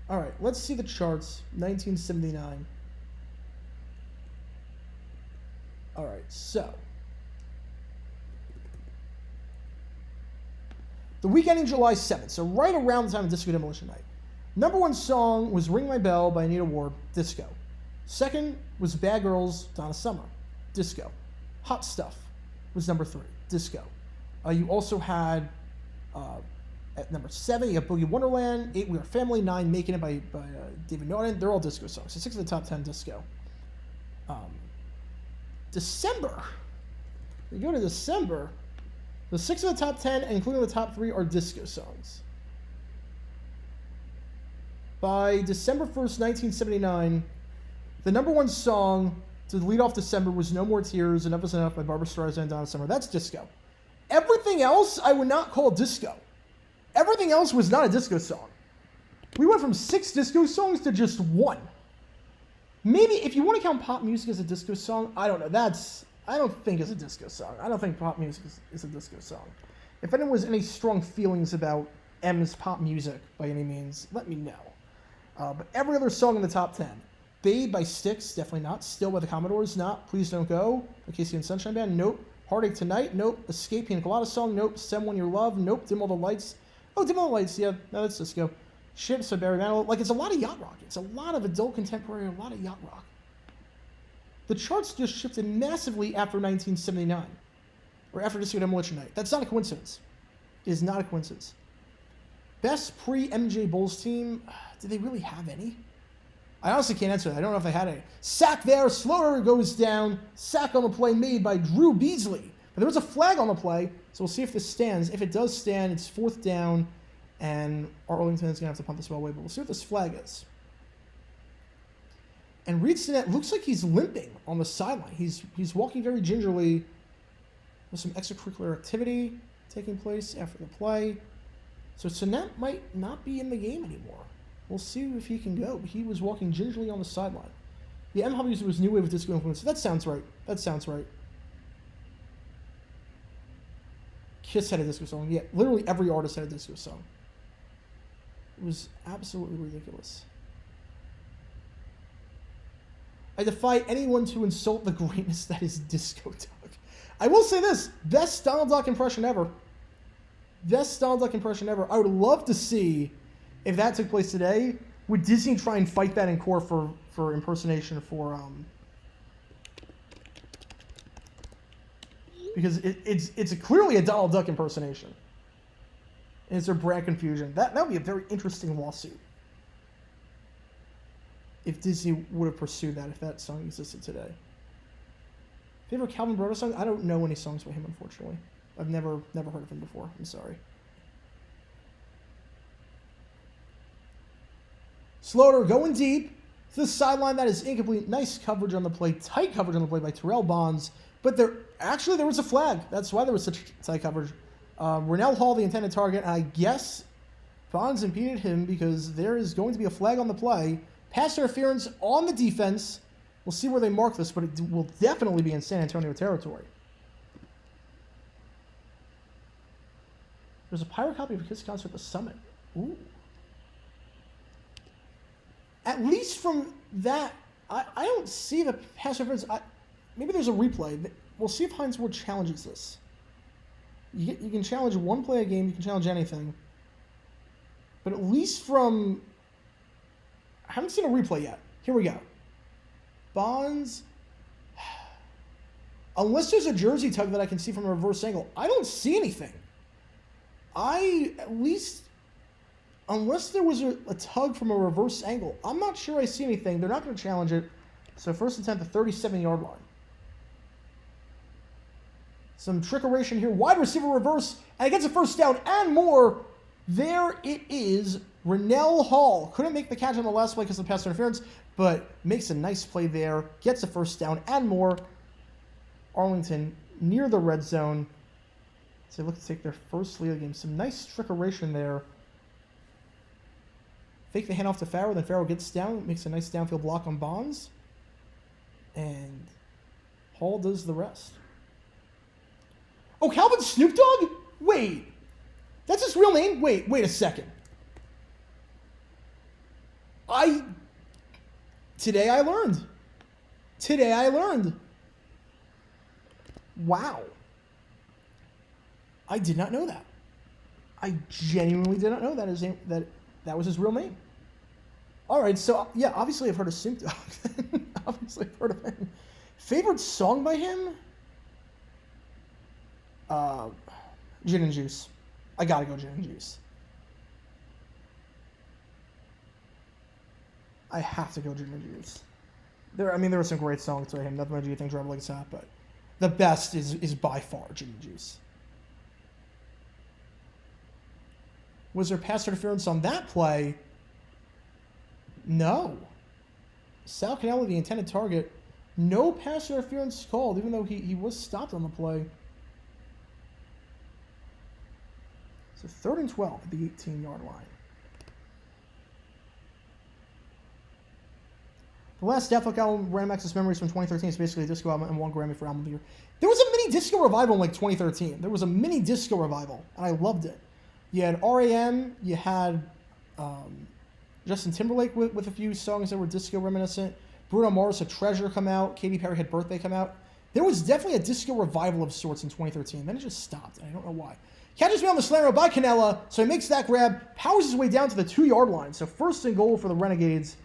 All right, let's see the charts. 1979. All right, so. The week ending July 7th, so right around the time of Disco Demolition Night. Number 1 song was Ring My Bell by Anita Ward, disco. Second was Bad Girls, Donna Summer, disco. Hot Stuff was number 3, disco. You also had, at number 7, you got Boogie Wonderland, 8, We Are Family, 9, Making It by David Norton. They're all disco songs, so 6 of the top 10 disco. December, you go to December, the 6 of the top 10, including the top 3, are disco songs. By December 1st, 1979, the number 1 song to lead off December was No More Tears, Enough Is Enough by Barbra Streisand and Donna Summer. That's disco. Everything else I would not call disco. Everything else was not a disco song. We went from 6 disco songs to just 1. Maybe if you want to count pop music as a disco song, I don't know. I don't think it's a disco song. I don't think pop music is a disco song. If anyone has any strong feelings about M's pop music by any means, let me know. But every other song in the top 10. Babe by Styx, definitely not. Still by the Commodores, not. Please Don't Go by Casey and Sunshine Band, nope. Heartache Tonight, nope. Escape Pina Colada Song, nope. Someone You Love, nope. Dim All the Lights. Oh, Dim All the Lights, yeah, no, that's disco. Ships by Barry Manilow. Like, it's a lot of yacht rock. It's a lot of adult contemporary, a lot of yacht rock. The charts just shifted massively after 1979, or after Disco Demolition Night. That's not a coincidence. It is not a coincidence. Best pre-MJ Bulls team, did they really have any? I honestly can't answer that. I don't know if they had any. Sack there, Slaughter goes down. Sack on the play made by Drew Beasley. But there was a flag on the play, so we'll see if this stands. If it does stand, it's 4th down, and Arlington is going to have to punt this ball away, but we'll see what this flag is. And Reed Sinnett looks like he's limping on the sideline. He's walking very gingerly with some extracurricular activity taking place after the play. So Sinnett might not be in the game anymore. We'll see if he can go. But he was walking gingerly on the sideline. The M-Hop music was new wave of disco influence. That sounds right. That sounds right. Kiss had a disco song. Yeah, literally every artist had a disco song. It was absolutely ridiculous. I defy anyone to insult the greatness that is Disco Duck. I will say this, best Donald Duck impression ever. Best Donald Duck impression ever. I would love to see, if that took place today, would Disney try and fight that in court for impersonation for, because it's clearly a Donald Duck impersonation. And it's a brand confusion. That would be a very interesting lawsuit. If Disney would have pursued that, if that song existed today. Favorite Calvin Broder song? I don't know any songs by him, unfortunately. I've never heard of him before. I'm sorry. Slaughter going deep to the sideline. That is incomplete. Nice coverage on the play. Tight coverage on the play by Terrell Bonds. But there was a flag. That's why there was such tight coverage. Rennell Hall, the intended target. And I guess Bonds impeded him because there is going to be a flag on the play. Pass interference on the defense. We'll see where they mark this, but it will definitely be in San Antonio territory. There's a pirate copy of a Kiss concert at the Summit. Ooh. At least from that, I don't see the pass interference. Maybe there's a replay. We'll see if Hines Ward challenges this. You can challenge one play a game. You can challenge anything. But at least from... I haven't seen a replay yet. Here we go. Bonds. Unless there's a jersey tug that I can see from a reverse angle, I don't see anything. Unless there was a tug from a reverse angle, I'm not sure I see anything. They're not going to challenge it. So first and 10 at the 37-yard line. Some trickeration here. Wide receiver reverse, and it gets a first down and more. There it is. Rennell Hall couldn't make the catch on the last play because of pass interference, but makes a nice play there. Gets a first down and more. Arlington near the red zone. So they look to take their first lead of the game. Some nice trickeration there. Fake the handoff to Farrow, then Farrow gets down, makes a nice downfield block on Bonds. And Hall does the rest. Oh, Calvin Snoop Dogg? Wait. That's his real name? Wait a second. Today I learned. Wow. I did not know that. I genuinely did not know that was his real name. All right, so yeah, obviously I've heard of Snoop Dogg. Obviously I've heard of him. Favorite song by him? Gin and Juice. I gotta go Gin and Juice. I have to go Gin and Juice. There were some great songs by him. Nothing Much You Think, Drive Like It's Hot, but the best is by far Gin and Juice. Was there pass interference on that play? No. Sal Cannella, the intended target. No pass interference called, even though he was stopped on the play. So 3rd and 12 at the 18-yard line. The last Daft Punk album, Random Access Memories from 2013, is basically a disco album and won Grammy for Album of the Year. There was a mini disco revival in like 2013. There was a mini disco revival, and I loved it. You had R.A.M., you had Justin Timberlake with a few songs that were disco reminiscent. Bruno Mars had Treasure come out. Katy Perry had Birthday come out. There was definitely a disco revival of sorts in 2013. Then it just stopped, and I don't know why. Catches me on the slant route by Cannella, so he makes that grab, powers his way down to the 2-yard line. So 1st and goal for the Renegades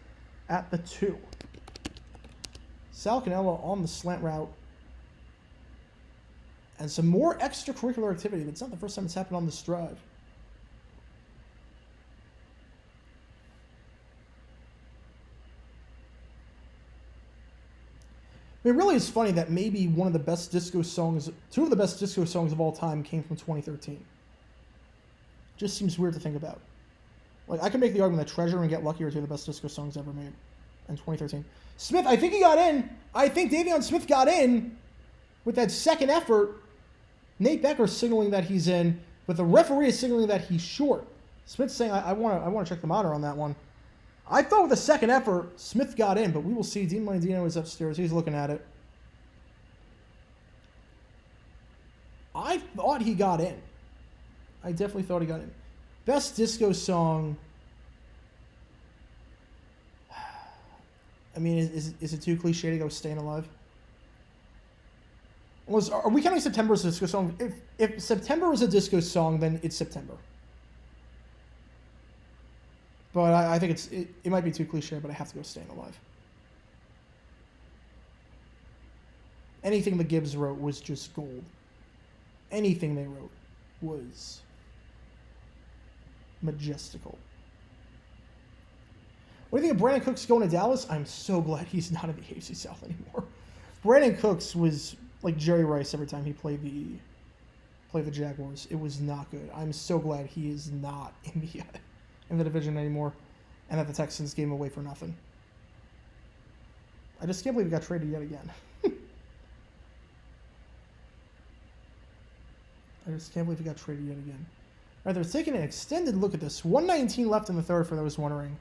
at the 2. Sal Cannella on the slant route. And some more extracurricular activity, but it's not the first time it's happened on this drive. It really is funny that maybe two of the best disco songs of all time came from 2013. Just seems weird to think about. Like, I can make the argument that Treasure and Get Lucky are two of the best disco songs ever made in 2013. Smith, I think he got in. I think Davion Smith got in with that second effort. Nate Becker signaling that he's in, but the referee is signaling that he's short. Smith's saying, I want to check the monitor on that one. I thought with the second effort, Smith got in, but we will see. Dean Blandino is upstairs. He's looking at it. I thought he got in. I definitely thought he got in. Best disco song. I mean, is it too cliche to go Staying Alive? Are we counting September as a disco song? If September is a disco song, then it's September. But I think it might be too cliche, but I have to go Staying Alive. Anything the Gibbs wrote was just gold. Anything they wrote was majestical. What do you think of Brandon Cooks going to Dallas? I'm so glad he's not in the AFC South anymore. Brandon Cooks was like Jerry Rice every time he played the Jaguars. It was not good. I'm so glad he is not in the division anymore, and that the Texans gave him away for nothing. I just can't believe he got traded yet again. I just can't believe he got traded yet again. All right, they're taking an extended look at this. 1:19 left in the third for those wondering.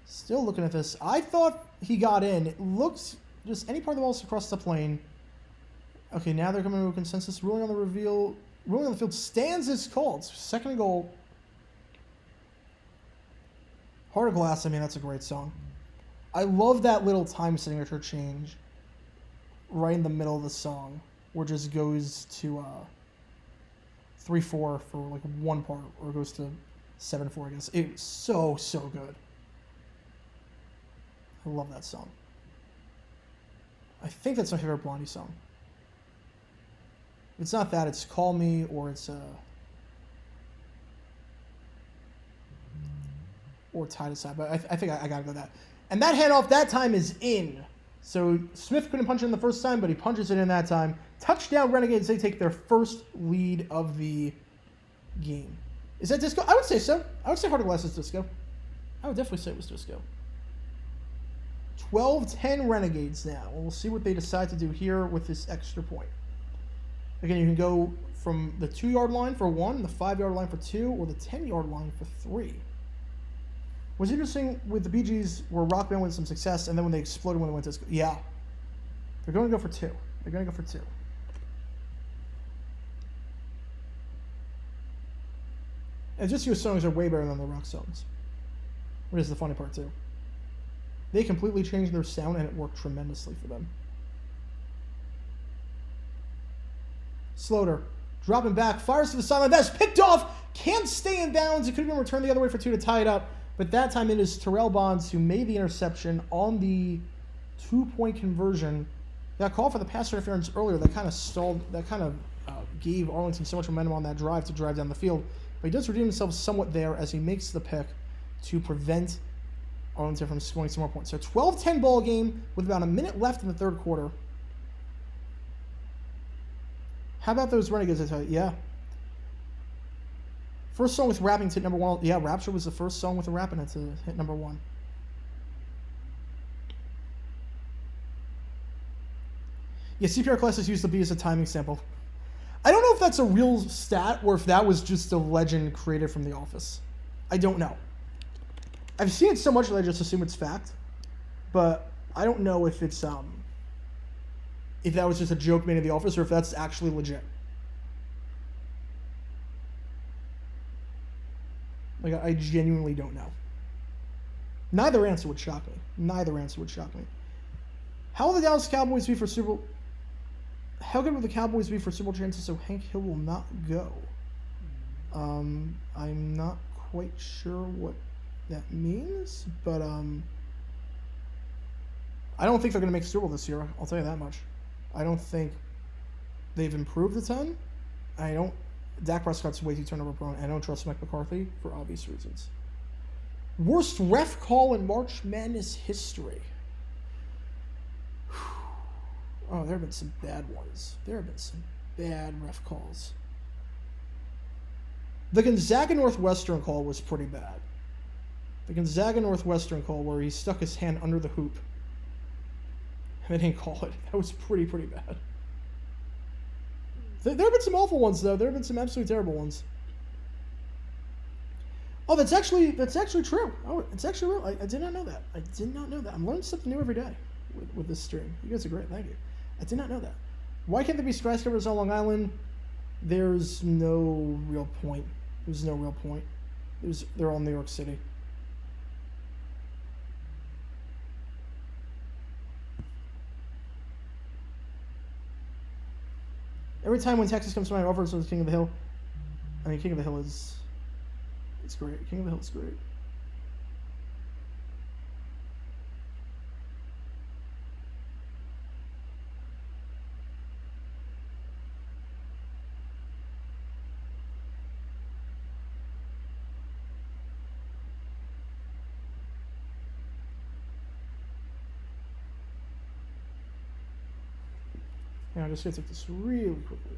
Still looking at this. I thought he got in. It looks just any part of the ball across the plane. Okay, now they're coming to a consensus. Ruling on the field stands is called. 2nd and goal. Heart of Glass, I mean, that's a great song. I love that little time signature change right in the middle of the song where it just goes to 3-4 for like one part, or it goes to 7-4, I guess. It's so good. I love that song. I think that's my favorite Blondie song. If it's not that, it's Call Me, or it's or Tie to Side, but I think I gotta go that. And that handoff that time is in. So Smith couldn't punch it in the first time, but he punches it in that time. Touchdown Renegades, they take their first lead of the game. Is that disco? I would say so. I would say Heart of Glass is disco. I would definitely say it was disco. 12-10 Renegades now. We'll see what they decide to do here with this extra point. Again, you can go from the 2-yard line for 1, the 5-yard line for 2, or the 10-yard line for 3. What's interesting with the Bee Gees were Rock Band with some success, and then when they exploded when they went disco. Yeah. They're going to go for 2. They're going to go for 2. And just your songs are way better than the rock songs. Which is the funny part, too. They completely changed their sound, and it worked tremendously for them. Slaughter, dropping back, fires to the sideline. That's picked off. Can't stay in bounds. It could have been returned the other way for 2 to tie it up. But that time it is Terrell Bonds who made the interception on the 2-point conversion. That call for the pass interference earlier, that kind of stalled, that kind of gave Arlington so much momentum on that drive to drive down the field. But he does redeem himself somewhat there as he makes the pick to prevent Arlington from scoring some more points. So 12-10 ball game with about a minute left in the third quarter. How about those Renegades? I tell you, yeah. First song with rapping to hit number 1. Yeah, Rapture was the first song with a rap in it to hit number 1. Yeah, CPR classes use the B as a timing sample. I don't know if that's a real stat or if that was just a legend created from The Office. I don't know. I've seen it so much that I just assume it's fact, but I don't know if it's if that was just a joke made in The Office or if that's actually legit. Like, I genuinely don't know. Neither answer would shock me. Neither answer would shock me. How will the Dallas Cowboys be for Super Bowl? How good will the Cowboys be for Super Bowl chances so Hank Hill will not go? I'm not quite sure what that means, but I don't think they're going to make Super Bowl this year. I'll tell you that much. I don't think they've improved a ton. Dak Prescott's way too turnover prone. I don't trust Mike McCarthy for obvious reasons. Worst ref call in March Madness history. Oh, there have been some bad ones. There have been some bad ref calls. The Gonzaga Northwestern call was pretty bad. The Gonzaga Northwestern call where he stuck his hand under the hoop. And they didn't call it. That was pretty bad. There have been some awful ones, though. There have been some absolutely terrible ones. Oh, that's actually true. Oh, it's actually real. I did not know that. I did not know that. I'm learning something new every day with this stream. You guys are great. Thank you. I did not know that. Why can't there be skyscrapers on Long Island? There's no real point. There's no real point. They're all New York City. Every time when Texas comes to mind, offers was King of the Hill. I mean, King of the Hill it's great. King of the Hill is great. I'm just going to take this really quickly.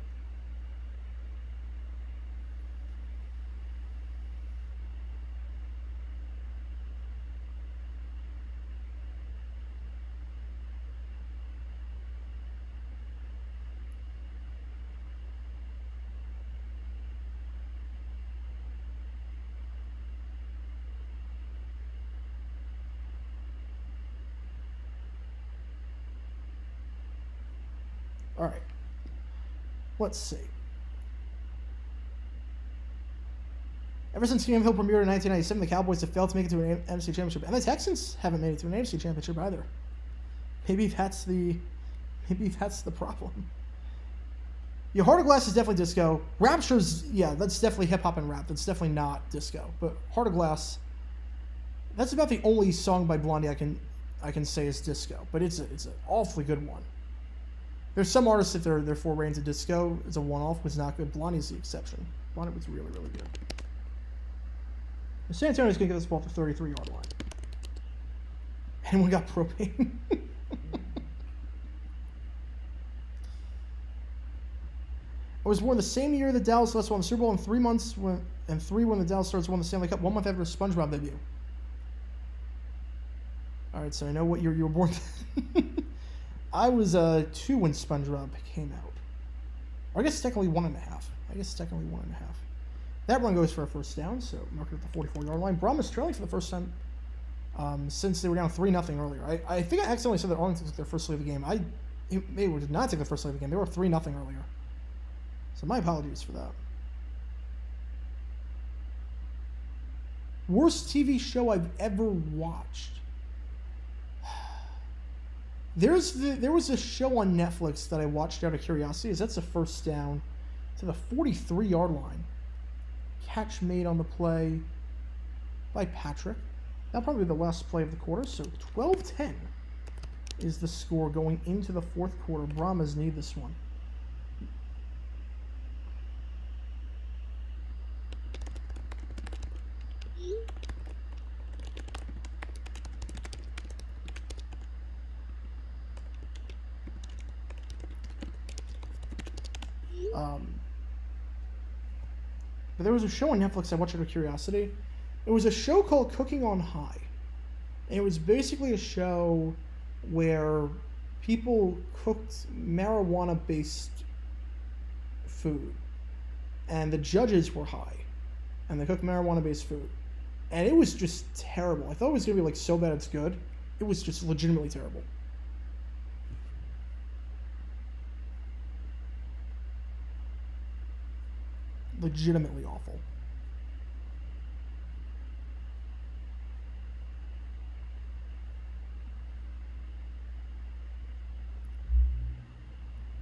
All right. Let's see. Ever since King of the Hill premiered in 1997, the Cowboys have failed to make it to an NFC Championship, and the Texans haven't made it to an NFC Championship either. Maybe that's the problem. Yeah, Heart of Glass is definitely disco. Rapture's, yeah, that's definitely hip hop and rap. That's definitely not disco. But Heart of Glass, that's about the only song by Blondie I can say is disco. But it's an awfully good one. There's some artists, if their forays into disco is a one-off, was not good. Blondie's the exception. Blondie was really, really good. San Antonio's going to get this ball to the 33-yard line. Anyone got propane? I was born the same year the Dallas Celtics won the Super Bowl, in 3 months and 3 when the Dallas Stars won the Stanley Cup, 1 month after the SpongeBob debut. All right, so I know what year you were born. I was 2 when SpongeBob came out. Or I guess technically 1.5. That run goes for a first down, so mark it at the 44-yard line. Brahmas trailing for the first time since they were down 3-0 earlier. I think I accidentally said that Arlington took their first lead of the game. They did not take the first lead of the game. They were 3-0 earlier. So my apologies for that. Worst TV show I've ever watched. There was a show on Netflix that I watched out of curiosity. That's a first down to the 43-yard line. Catch made on the play by Patrick. That'll probably be the last play of the quarter. So 12-10 is the score going into the fourth quarter. Brahmas need this one. But there was a show on Netflix I watched out of curiosity. It was a show called Cooking on High. And it was basically a show where people cooked marijuana-based food. And the judges were high. And they cooked marijuana-based food. And it was just terrible. I thought it was going to be like so bad it's good. It was just legitimately terrible. Legitimately awful.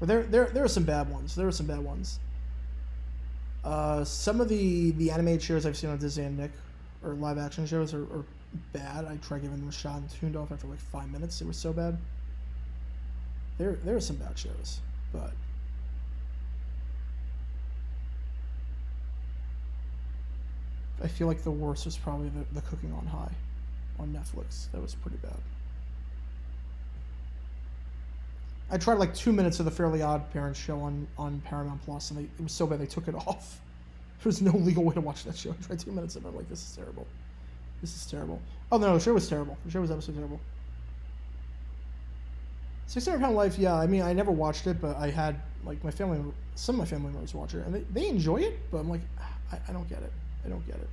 But there are some bad ones. Some of the animated shows I've seen on Disney and Nick, or live action shows, are bad. I tried giving them a shot and tuned off after like 5 minutes. It was so bad. There are some bad shows, but I feel like the worst was probably the Cooking on High on Netflix. That was pretty bad. I tried like 2 minutes of the Fairly Odd Parents show on Paramount Plus, and it was so bad they took it off. There was no legal way to watch that show. I tried 2 minutes of it. I'm like, this is terrible. Oh no, the show was terrible. The show was absolutely terrible. 600-Pound Life, yeah. I mean, I never watched it, but I had like some of my family members watch it, and they enjoy it. But I'm like, I don't get it. I don't get it.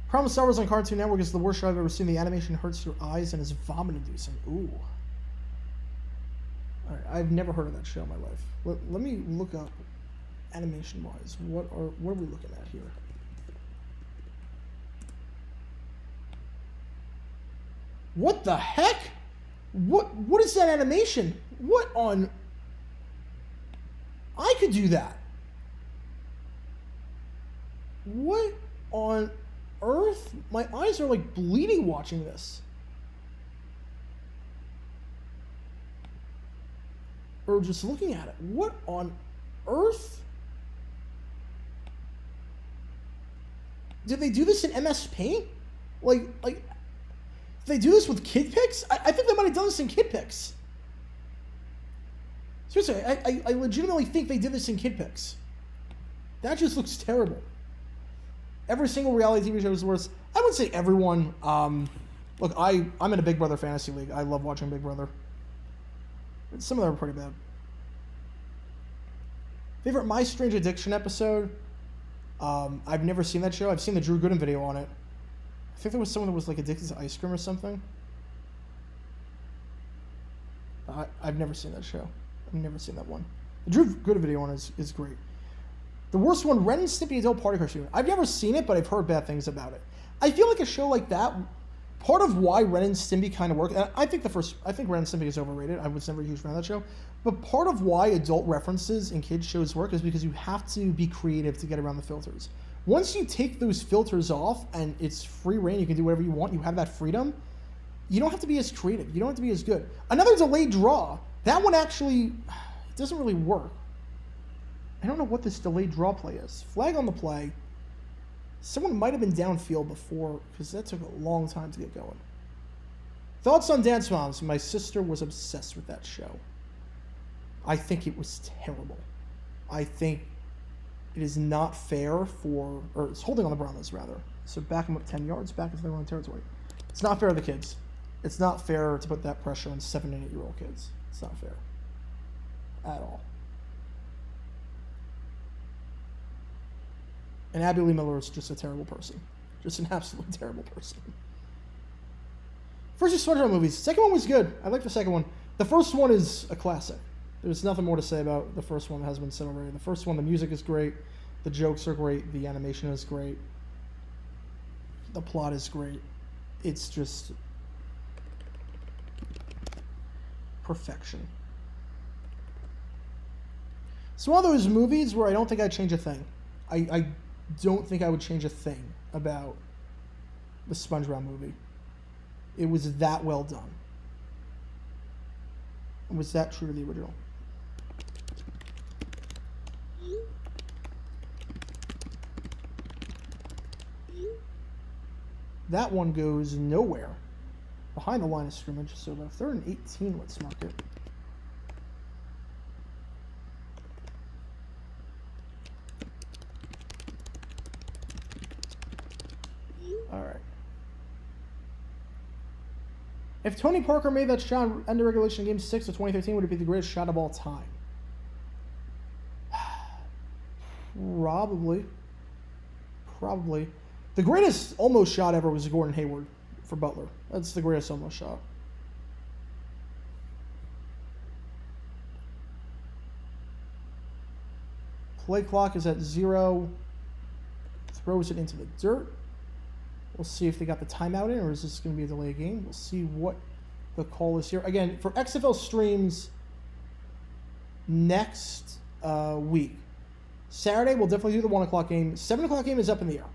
Problem with Star Wars on Cartoon Network is the worst show I've ever seen. The animation hurts your eyes and is vomit-inducing. Ooh. All right, I've never heard of that show in my life. Let me look up animation-wise. What are we looking at here? What the heck? What is that animation? What on? I could do that. What on earth? My eyes are like bleeding watching this. Or just looking at it. What on earth? Did they do this in MS Paint? Like did they do this with Kid Pix? I think they might have done this in Kid Pix. Seriously, I legitimately think they did this in Kid Pix. That just looks terrible. Every single reality TV show is worse. I would say everyone. Look, I'm in a Big Brother fantasy league. I love watching Big Brother. Some of them are pretty bad. Favorite My Strange Addiction episode? I've never seen that show. I've seen the Drew Gooden video on it. I think there was someone that was like addicted to ice cream or something. I've never seen that show. I've never seen that one. The Drew Gooden video on it is great. The worst one, Ren and Stimpy Adult Party Cartoon. I've never seen it, but I've heard bad things about it. I feel like a show like that, part of why Ren and Stimpy kind of work, and I think Ren and Stimpy is overrated. I was never a huge fan of that show. But part of why adult references in kids shows work is because you have to be creative to get around the filters. Once you take those filters off and it's free reign, you can do whatever you want, you have that freedom, You don't have to be as creative. You don't have to be as good. Another delayed draw. That one actually, it doesn't really work. I don't know what this delayed draw play is. Flag on the play. Someone might have been downfield before, because that took a long time to get going. Thoughts on Dance Moms? My sister was obsessed with that show. I think it was terrible. I think it is not fair for, or it's holding on the Brahmas, rather. So back them up 10 yards, back into their own territory. It's not fair to the kids. It's not fair to put that pressure on 7 and 8-year-old kids. It's not fair. At all. And Abby Lee Miller is just a terrible person. Just an absolutely terrible person. First two SpongeBob movies. Second one was good. I like the second one. The first one is a classic. There's nothing more to say about the first one that has been said already. The first one, the music is great. The jokes are great. The animation is great. The plot is great. It's just perfection. It's one of those movies where I don't think I'd change a thing. I don't think I would change a thing about the SpongeBob movie. It was that well done. It was that true to the original. That one goes nowhere. Behind the line of scrimmage, so about 3rd and 18, let's mark it. Alright. If Tony Parker made that shot end of regulation game 6 of 2013, would it be the greatest shot of all time? Probably. Probably. The greatest almost shot ever was Gordon Hayward for Butler. That's the greatest almost shot. Play clock is at 0. Throws it into the dirt. We'll see if they got the timeout in, or is this going to be a delayed game? We'll see what the call is here. Again, for XFL streams next week. Saturday, we'll definitely do the 1 o'clock game. 7 o'clock game is up in the air,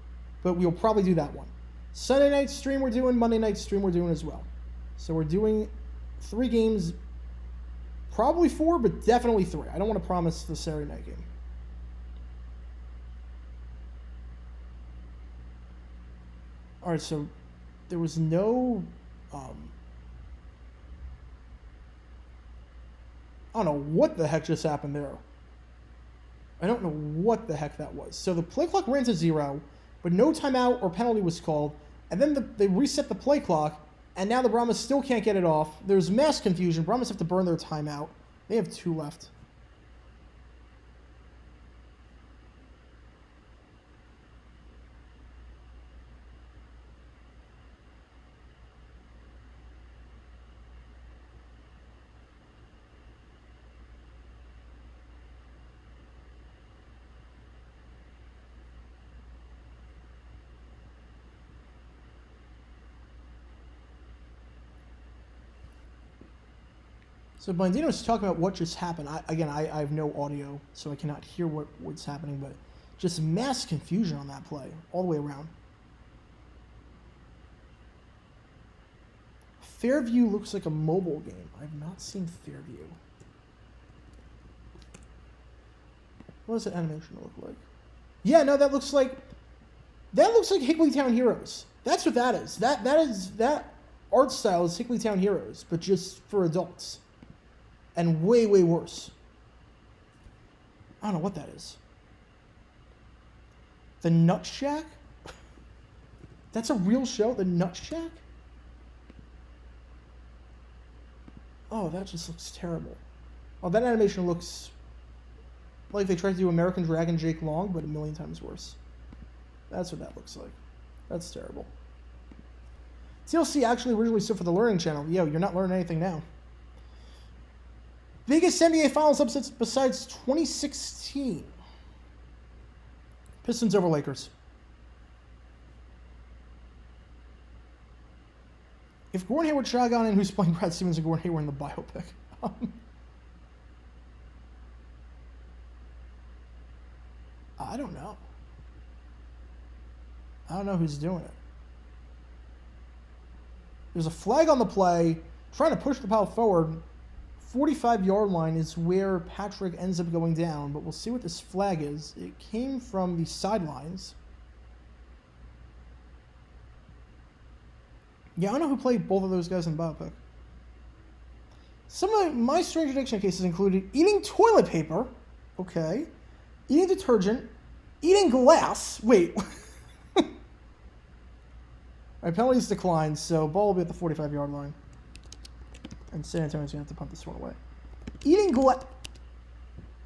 but we'll probably do that one. Sunday night stream we're doing, Monday night stream we're doing as well. So we're doing 3 games, probably 4, but definitely 3. I don't want to promise the Saturday night game. All right, so there was no, I don't know what the heck just happened there. I don't know what the heck that was. So the play clock ran to 0, but no timeout or penalty was called. And then they reset the play clock, and now the Brahmas still can't get it off. There's mass confusion. Brahmas have to burn their timeout. They have 2 left. So Blandino's talking about what just happened. I have no audio, so I cannot hear what's happening, but just mass confusion on that play, all the way around. Fairview looks like a mobile game. I have not seen Fairview. What does the animation look like? Yeah, no, that looks like Hickeytown Heroes. That's what that is. That art style is Hickeytown Heroes, but just for adults. And way, way worse. I don't know what that is. The Nut Shack? That's a real show? The Nut Shack? Oh, that just looks terrible. Oh, that animation looks like they tried to do American Dragon Jake Long, but a million times worse. That's what that looks like. That's terrible. TLC actually originally stood for the Learning Channel. Yo, you're not learning anything now. Biggest NBA Finals upsets besides 2016. Pistons over Lakers. If Gordon Hayward shot gone in, who's playing Brad Stevens and Gordon Hayward in the biopic? I don't know. I don't know who's doing it. There's a flag on the play, trying to push the pile forward. 45-yard line is where Patrick ends up going down, but we'll see what this flag is. It came from the sidelines. Yeah, I know who played both of those guys in the biopic. Some of my strange addiction cases included eating toilet paper, okay, eating detergent, eating glass. Wait. All right, penalties declined, so ball will be at the 45-yard line. And San Antonio's going to have to punt this one away. Eating glass.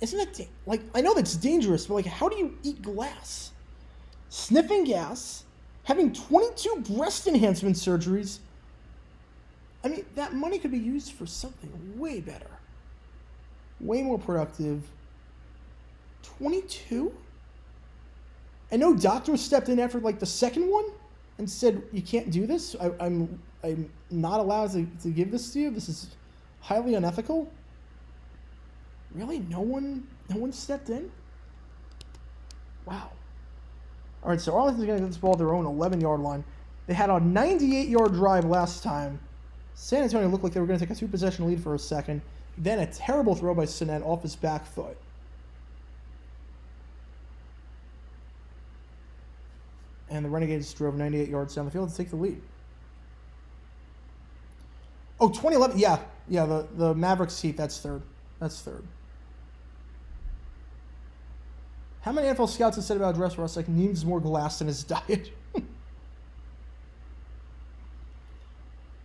Isn't that, like, I know that's dangerous, but, like, how do you eat glass? Sniffing gas, having 22 breast enhancement surgeries. I mean, that money could be used for something way better. Way more productive. 22? I know doctors stepped in after, like, the second one and said, you can't do this. I'm not allowed to give this to you. This is highly unethical. Really? No one stepped in? Wow. All right, so Arlington's going to get this ball at their own 11-yard line. They had a 98-yard drive last time. San Antonio looked like they were going to take a 2-possession lead for a second. Then a terrible throw by Sinet off his back foot. And the Renegades drove 98 yards down the field to take the lead. Oh, 2011. Yeah, the Mavericks heat, that's third. How many NFL scouts have said about Dress Russ, like, needs more glass in his diet?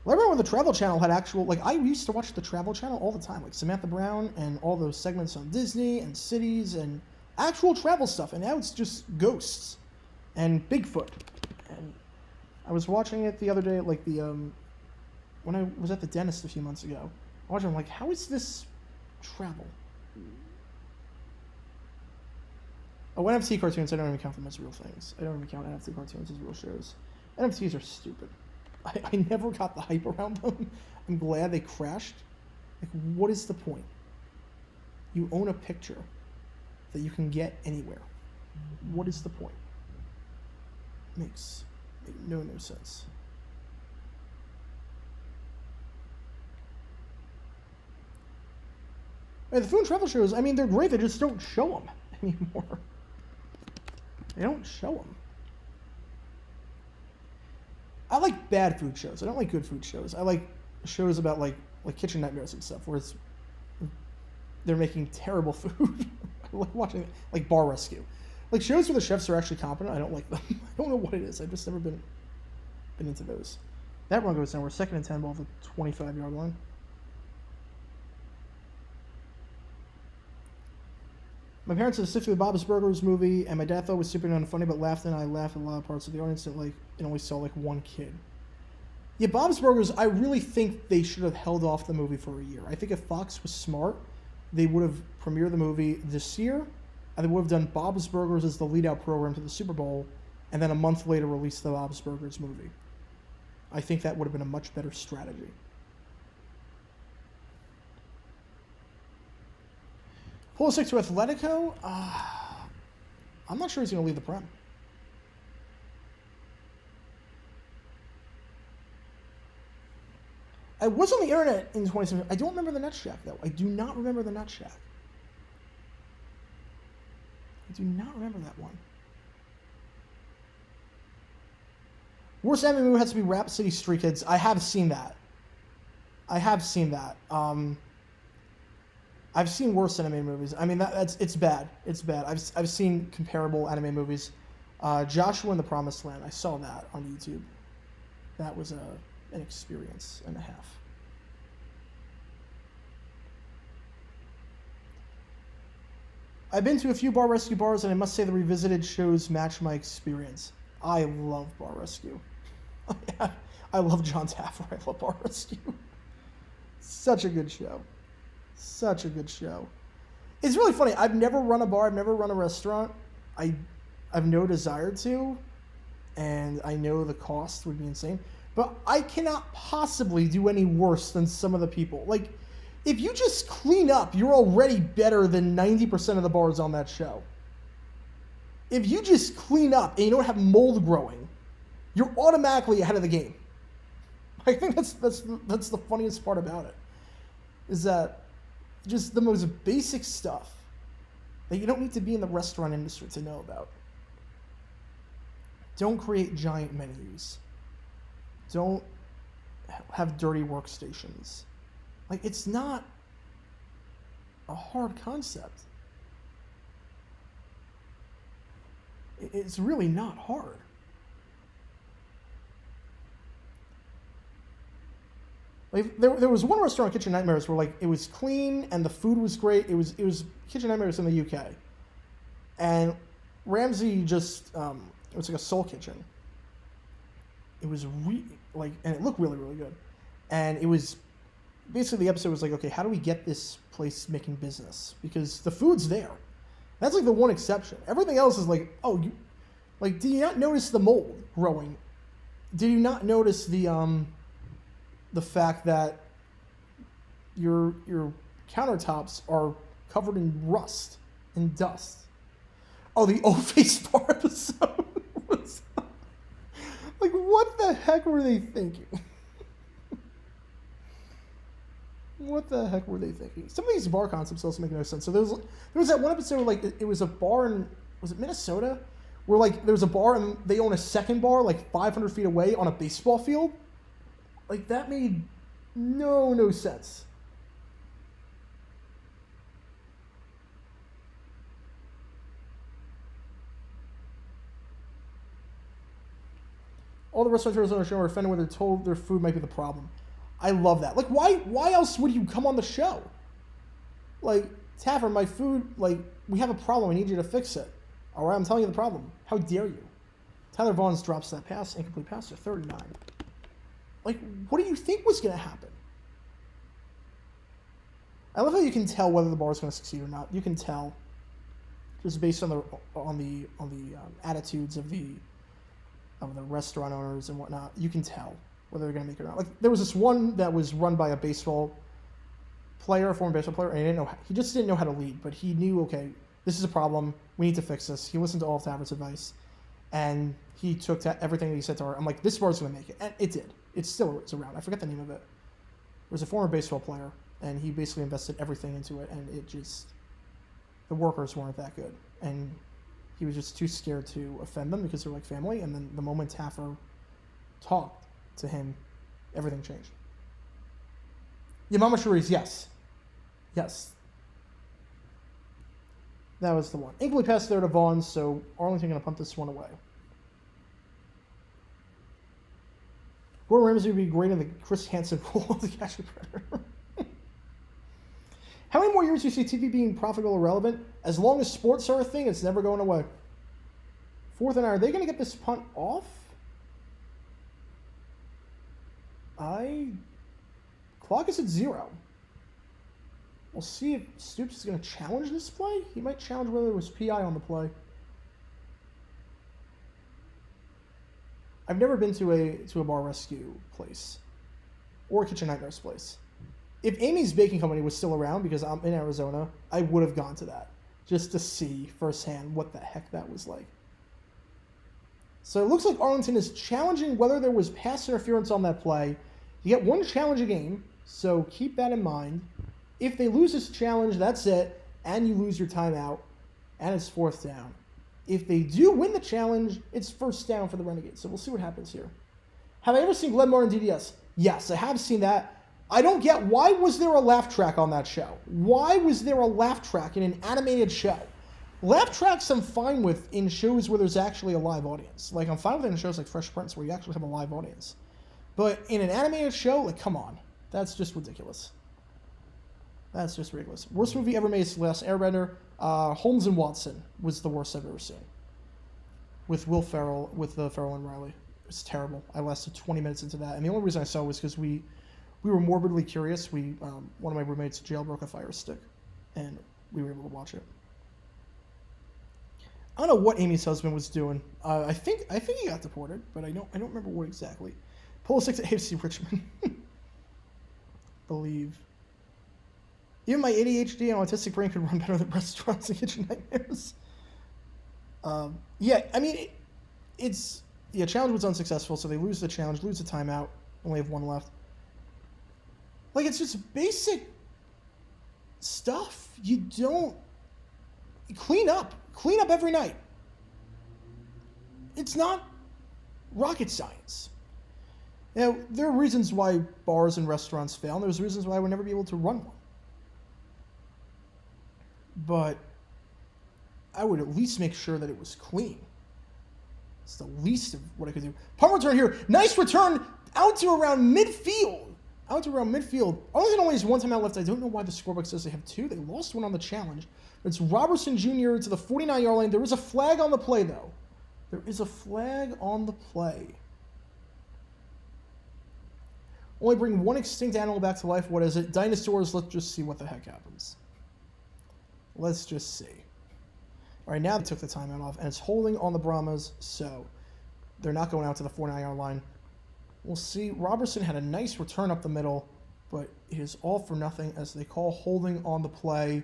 Well, I remember when the Travel Channel had actual, like, I used to watch the Travel Channel all the time, like Samantha Brown and all those segments on Disney and cities and actual travel stuff, and now it's just ghosts and Bigfoot. And I was watching it the other day, like when I was at the dentist a few months ago. I'm like, how is this travel? Oh, NFT cartoons, I don't even count them as real things. I don't even count NFT cartoons as real shows. NFTs are stupid. I never got the hype around them. I'm glad they crashed. Like, what is the point? You own a picture that you can get anywhere. What is the point? Makes no sense. The food and travel shows, I mean, they're great. They just don't show them anymore. They don't show them. I like bad food shows. I don't like good food shows. I like shows about like kitchen nightmares and stuff, where they're making terrible food. I like watching like Bar Rescue, like shows where the chefs are actually competent. I don't like them. I don't know what it is. I've just never been into those. That run goes down. We're 2nd and 10 ball at the 25-yard line. My parents had specifically Bob's Burgers movie, and my dad thought it was super unfunny, but laughed, and I laughed at a lot of parts of the audience, and only saw like one kid. Yeah, Bob's Burgers, I really think they should have held off the movie for a year. I think if Fox was smart, they would have premiered the movie this year, and they would have done Bob's Burgers as the lead-out program to the Super Bowl, and then a month later release the Bob's Burgers movie. I think that would have been a much better strategy. Pulisic to Atletico? I'm not sure he's going to leave the Prem. I was on the internet in 2017. I don't remember the Nut Shack, though. I do not remember the Nut Shack. I do not remember that one. Worst anime movie has to be Rap City Street Kids. I have seen that. I've seen worse anime movies. I mean, it's bad. It's bad. I've seen comparable anime movies. Joshua and the Promised Land. I saw that on YouTube. That was an experience and a half. I've been to a few Bar Rescue bars, and I must say the revisited shows match my experience. I love Bar Rescue. I love John Taffer. I love Bar Rescue. Such a good show. Such a good show. It's really funny. I've never run a bar. I've never run a restaurant. I've no desire to, and I know the cost would be insane. But I cannot possibly do any worse than some of the people. Like, if you just clean up, you're already better than 90% of the bars on that show. If you just clean up and you don't have mold growing, you're automatically ahead of the game. I think that's the funniest part about it, is that just the most basic stuff that you don't need to be in the restaurant industry to know about. Don't create giant menus. Don't have dirty workstations. Like, it's not a hard concept. It's really not hard. Like, there was one restaurant, Kitchen Nightmares, where like it was clean and the food was great. It was Kitchen Nightmares in the UK, and Ramsay just it was like a soul kitchen. It was and it looked really, really good, and it was basically the episode was like, okay, how do we get this place making business, because the food's there. That's like the one exception. Everything else is like, oh, did you not notice the mold growing? Did you not notice the fact that your countertops are covered in rust and dust? Oh, the O-Face bar episode was like, what the heck were they thinking? What the heck were they thinking? Some of these bar concepts also make no sense. So there was that one episode where like it was a bar in, was it Minnesota, where like there was a bar and they own a second bar like 500 feet away on a baseball field. Like, that made no sense. All the restaurateurs on the show are offended when they're told their food might be the problem. I love that. Like, why else would you come on the show? Like, Tavern, my food, like, we have a problem. I need you to fix it. All right, I'm telling you the problem. How dare you? Tyler Vaughns drops that pass, incomplete pass to 39. Like, what do you think was going to happen? I love how you can tell whether the bar is going to succeed or not. You can tell just based on the attitudes of the restaurant owners and whatnot. You can tell whether they're going to make it or not. Like, there was this one that was run by a baseball player, a former baseball player, and he just didn't know how to lead, but he knew, okay, this is a problem. We need to fix this. He listened to all of Tavert's advice, and he took everything that he said to her. I'm like, this bar's going to make it, and it did. It's around. I forget the name of it. It was a former baseball player, and he basically invested everything into it, and the workers weren't that good, and he was just too scared to offend them because they're like family, and then the moment Taffer talked to him, everything changed. Yamama Sharice, yes. That was the one. Incomplete pass there to Vaughn, so Arlington going to punt this one away. Gordon Ramsay would be great in the Chris Hansen role of the Cashew Predator. How many more years do you see TV being profitable or relevant? As long as sports are a thing, it's never going away. 4th and 9. Are they going to get this punt off? Clock is at 0. We'll see if Stoops is going to challenge this play. He might challenge whether there was PI on the play. I've never been to a bar rescue place or a Kitchen Nightmares place. If Amy's Baking Company was still around, because I'm in Arizona, I would have gone to that just to see firsthand what the heck that was like. So it looks like Arlington is challenging whether there was pass interference on that play. You get one challenge a game, so keep that in mind. If they lose this challenge, that's it, and you lose your timeout, and it's 4th down. If they do win the challenge, it's 1st down for the Renegades. So we'll see what happens here. Have I ever seen Glenn Moore in DDS? Yes, I have seen that. I don't get, why was there a laugh track on that show? Why was there a laugh track in an animated show? Laugh tracks I'm fine with in shows where there's actually a live audience. Like, I'm fine with it in shows like Fresh Prince where you actually have a live audience. But in an animated show, like, come on. That's just ridiculous. That's just ridiculous. Worst movie ever made is Last Airbender. Holmes and Watson was the worst I've ever seen. With Will Ferrell, Ferrell and Riley. It's terrible. I lasted 20 minutes into that. And the only reason I saw it was because we were morbidly curious. One of my roommates jailbroke a Fire Stick, and we were able to watch it. I don't know what Amy's husband was doing. I think he got deported, but I don't remember what exactly. Polo 6 at AFC Richmond. Believe. Even my ADHD and autistic brain could run better than restaurants and Kitchen Nightmares. Yeah, I mean, challenge was unsuccessful, so they lose the challenge, lose the timeout. Only have one left. Like, it's just basic stuff. You don't clean up every night. It's not rocket science. Now, there are reasons why bars and restaurants fail, and there's reasons why I would never be able to run one. But I would at least make sure that it was clean. It's the least of what I could do. Punt return here. Nice return out to around midfield. Arlington only has one time out left. I don't know why the scorebook says they have two. They lost one on the challenge. It's Robertson Jr. to the 49-yard line. There is a flag on the play, though. There is a flag on the play. Only bring one extinct animal back to life. What is it? Dinosaurs. Let's just see what the heck happens. Let's just see. All right, now they took the timeout off, and it's holding on the Brahmas, so they're not going out to the 49-yard line. We'll see. Robertson had a nice return up the middle, but it is all for nothing as they call holding on the play.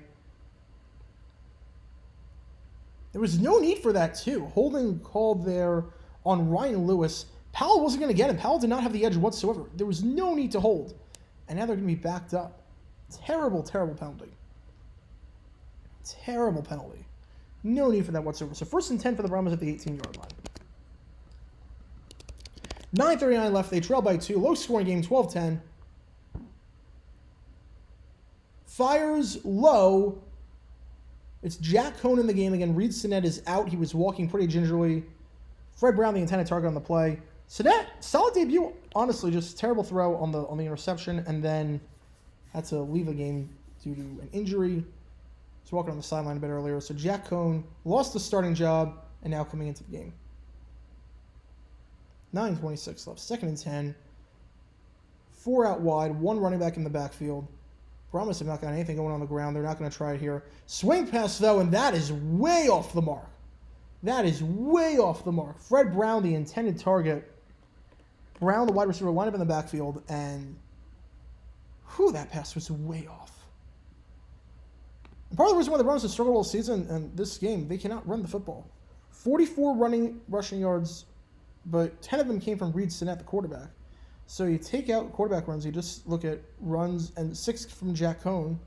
There was no need for that, too. Holding called there on Ryan Lewis. Powell wasn't going to get him. Powell did not have the edge whatsoever. There was no need to hold. And now they're going to be backed up. Terrible, terrible penalty. Terrible penalty. No need for that whatsoever. So 1st and 10 for the Brahmas at the 18-yard line. 9:39 left. They trail by 2. Low-scoring game, 12-10. Fires low. It's Jack Cohn in the game again. Reed Sinnett is out. He was walking pretty gingerly. Fred Brown, the intended target on the play. Sinnett, solid debut. Honestly, just terrible throw on the interception, and then had to leave the game due to an injury. He was walking on the sideline a bit earlier. So Jack Cohn lost the starting job, and now coming into the game. 9:26 left. 2nd and 10. 4 out wide. 1 running back in the backfield. Brahmas have not got anything going on the ground. They're not going to try it here. Swing pass, though, and that is way off the mark. That is way off the mark. Fred Brown, the intended target. Brown, the wide receiver, lined up in the backfield, and that pass was way off. And part of the reason why the Brahmas have struggled all season and this game, they cannot run the football. 44 rushing yards, but 10 of them came from Reed Sinnett, the quarterback. So you take out quarterback runs, you just look at runs, and 6 from Jack Cohn.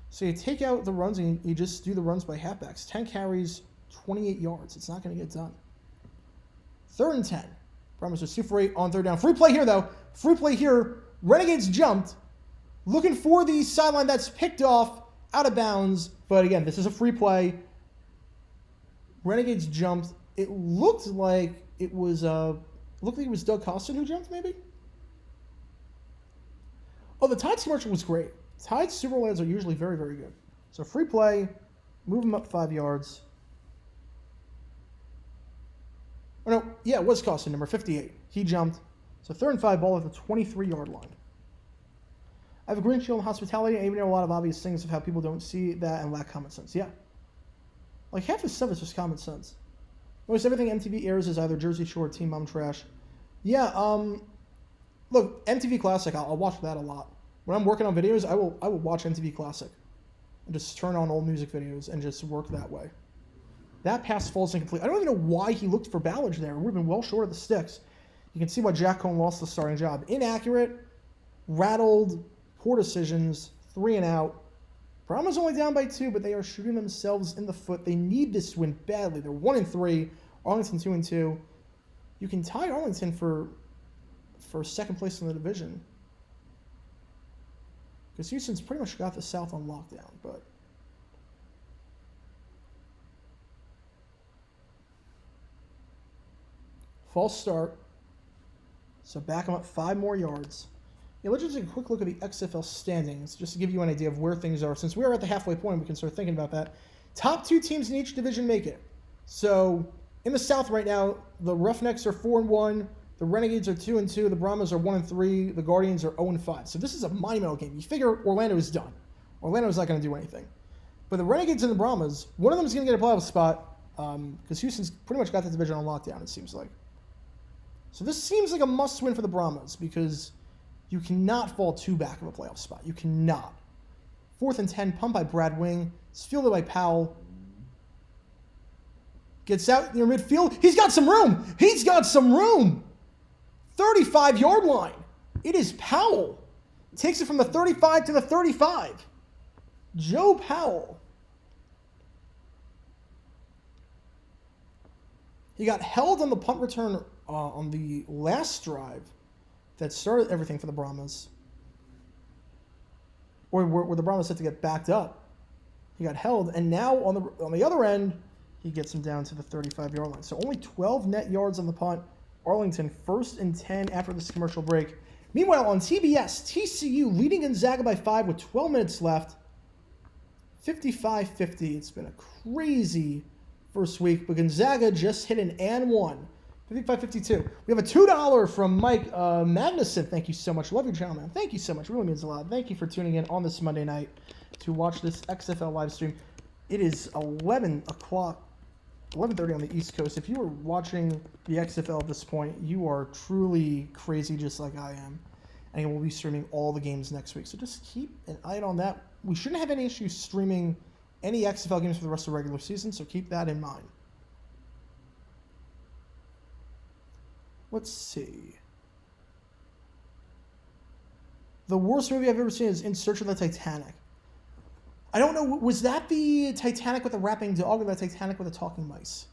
So you take out the runs and you just do the runs by halfbacks. 10 carries, 28 yards. It's not going to get done. 3rd and 10. Brahmas are 2 for 8 on 3rd down. Free play here, though. Free play here. Renegades jumped. Looking for the sideline that's picked off out of bounds. But again, this is a free play. Renegades jumped. It looked like it was Doug Costin who jumped, maybe? Oh, the Tides commercial was great. Tides Super Bowl ads are usually very, very good. So free play, move them up 5 yards. Oh, no, yeah, it was Costin, number 58. He jumped. So 3rd and 5, ball at the 23-yard line. I have a green shield in hospitality. I even know a lot of obvious things of how people don't see that and lack common sense. Yeah. Like, half this stuff is just common sense. Almost everything MTV airs is either Jersey Shore or Teen Mom Trash. Yeah, look, MTV Classic, I'll watch that a lot. When I'm working on videos, I will watch MTV Classic. And just turn on old music videos and just work that way. That pass falls incomplete. I don't even know why he looked for Ballage there. It would have been well short of the sticks. You can see why Jack Cohn lost the starting job. Inaccurate, rattled, poor decisions, 3 and out. Brahmas only down by 2, but they are shooting themselves in the foot. They need this win badly. They're 1 and 3. Arlington 2 and 2. You can tie Arlington for 2nd place in the division. Because Houston's pretty much got the South on lockdown, but false start. So back them up 5 more yards. Yeah, let's just take a quick look at the XFL standings, just to give you an idea of where things are. Since we are at the halfway point, we can start thinking about that. Top 2 teams in each division make it. So in the South right now, the Roughnecks are 4 and 1. The Renegades are 2 and 2. The Brahmas are 1 and 3. The Guardians are 0 and 5. So this is a monumental game. You figure Orlando is done. Orlando's not going to do anything. But the Renegades and the Brahmas, one of them is going to get a playoff spot because Houston's pretty much got the division on lockdown, it seems like. So this seems like a must-win for the Brahmas because you cannot fall 2 back of a playoff spot. You cannot. 4th and 10, pumped by Brad Wing. It's fielded by Powell. Gets out near midfield. He's got some room. 35-yard line. It is Powell. Takes it from the 35 to the 35. Joe Powell. He got held on the punt return on the last drive that started everything for the Brahmas. Or where the Brahmas had to get backed up. He got held, and now on the other end, he gets him down to the 35-yard line. So only 12 net yards on the punt. Arlington 1st and 10 after this commercial break. Meanwhile, on TBS, TCU leading Gonzaga by 5 with 12 minutes left. 55-50. It's been a crazy first week, but Gonzaga just hit an and one. 55-52. We have a $2 from Mike Magnuson. Thank you so much. Love your channel, man. Thank you so much. It really means a lot. Thank you for tuning in on this Monday night to watch this XFL live stream. It is 11 o'clock, 11:30 on the East Coast. If you are watching the XFL at this point, you are truly crazy just like I am. And we'll be streaming all the games next week. So just keep an eye on that. We shouldn't have any issues streaming any XFL games for the rest of the regular season, so keep that in mind. Let's see. The worst movie I've ever seen is In Search of the Titanic. I don't know, was that the Titanic with a rapping dog or the Titanic with the talking mice?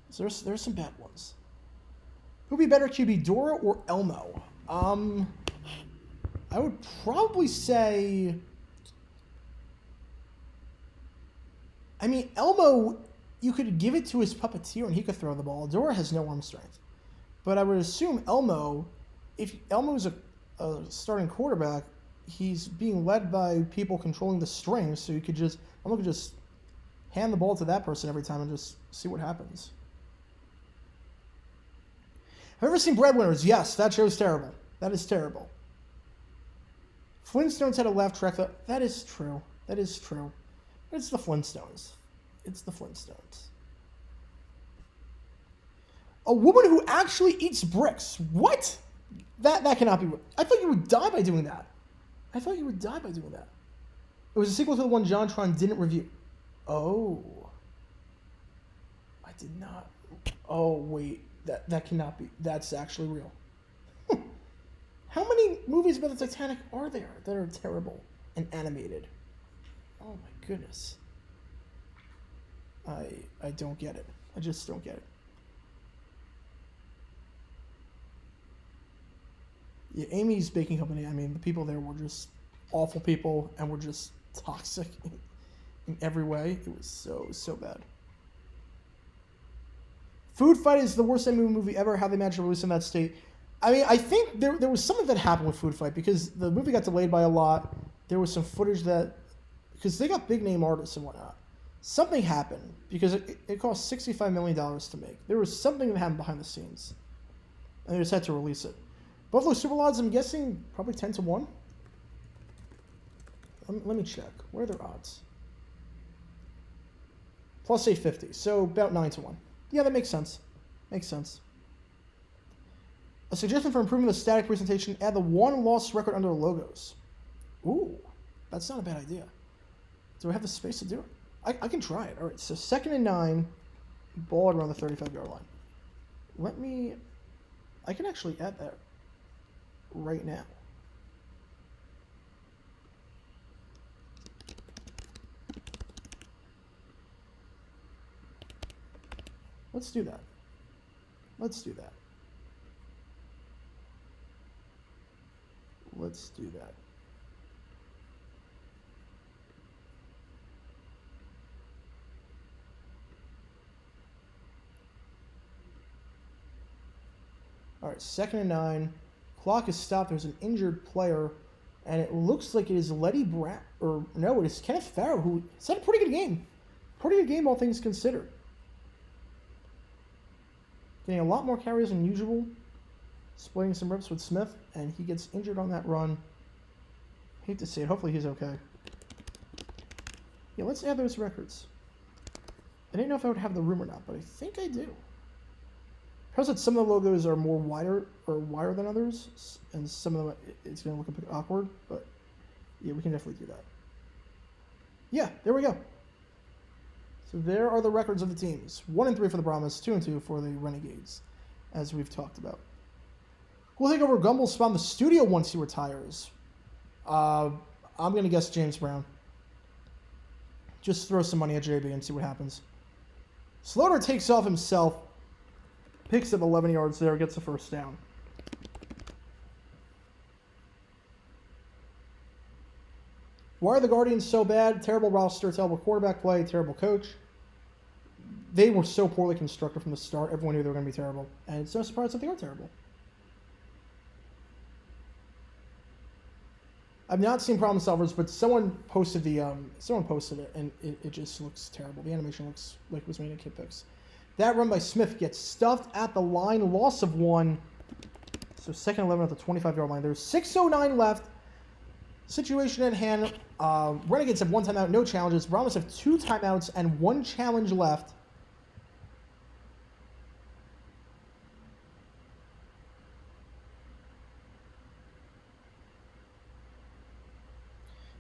So there's some bad ones. Who'd be better, QB, Dora or Elmo? I would probably say... I mean, Elmo, you could give it to his puppeteer and he could throw the ball. Dora has no arm strength. But I would assume Elmo, if Elmo's a starting quarterback, he's being led by people controlling the strings, so Elmo could just hand the ball to that person every time and just see what happens. Have you ever seen Breadwinners? Yes, that show's terrible. That is terrible. Flintstones had a laugh track. That is true. That is true. It's the Flintstones. It's the Flintstones. A woman who actually eats bricks. What? That cannot be. I thought you would die by doing that. I thought you would die by doing that. It was a sequel to the one JonTron didn't review. Oh. I did not. Oh, wait. That cannot be. That's actually real. How many movies about the Titanic are there that are terrible and animated? Oh my goodness. I don't get it. I just don't get it. Yeah, Amy's Baking Company, I mean, the people there were just awful people and were just toxic in every way. It was so bad. Food Fight is the worst movie ever. How they managed to release in that state. I mean, I think there was something that happened with Food Fight because the movie got delayed by a lot. There was some footage that, because they got big name artists and whatnot. Something happened because it cost $65 million to make. There was something that happened behind the scenes. And they just had to release it. Buffalo Super odds, I'm guessing probably 10 to 1. Let me check. What are their odds? Plus 850, so about 9 to 1. Yeah, that makes sense. Makes sense. A suggestion for improving the static presentation, add the one-loss record under the logos. Ooh, that's not a bad idea. Do I have the space to do it? I can try it. All right, so 2nd and 9, ball around the 35-yard line. I can actually add that right now. Let's do that. Let's do that. Let's do that. All right, 2nd and 9. Clock is stopped. There's an injured player, and it looks like it is Letty Brown, or no, it is Kenneth Farrow, who had a pretty good game. Pretty good game, all things considered. Getting a lot more carries than usual. Splitting some reps with Smith, and he gets injured on that run. Hate to say it. Hopefully he's okay. Yeah, let's add those records. I didn't know if I would have the room or not, but I think I do. Perhaps that some of the logos are more wider than others, and some of them it's going to look a bit awkward, but yeah, we can definitely do that. Yeah, there we go. So there are the records of the teams. 1-3 for the Brahmas, 2-2 for the Renegades, as we've talked about. Who'll take over Gumbel's spot in the studio once he retires? I'm going to guess James Brown. Just throw some money at JB and see what happens. Slaughter takes off himself, picks up 11 yards there, gets the first down. Why are the Guardians so bad? Terrible roster, terrible quarterback play, terrible coach. They were so poorly constructed from the start. Everyone knew they were going to be terrible. And it's no surprise that they are terrible. I've not seen Problem Solvers, but someone posted it, and it just looks terrible. The animation looks like it was made in Kid Picks. That run by Smith gets stuffed at the line, loss of 1. So 2nd 11 at the 25-yard line. There's 6:09 left. Situation at hand. Renegades have 1 timeout, no challenges. Brahmas have 2 timeouts and 1 challenge left.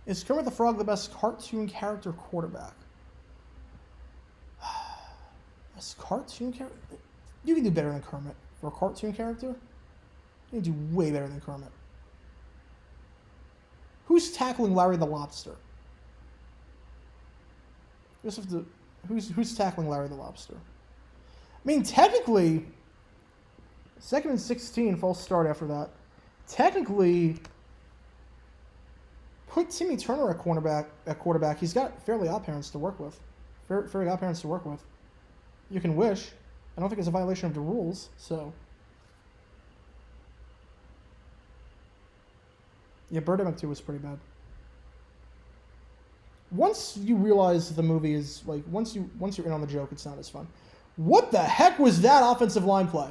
Is Kermit the Frog the best cartoon character quarterback? Best cartoon character? You can do better than Kermit. For a cartoon character, you can do way better than Kermit. Who's tackling Larry the Lobster? Who's tackling Larry the Lobster? I mean, technically, 2nd and 16, false start after that. Technically, put Timmy Turner at quarterback. He's got fairly odd parents to work with. Fairly odd parents to work with. You can wish. I don't think it's a violation of the rules, so. Yeah, Birdemic 2 was pretty bad. Once you realize the movie is, like, once you're in on the joke, it's not as fun. What the heck was that offensive line play?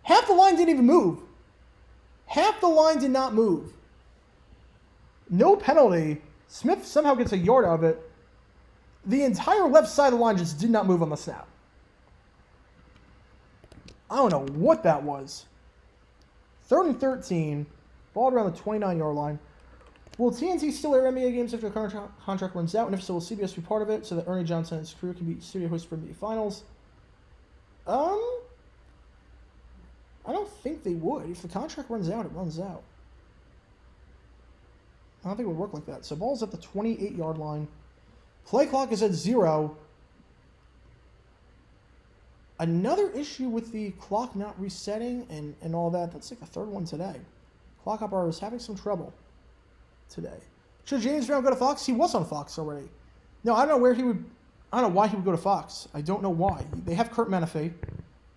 Half the line didn't even move. Half the line did not move. No penalty. Smith somehow gets a yard out of it. The entire left side of the line just did not move on the snap. I don't know what that was. 3rd and 13. Ball around the 29-yard line. Will TNT still air NBA games after the contract runs out? And if so, will CBS be part of it so that Ernie Johnson and his crew can be studio hosts for NBA Finals? I don't think they would. If the contract runs out, it runs out. I don't think it would work like that. So ball's at the 28-yard line. Play clock is at 0. Another issue with the clock not resetting and all that. That's like the 3rd one today. Clock operator is having some trouble today. Should James Brown go to Fox? He was on Fox already. No, I don't know where he would. I don't know why he would go to Fox. I don't know why. They have Kurt Menefee.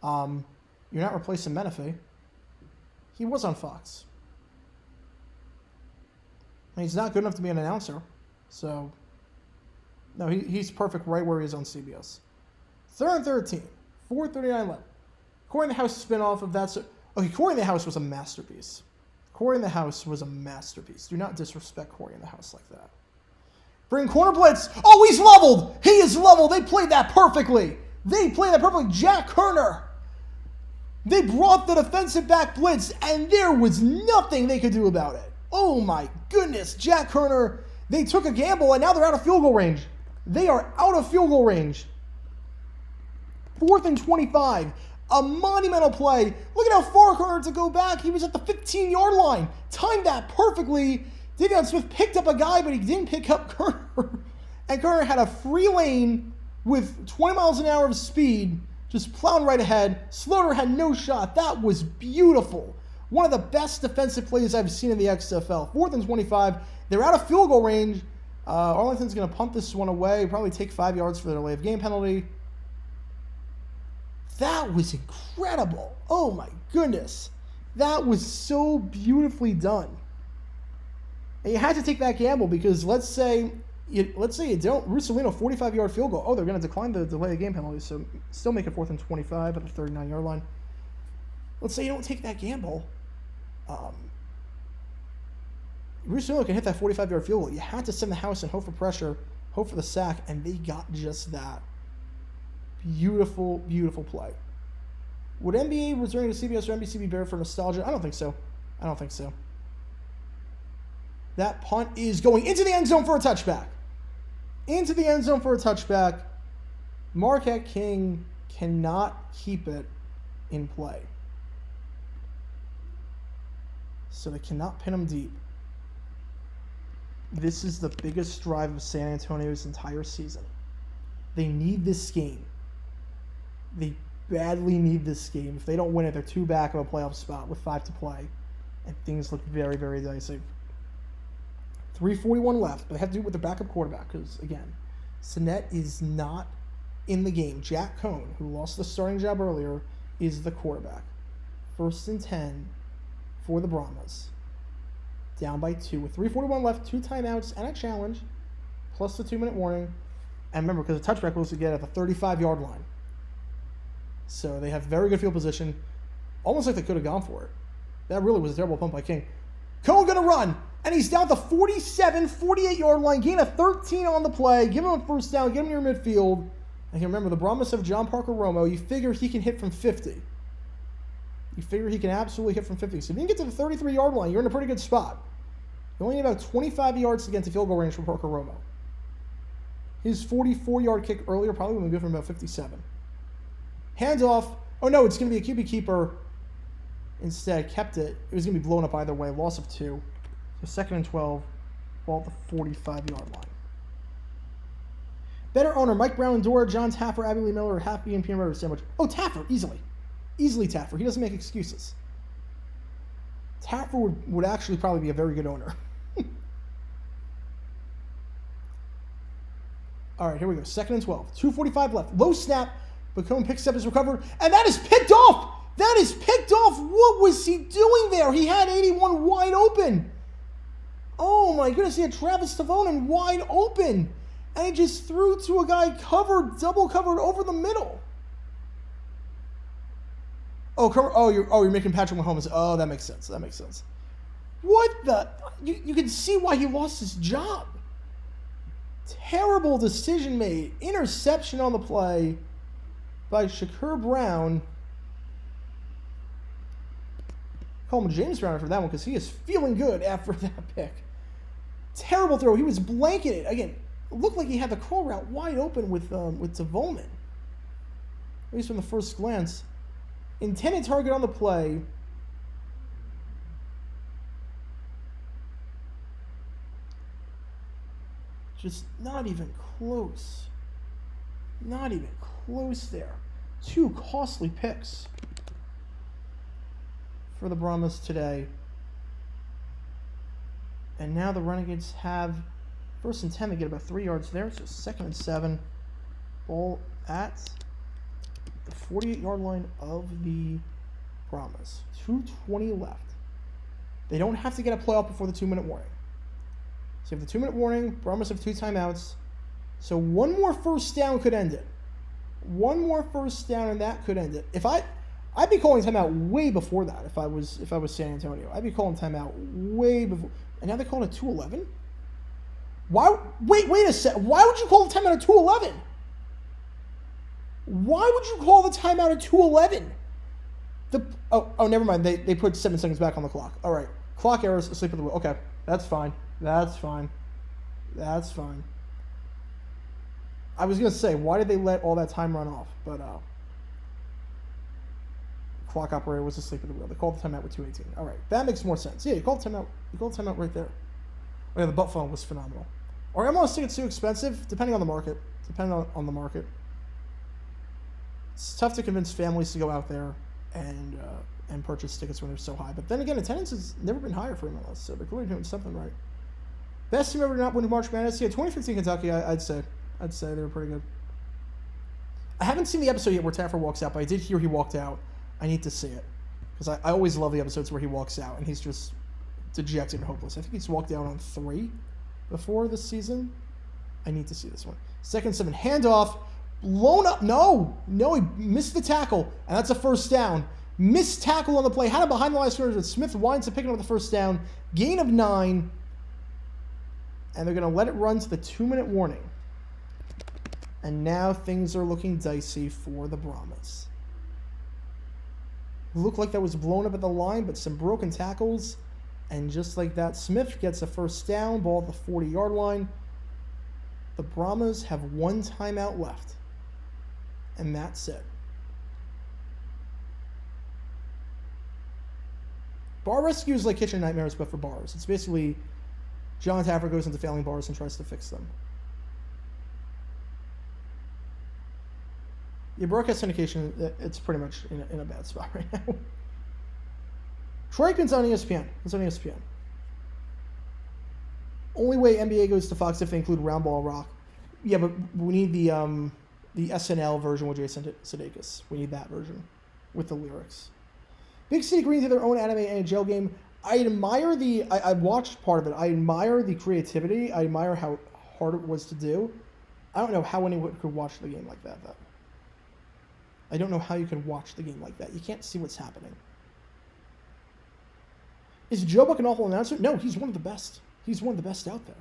You're not replacing Menefee. He was on Fox. And he's not good enough to be an announcer. So, no, he's perfect right where he is on CBS. 3rd and 13. 4:39 left. Corey in the House spinoff of that. Okay, Corey in the House was a masterpiece. Corey in the House was a masterpiece. Do not disrespect Corey in the House like that. Bring corner blitz. Oh, he's leveled. He is leveled. They played that perfectly. Jack Kerner. They brought the defensive back blitz, and there was nothing they could do about it. Oh, my goodness. Jack Kerner, they took a gamble, and now they're out of field goal range. They are out of field goal range. 4th and 25. A monumental play. Look at how far Kerner had to go back. He was at the 15-yard line. Timed that perfectly. Davion Smith picked up a guy, but he didn't pick up Kerner. And Kerner had a free lane with 20 miles an hour of speed, just plowing right ahead. Slaughter had no shot. That was beautiful. One of the best defensive plays I've seen in the XFL. 4th and 25. They're out of field goal range. Arlington's going to punt this one away. Probably take 5 yards for their delay of game penalty. That was incredible. Oh my goodness. That was so beautifully done. And you had to take that gamble because let's say you don't. Russolino, 45-yard field goal. Oh, they're going to decline the delay of game penalty, so still make it 4th and 25 at the 39-yard line. Let's say you don't take that gamble. Russolino can hit that 45-yard field goal. You had to send the house and hope for pressure, hope for the sack, and they got just that. Beautiful, beautiful play. Would NBA returning to CBS or NBC be better for nostalgia? I don't think so. That punt is going into the end zone for a touchback. Marquette King cannot keep it in play. So they cannot pin him deep. This is the biggest drive of San Antonio's entire season. They need this game. They badly need this game. If they don't win it, they're 2 back of a playoff spot with 5 to play. And things look very, very dicey. 3:41 left, but they have to do it with their backup quarterback because, again, Sinet is not in the game. Jack Cohn, who lost the starting job earlier, is the quarterback. 1st and 10 for the Brahmas. Down by 2 with 3:41 left, 2 timeouts and a challenge, plus the 2-minute warning. And remember, because the touchback was to get at the 35-yard line. So they have very good field position, almost like they could have gone for it. That really was a terrible punt by King. Cohen going to run, and he's down at the 47, 48-yard line, gain of 13 on the play, give him a first down, get him near midfield. And remember, the Brahmas have John Parker Romo. You figure he can hit from 50. You figure he can absolutely hit from 50. So if you can get to the 33-yard line, you're in a pretty good spot. You only need about 25 yards to get to field goal range for Parker Romo. His 44-yard kick earlier probably would have been good from about 57. Handoff. Oh, no, it's going to be a QB keeper. Instead, kept it. It was going to be blown up either way. Loss of 2. So 2nd and 12. Ball at the 45-yard line. Better owner, Mike Brown, Dora, John Taffer, Abby Lee Miller, half bean peanut butter sandwich. Oh, Taffer, easily. Easily Taffer. He doesn't make excuses. Taffer would actually probably be a very good owner. All right, here we go. 2nd and 12. 2:45 left. Low snap. But Cohen picks up his recovery. And that is picked off! That is picked off! What was he doing there? He had 81 wide open. Oh my goodness, he had Travis Tavonen wide open. And he just threw to a guy covered, double covered over the middle. You're making Patrick Mahomes. Oh, that makes sense. That makes sense. What the? You can see why he lost his job. Terrible decision made. Interception on the play by Shakur Brown. Call him James Brown for that one because he is feeling good after that pick. Terrible throw. He was blanketed. Again, it looked like he had the curl route wide open with Tavonen. At least from the first glance. Intended target on the play. Just not even close. Not even close there. 2 costly picks for the Brahmas today. And now the Renegades have 1st and 10. They get about 3 yards there. So 2nd and 7. Ball at the 48-yard line of the Brahmas. 2:20 left. They don't have to get a playoff before the 2-minute warning. So you have the 2-minute warning. Brahmas have 2 timeouts. So one more first down could end it. One more first down and that could end it. I'd be calling timeout way before that if I was San Antonio. I'd be calling timeout way before. And now they're calling it 2:11. Why? Wait a sec. Why would you call the timeout at 2:11? Why would you call the timeout at 2:11? Never mind. They put 7 seconds back on the clock. All right. Clock errors, asleep at the wheel. Okay, that's fine. That's fine. I was gonna say, why did they let all that time run off? But clock operator was asleep at the wheel. They called the timeout with 2:18. All right, that makes more sense. Yeah, you called timeout. You called timeout right there. Oh yeah, the butt phone was phenomenal. Or I almost think it's too expensive, depending on the market. On the market. It's tough to convince families to go out there and purchase tickets when they're so high. But then again, attendance has never been higher for MLS, so they're clearly doing something right. Best team ever to not win March Madness. Yeah, 2015 Kentucky, I'd say they were pretty good. I haven't seen the episode yet where Taffer walks out, but I did hear he walked out. I need to see it. Because I always love the episodes where he walks out and he's just dejected and hopeless. I think he's walked out on 3 before this season. I need to see this one. 2nd and 7, handoff, blown up. No, he missed the tackle, and that's a first down. Missed tackle on the play. Had it behind the line of scrimmage, but Smith winds up picking up the first down. Gain of 9. And they're going to let it run to the 2-minute warning. And now things are looking dicey for the Brahmas. Looked like that was blown up at the line, but some broken tackles. And just like that, Smith gets a first down, ball at the 40-yard line. The Brahmas have 1 timeout left. And that's it. Bar rescue is like Kitchen Nightmares, but for bars. It's basically John Taffer goes into failing bars and tries to fix them. Yeah, broadcast syndication, it's pretty much in a bad spot right now. Troykin's on ESPN. It's on ESPN. Only way NBA goes to Fox if they include Round Ball Rock. Yeah, but we need the SNL version with Jason Sudeikis. We need that version with the lyrics. Big City Green did their own anime NHL game. I admire I watched part of it. I admire the creativity. I admire how hard it was to do. I don't know how anyone could watch the game like that, though. I don't know how you could watch the game like that. You can't see what's happening. Is Joe Buck an awful announcer? No, he's one of the best. He's one of the best out there.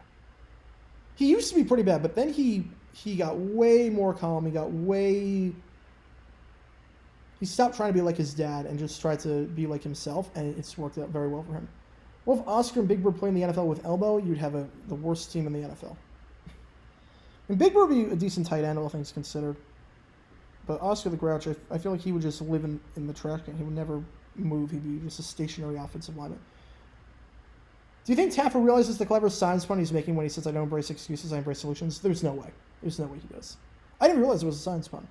He used to be pretty bad, but then he got way more calm. He stopped trying to be like his dad and just tried to be like himself, and it's worked out very well for him. Well, if Oscar and Big Bird play in the NFL with Elbow, you'd have the worst team in the NFL. And Big Bird would be a decent tight end, all things considered. But Oscar the Grouch, I feel like he would just live in the trash can. He would never move. He'd be just a stationary offensive lineman. Do you think Taffer realizes the clever science pun he's making when he says, I don't embrace excuses, I embrace solutions? There's no way. There's no way he does. I didn't realize it was a science pun.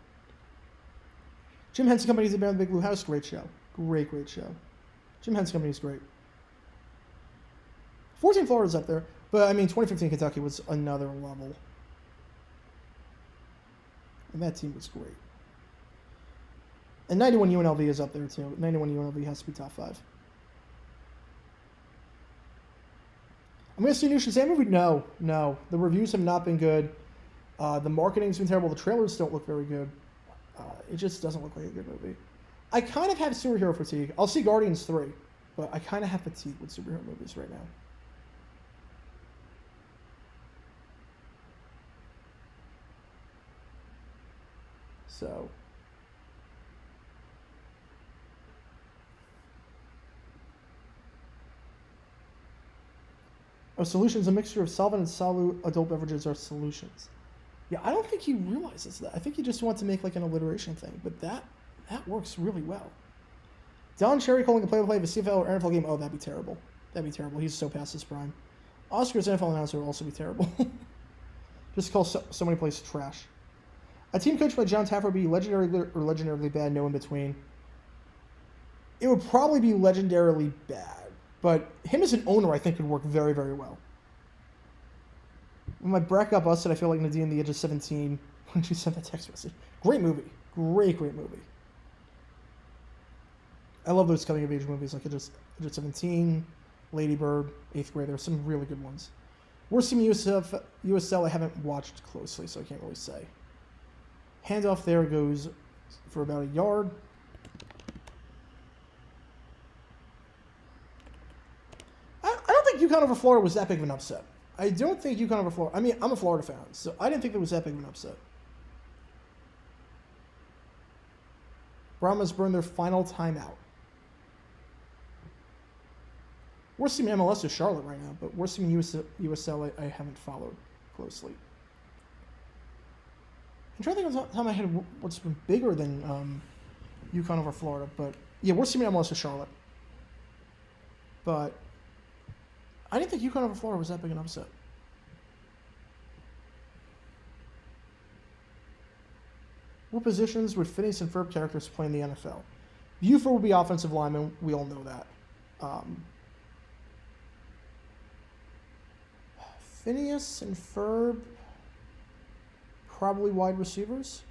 Jim Henson Company's The Bear in the Big Blue House. Great show. Great show. Jim Henson Company's great. 14 Florida's up there. But, 2015 Kentucky was another level. And that team was great. And 91 UNLV is up there, too. 91 UNLV has to be top 5. I'm going to see a new Shazam movie? No. The reviews have not been good. The marketing's been terrible. The trailers don't look very good. It just doesn't look like a good movie. I kind of have superhero fatigue. I'll see Guardians 3, but I kind of have fatigue with superhero movies right now. So... Oh, solutions, a mixture of solvent and solute adult beverages are solutions. Yeah, I don't think he realizes that. I think he just wants to make like an alliteration thing, but that works really well. Don Cherry calling a play-by-play of a CFL or NFL game. Oh, that'd be terrible. That'd be terrible. He's so past his prime. Oscar's NFL announcer would also be terrible. Just call so many places trash. A team coached by John Taffer would be legendary or legendarily bad, no in between. It would probably be legendarily bad. But him as an owner, I think, could work very, very well. When my brat got busted, I feel like Nadine, the age of 17, when she sent that text message. Great movie. Great movie. I love those coming-of-age movies, like Age of 17, Lady Bird, 8th Grade. There are some really good ones. Worst team USL I haven't watched closely, so I can't really say. Handoff there goes for about a yard. UConn over Florida was that big of an upset. I don't think UConn over Florida... I'm a Florida fan, so I didn't think it was that big of an upset. Brahmas burned their final timeout. Worst team in MLS is Charlotte right now, but worst team in USL I haven't followed closely. I'm trying to think of the top of my head what's been bigger than UConn over Florida, but yeah, worst team in MLS is Charlotte. But I didn't think UConn over Florida was that big an upset. What positions would Phineas and Ferb characters play in the NFL? Buford would be offensive lineman. We all know that. Phineas and Ferb, probably wide receivers.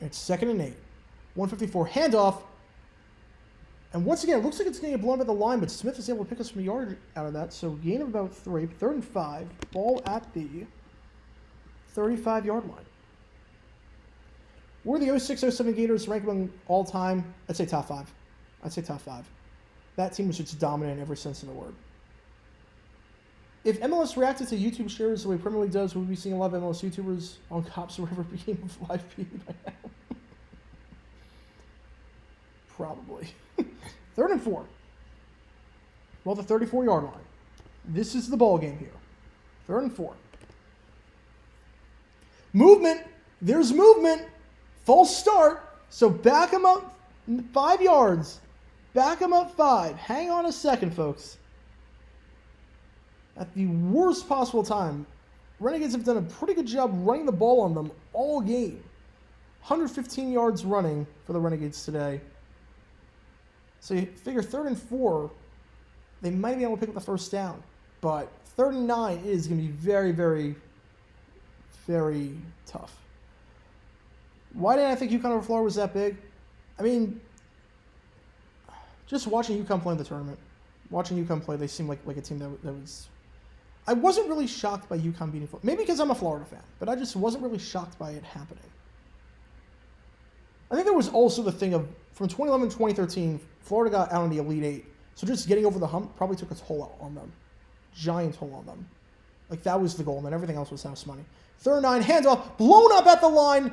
It's 2nd and 8. 154 handoff. And once again, it looks like it's going to get blown by the line, but Smith is able to pick us from a yard out of that. So gain of about 3. 3rd and 5. Ball at the 35-yard line. Were the 06-07 Gators ranked among all-time? I'd say top 5. That team was just dominant in every sense of the word. If MLS reacted to YouTube shares the way Premier League does, would we be seeing a lot of MLS YouTubers on Cops or whatever became of live feed by now? Probably. 3rd and 4. Well, the 34-yard line. This is the ball game here. 3rd and 4. Movement. There's movement. False start. So back him up 5 yards. Back him up 5. Hang on a second, folks. At the worst possible time, Renegades have done a pretty good job running the ball on them all game. 115 yards running for the Renegades today. So you figure 3rd and 4, they might be able to pick up the first down. But 3rd and 9 is going to be very, very, very tough. Why didn't I think UConn over Florida was that big? I mean, just watching UConn play in the tournament, watching UConn play, they seemed like a team that was... I wasn't really shocked by UConn beating Florida. Maybe because I'm a Florida fan, but I just wasn't really shocked by it happening. I think there was also the thing of, from 2011 to 2013, Florida got out in the Elite Eight. So just getting over the hump probably took a toll on them. Giant toll on them. Like, that was the goal, and then everything else was house money. 3rd and 9, handoff, blown up at the line.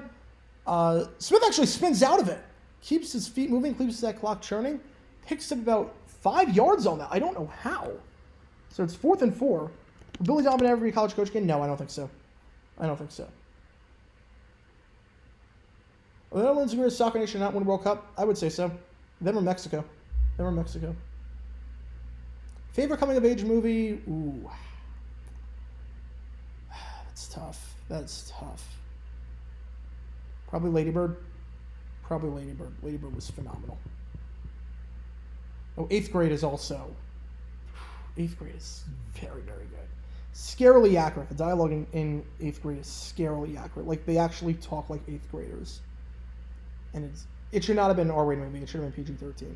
Smith actually spins out of it. Keeps his feet moving, keeps that clock churning. Picks up about 5 yards on that. I don't know how. So it's 4th and 4. Will Billy Donovan ever be a college coach again? No, I don't think so. I don't think so. Are the Netherlands the greatest soccer nation not win a World Cup? I would say so. Them or Mexico. Them or Mexico. Favorite coming-of-age movie? Ooh. That's tough. That's tough. Probably Lady Bird. Probably Lady Bird. Lady Bird was phenomenal. Oh, 8th grade is also... 8th grade is very, very good. Scarily accurate. The dialogue in 8th grade is scarily accurate. Like, they actually talk like 8th graders. And it should not have been an R-rated movie. It should have been PG-13.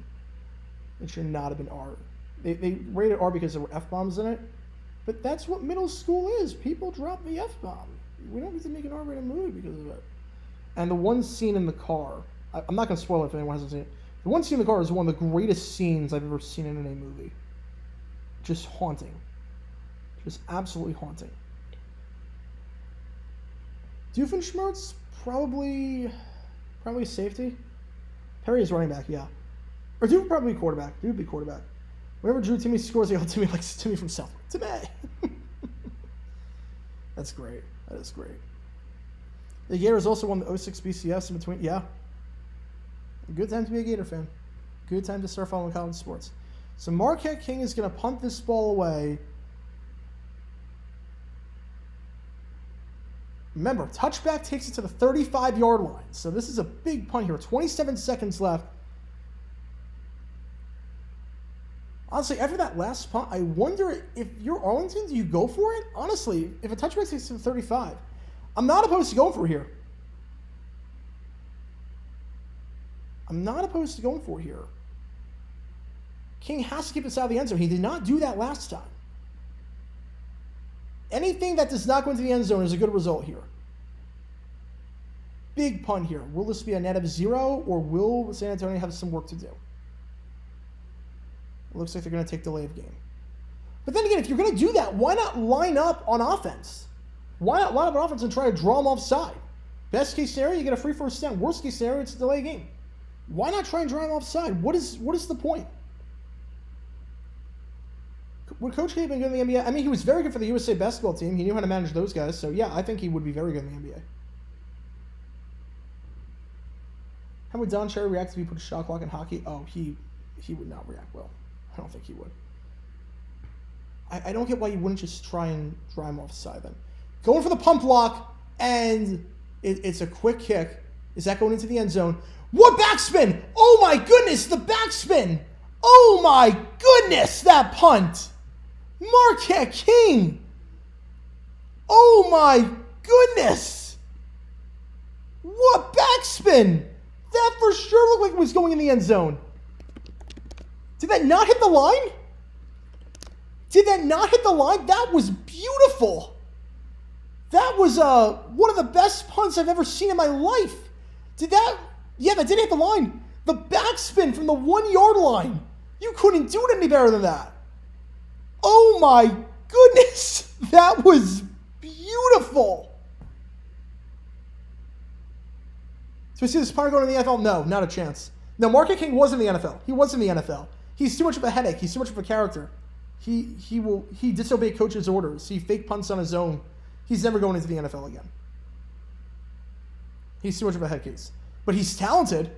It should not have been R. They rated R because there were F-bombs in it. But that's what middle school is. People drop the F-bomb. We don't need to make an R-rated movie because of it. And the one scene in the car, I'm not going to spoil it if anyone hasn't seen it. The one scene in the car is one of the greatest scenes I've ever seen in a movie. Just haunting. Just absolutely haunting. Doofenshmirtz, probably safety. Perry is running back, yeah. Or Doof would probably be quarterback. Doof would be quarterback. Whenever Drew Timmy scores, they all Timmy likes Timmy from South. Timmy! That's great. That is great. The Gators also won the 06 BCS in between. Yeah. Good time to be a Gator fan. Good time to start following college sports. So Marquette King is going to punt this ball away. Remember, touchback takes it to the 35-yard line. So this is a big punt here. 27 seconds left. Honestly, after that last punt, I wonder if you're Arlington, do you go for it? Honestly, if a touchback takes it to the 35, I'm not opposed to going for it here. I'm not opposed to going for it here. King has to keep this out of the end zone. He did not do that last time. Anything that does not go into the end zone is a good result here. Big punt here. Will this be a net of 0, or will San Antonio have some work to do? It looks like they're going to take delay of game. But then again, if you're going to do that, why not line up on offense? Why not line up on offense and try to draw them offside? Best case scenario, you get a free first down. Worst case scenario, it's a delay game. Why not try and draw them offside? What is the point? Would Coach K have been good in the NBA? I mean, he was very good for the USA basketball team. He knew how to manage those guys. So, yeah, I think he would be very good in the NBA. How would Don Cherry react if he put a shot clock in hockey? Oh, he would not react well. I don't think he would. I don't get why you wouldn't just try and drive him offside then. Going for the pump block, and it's a quick kick. Is that going into the end zone? What backspin? Oh, my goodness, the backspin. Oh, my goodness, that punt. Marquette King. Oh, my goodness. What backspin. That for sure looked like it was going in the end zone. Did that not hit the line? Did that not hit the line? That was beautiful. That was one of the best punts I've ever seen in my life. Did that? Yeah, that did hit the line. The backspin from the 1-yard line. You couldn't do it any better than that. Oh my goodness. That was beautiful. So we see this punter going to the NFL? No, not a chance. No, Marquette King was in the NFL. He was in the NFL. He's too much of a headache. He's too much of a character. He disobeyed coach's orders. He fake punts on his own. He's never going into the NFL again. He's too much of a head case. but he's talented.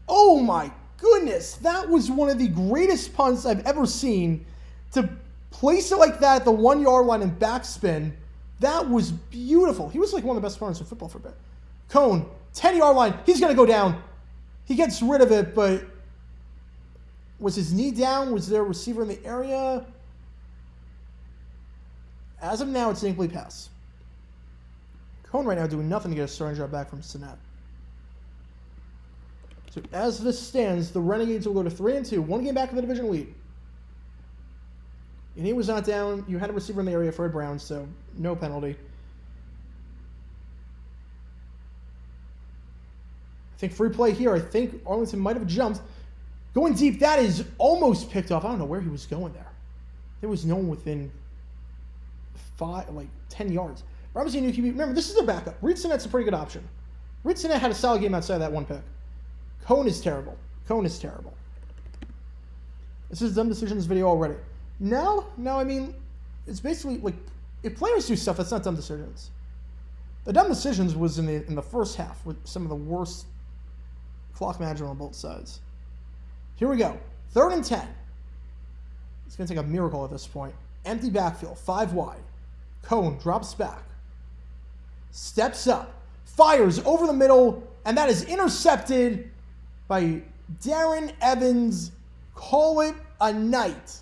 Oh my goodness, that was one of the greatest punts I've ever seen. To place it like that at the 1 yard line and backspin, that was beautiful. He was like one of the best punters in football for a bit. Cone, 10-yard line, he's going to go down. He gets rid of it, but was his knee down? Was there a receiver in the area? As of now, it's an incomplete pass. Cone right now doing nothing to get a starting job back from Sinnett. So as this stands, the Renegades will go to 3-2, one game back in the division lead. And he was not down. You had a receiver in the area, Fred Brown, so no penalty. I think free play here. I think Arlington might have jumped. Going deep, that is almost picked off. I don't know where he was going there. There was no one within 10 yards. Brahmas new QB. Remember, this is their backup. Reed Sinnett's a pretty good option. Reed Sinnett had a solid game outside of that one pick. Cone is terrible. Cone is terrible. This is dumb decisions video already. No, I mean, it's basically like if players do stuff, that's not dumb decisions. The dumb decisions was in the first half with some of the worst clock management on both sides. Here we go. 3rd and 10. It's going to take a miracle at this point. Empty backfield, 5 wide. Cone drops back. Steps up. Fires over the middle. And that is intercepted by Darren Evans. Call it a night.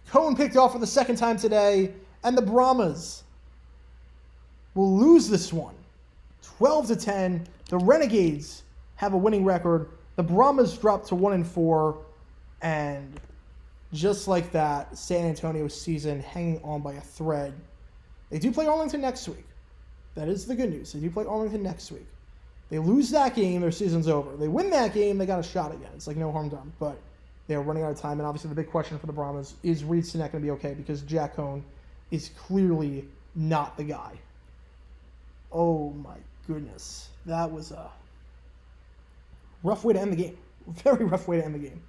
Cone picked off for the second time today. And the Brahmas will lose this one. 12-10. The Renegades have a winning record. The Brahmas dropped to 1-4. And just like that, San Antonio's season hanging on by a thread. They do play Arlington next week. That is the good news. They do play Arlington next week. They lose that game, their season's over. They win that game, they got a shot again. It's like no harm done. But they are running out of time. And obviously the big question for the Brahmas is Reed Sinnett going to be okay? Because Jack Cone is clearly not the guy. Oh my goodness. That was a rough way to end the game. Very rough way to end the game.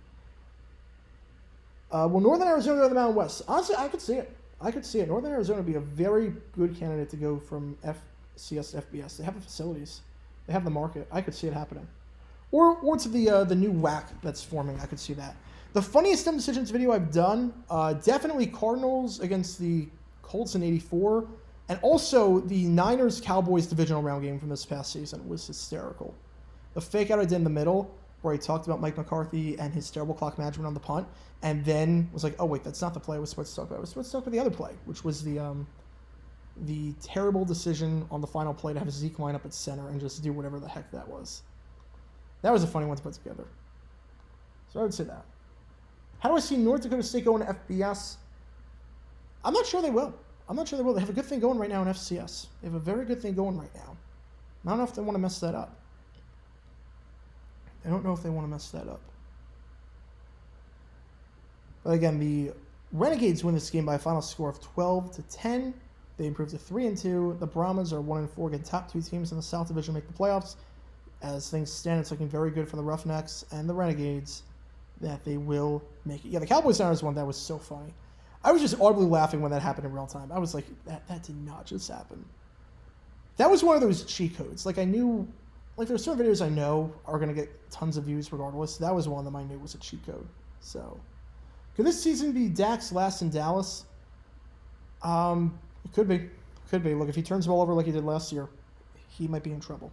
Will Northern Arizona go to the Mountain West? Honestly, I could see it. Northern Arizona would be a very good candidate to go from FCS to FBS. They have the facilities. They have the market. I could see it happening. Or to the new WAC that's forming. I could see that. The funniest dumb decisions video I've done, definitely Cardinals against the Colts in '84. And also the Niners-Cowboys divisional round game from this past season was hysterical. The fake out I did in the middle, where he talked about Mike McCarthy and his terrible clock management on the punt, and then was like, oh wait, that's not the play I was supposed to talk about. I was supposed to talk about the other play, which was the terrible decision on the final play to have Zeke line up at center and just do whatever the heck that was. That was a funny one to put together. So I would say that. How do I see North Dakota State going to FBS? I'm not sure they will. They have a good thing going right now in FCS. They have a very good thing going right now. I don't know if they want to mess that up. But again, the Renegades win this game by a final score of 12-10. They improve to 3-2. The Brahmas are 1-4. Again, top 2 teams in the South Division make the playoffs. As things stand, it's looking very good for the Roughnecks and the Renegades that they will make it. Yeah, the Cowboys-Niners one, that was so funny. I was just audibly laughing when that happened in real time. I was like, that did not just happen. That was one of those cheat codes. Like, I knew, like, there's certain videos I know are going to get tons of views regardless. That was one of them I knew was a cheat code. So, could this season be Dak's last in Dallas? It could be. Look, if he turns the ball over like he did last year, he might be in trouble.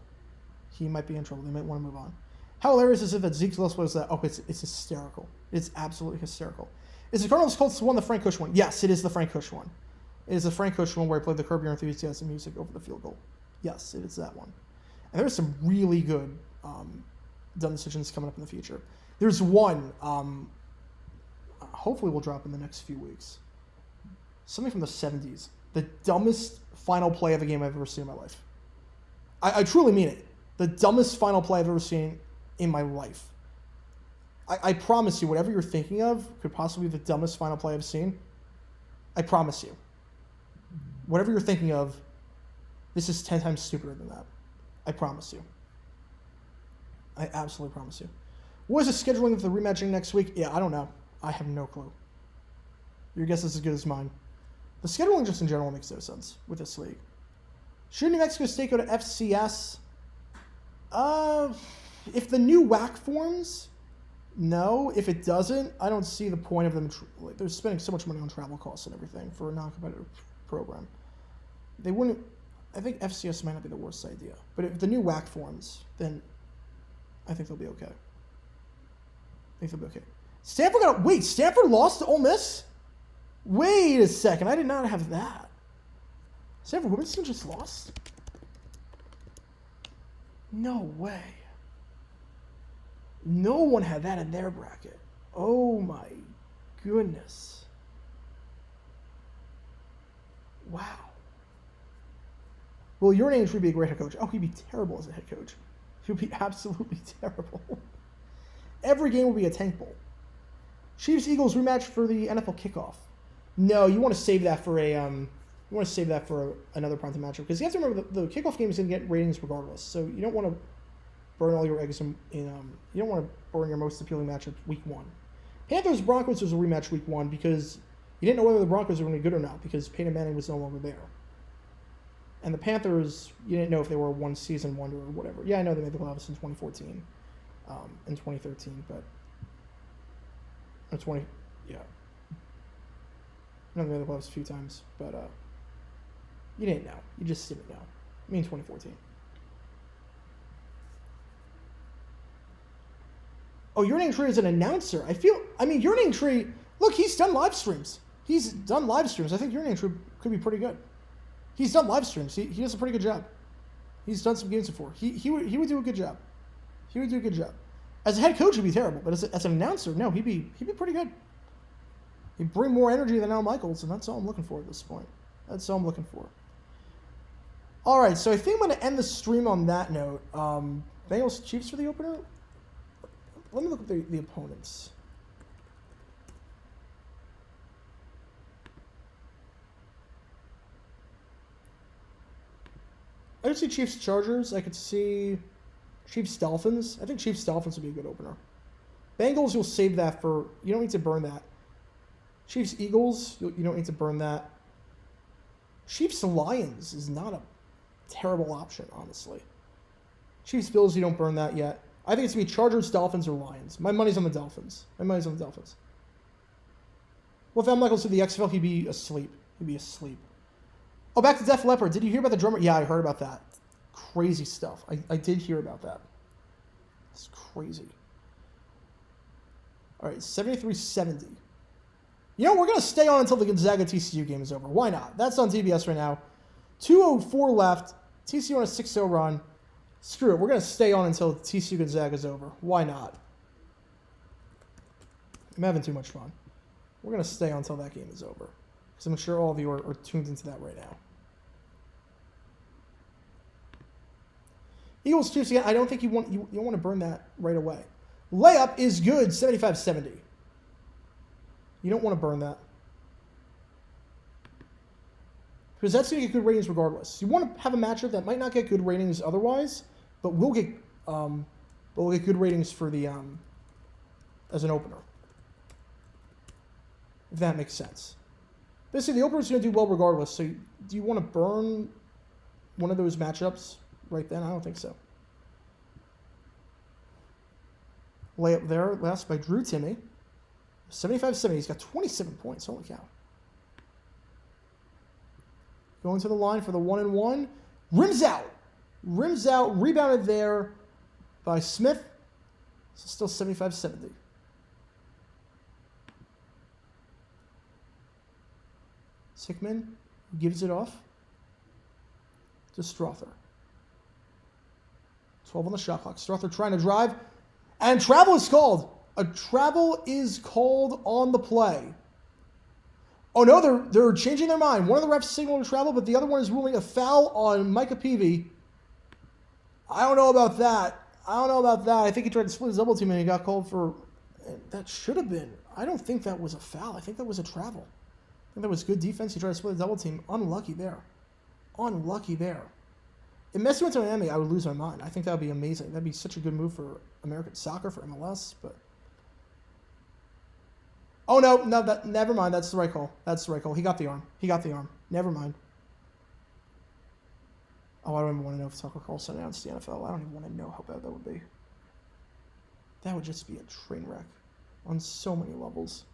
They might want to move on. How hilarious is it that Zeke's last was that? Oh, it's hysterical. It's absolutely hysterical. Is the Cardinals Colts the one, the Frank Kush one? Yes, it is the Frank Kush one. It is the Frank Kush one where he played the Curb Your Enthusiasm music over the field goal. Yes, it is that one. And there's some really good dumb decisions coming up in the future. There's one, hopefully will drop in the next few weeks. Something from the 70s. The dumbest final play of a game I've ever seen in my life. I truly mean it. The dumbest final play I've ever seen in my life. I promise you, whatever you're thinking of could possibly be the dumbest final play I've seen. I promise you. Whatever you're thinking of, this is 10 times stupider than that. I promise you. I absolutely promise you. What is the scheduling of the rematching next week? Yeah, I don't know. I have no clue. Your guess is as good as mine. The scheduling just in general makes no sense with this league. Should New Mexico State go to FCS? If the new WAC forms, no. If it doesn't, I don't see the point of them. They're spending so much money on travel costs and everything for a non-competitive program. They wouldn't. I think FCS might not be the worst idea. But if the new WAC forms, then I think they'll be okay. Stanford lost to Ole Miss? Wait a second. I did not have that. Stanford women's team just lost? No way. No one had that in their bracket. Oh my goodness. Wow. Well, your name should be a great head coach. Oh, he'd be terrible as a head coach. He would be absolutely terrible. Every game will be a tank bowl. Chiefs-Eagles rematch for the NFL kickoff. No, you want to save that for another primetime matchup, because you have to remember the kickoff game is going to get ratings regardless. So you don't want to burn all your eggs you don't want to burn your most appealing matchup week 1. Panthers-Broncos was a rematch week 1 because you didn't know whether the Broncos were going to be good or not because Peyton Manning was no longer there. And the Panthers, you didn't know if they were a one-season wonder or whatever. Yeah, I know they made the playoffs in 2014 and 2013, but... Yeah. I know they made the playoffs a few times, but you didn't know. You just didn't know. I mean 2014. Oh, Urinating Tree is an announcer. Urinating Tree, look, he's done live streams. I think Urinating Tree could be pretty good. He's done live streams. He does a pretty good job. He's done some games before. He would do a good job. As a head coach, he'd be terrible, but as an announcer, no, he'd be pretty good. He'd bring more energy than Al Michaels, and that's all I'm looking for at this point. All right, so I think I'm going to end the stream on that note. Bengals Chiefs for the opener. Let me look at the opponents. I could see Chiefs Chargers. I could see Chiefs Dolphins. I think Chiefs Dolphins would be a good opener. Bengals, you'll save that for. You don't need to burn that. Chiefs Eagles, you don't need to burn that. Chiefs Lions is not a terrible option, honestly. Chiefs Bills, you don't burn that yet. I think it's going to be Chargers, Dolphins, or Lions. My money's on the Dolphins. Well, if Al Michaels did the XFL, he'd be asleep. Oh, back to Def Leppard. Did you hear about the drummer? Yeah, I heard about that. Crazy stuff. I did hear about that. It's crazy. All right, 73-70. We're going to stay on until the Gonzaga TCU game is over. Why not? That's on TBS right now. 2:04 left. TCU on a 6-0 run. Screw it. We're going to stay on until TCU Gonzaga is over. Why not? I'm having too much fun. We're going to stay on until that game is over, because I'm sure all of you are tuned into that right now. Eagles Chiefs again. I don't think you don't want to burn that right away. Layup is good. 75-70. You don't want to burn that, because that's going to get good ratings regardless. You want to have a matchup that might not get good ratings otherwise, but will get good ratings for the as an opener, if that makes sense. Basically, the opener's going to do well regardless. So, do you want to burn one of those matchups right then? I don't think so. Layup there, last by Drew Timme. 75-70. He's got 27 points. Holy cow. Going to the line for the 1-and-1. Rims out. Rebounded there by Smith. So still 75-70. Sickman gives it off to Strother. 12 on the shot clock. Strother trying to drive. And travel is called. A travel is called on the play. Oh no, they're changing their mind. One of the refs signaled a travel, but the other one is ruling a foul on Micah Peavy. I don't know about that. I think he tried to split his double team and he got called for. That should have been. I don't think that was a foul. I think that was a travel. I think that was good defense. He tried to split the double team. Unlucky there. If Messi went to Miami, I would lose my mind. I think that would be amazing. That'd be such a good move for American soccer, for MLS, but. Oh, no, never mind. That's the right call. He got the arm. Never mind. Oh, I don't even want to know if Tucker Carlson announced the NFL. I don't even want to know how bad that would be. That would just be a train wreck on so many levels.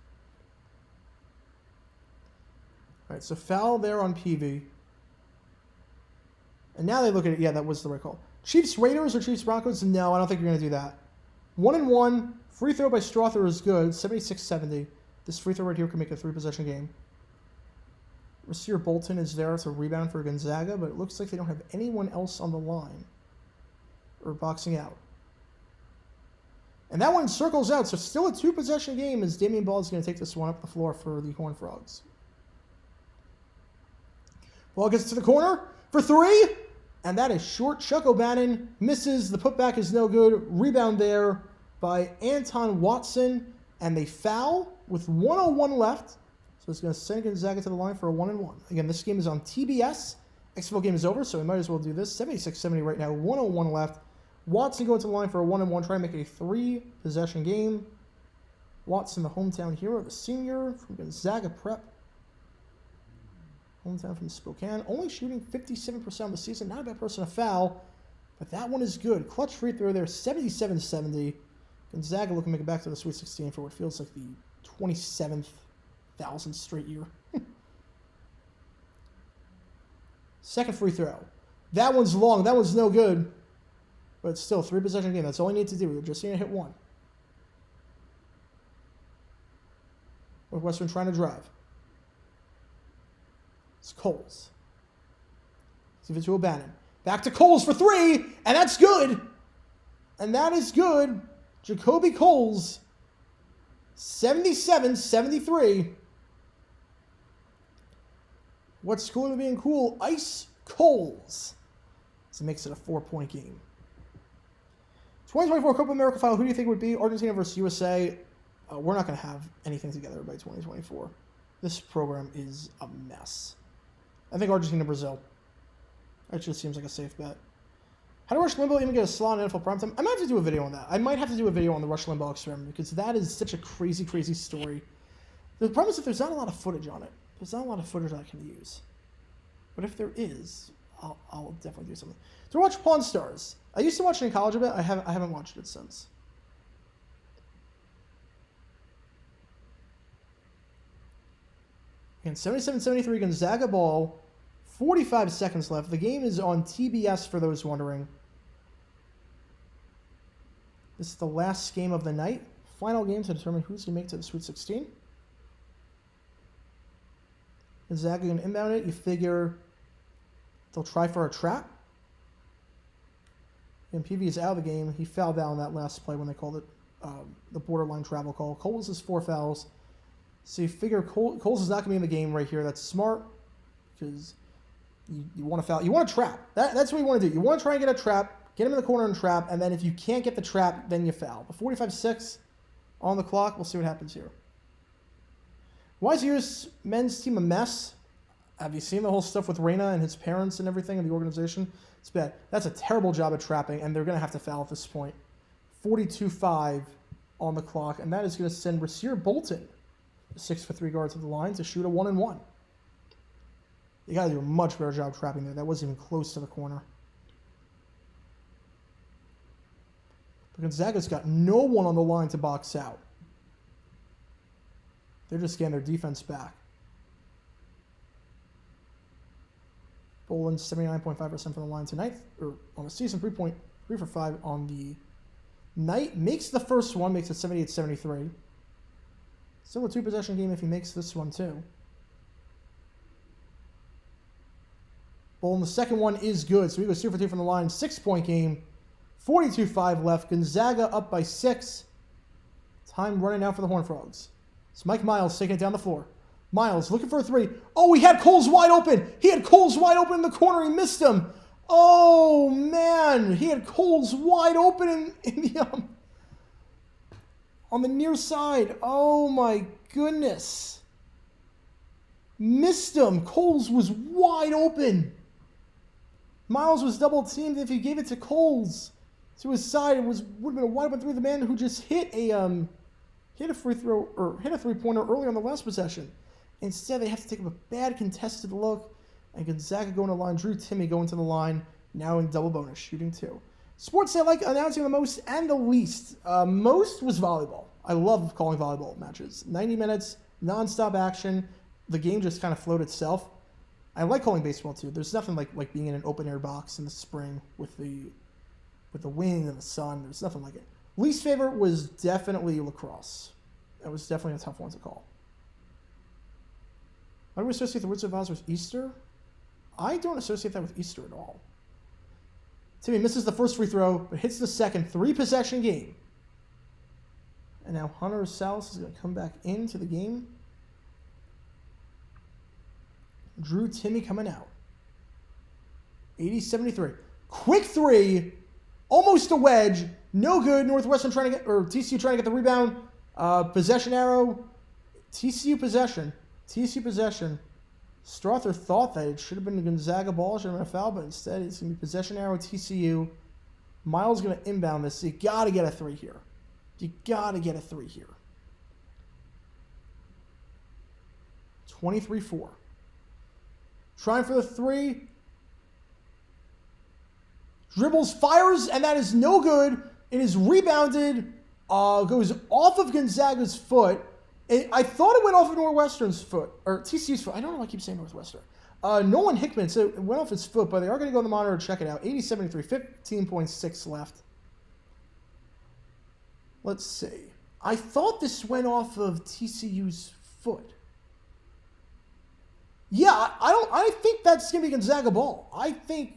All right, so foul there on PV. And now they look at it. Yeah, that was the right call. Chiefs Raiders or Chiefs Broncos? No, I don't think you're going to do that. 1-1. Free throw by Strother is good. 76-70. This free throw right here can make a 3-possession game. Receiver Bolton is there to rebound for Gonzaga, but it looks like they don't have anyone else on the line or boxing out. And that one circles out, so still a 2-possession game as Damian Ball is going to take this one up the floor for the Horned Frogs. Ball gets to the corner for 3, and that is short. Chuck O'Bannon misses. The putback is no good. Rebound there by Anton Watson, and they foul with 1:01 left. So it's going to send Gonzaga to the line for a 1-1. Again, this game is on TBS. XFL game is over, so we might as well do this. 76-70 right now, 1:01 left. Watson going to the line for a 1-1, trying to make it a 3-possession game. Watson, the hometown hero, the senior from Gonzaga Prep. Hometown from Spokane. Only shooting 57% of the season. Not a bad person to foul, but that one is good. Clutch free throw there, 77-70. Gonzaga looking to make it back to the Sweet 16 for what feels like the 27,000th straight year. Second free throw. That one's long. That one's no good. But it's still a 3-possession game. That's all you need to do. We're just going to hit one. Northwestern trying to drive. It's Coles. Give it to O'Bannon. Back to Coles for 3, and that's good. And that is good. Jacoby Coles, 77-73. What's cool to being cool? Ice Coles. So it makes it a 4-point game. 2024 Copa America final, who do you think would be? Argentina versus USA. We're not going to have anything together by 2024. This program is a mess. I think Argentina-Brazil. That just seems like a safe bet. How did Rush Limbaugh even get a slot in NFL primetime? I might have to do a video on that. I might have to do a video on the Rush Limbaugh experiment because that is such a crazy, crazy story. The problem is that there's not a lot of footage on it. There's not a lot of footage that I can use. But if there is, I'll definitely do something. To watch Pawn Stars. I used to watch it in college a bit. I haven't watched it since. Again, 77-73 Gonzaga ball. 45 seconds left. The game is on TBS for those wondering. This is the last game of the night. Final game to determine who's going to make it to the Sweet 16. Gonzaga going to inbound it. You figure they'll try for a trap. And PV is out of the game. He fouled down that last play when they called it the borderline travel call. Coles is 4 fouls. So you figure Coles is not going to be in the game right here. That's smart because you want to foul. You want to trap. That's what you want to do. You want to try and get a trap, get him in the corner and trap, and then if you can't get the trap, then you foul. But 45-6 on the clock. We'll see what happens here. Why is US men's team a mess? Have you seen the whole stuff with Reyna and his parents and everything in the organization? It's bad. That's a terrible job at trapping, and they're going to have to foul at this point. 42-5 on the clock, and that is going to send Rasir Bolton, the 6'3" guard, to the line to shoot a 1-1. You got to do a much better job trapping there. That wasn't even close to the corner. But Gonzaga's got no one on the line to box out. They're just getting their defense back. Boland's 79.5% from the line tonight, or on the season, 3 for 5 on the night. Makes the first one, makes it 78-73. Still a 2-possession game if he makes this one too. Boland, the second one is good, so he goes 2 for 2 from the line. 6-point game, 42-5 left. Gonzaga up by 6. Time running out for the Horned Frogs. It's Mike Miles taking it down the floor. Miles looking for a 3. Oh, he had Coles wide open. He had Coles wide open in the corner. He missed him. Oh, man. He had Coles wide open in the on the near side. Oh, my goodness. Missed him. Coles was wide open. Miles was double teamed. If he gave it to Coles to his side, it would have been a wide open 3. The man who just hit a free throw or hit a 3-pointer early on the last possession. Instead, they have to take a bad contested look. And Gonzaga going to the line. Drew Timme going to the line Now in double bonus, shooting 2. Sports I like announcing the most and the least. Most was volleyball. I love calling volleyball matches. 90 minutes, non-stop action. The game just kind of flowed itself. I like calling baseball too. There's nothing like being in an open air box in the spring with the wind and the sun. There's nothing like it. Least favorite was definitely lacrosse. That was definitely a tough one to call. Why do we associate the Wizard of Oz with Easter? I don't associate that with Easter at all. Timmy misses the first free throw, but hits the second. 3-possession game. And now Hunter Salas is going to come back into the game. Drew Timmy coming out. 80-73. Quick 3. Almost a wedge. No good. Northwestern trying to get, or TCU trying to get the rebound. Possession arrow. TCU possession. Strother thought that it should have been a Gonzaga ball, should have been a foul, but instead it's going to be possession arrow TCU. Miles going to inbound this. So you got to get a 3 here. 23-4. Trying for the 3. Dribbles, fires, and that is no good. It is rebounded. Goes off of Gonzaga's foot. I thought it went off of Northwestern's foot, or TCU's foot. I don't know why I keep saying Northwestern. Nolan Hickman, so it went off his foot, but they are going to go on the monitor and check it out. 80-73, 15.6 left. Let's see. I thought this went off of TCU's foot. Yeah, I think that's going to be Gonzaga ball. I think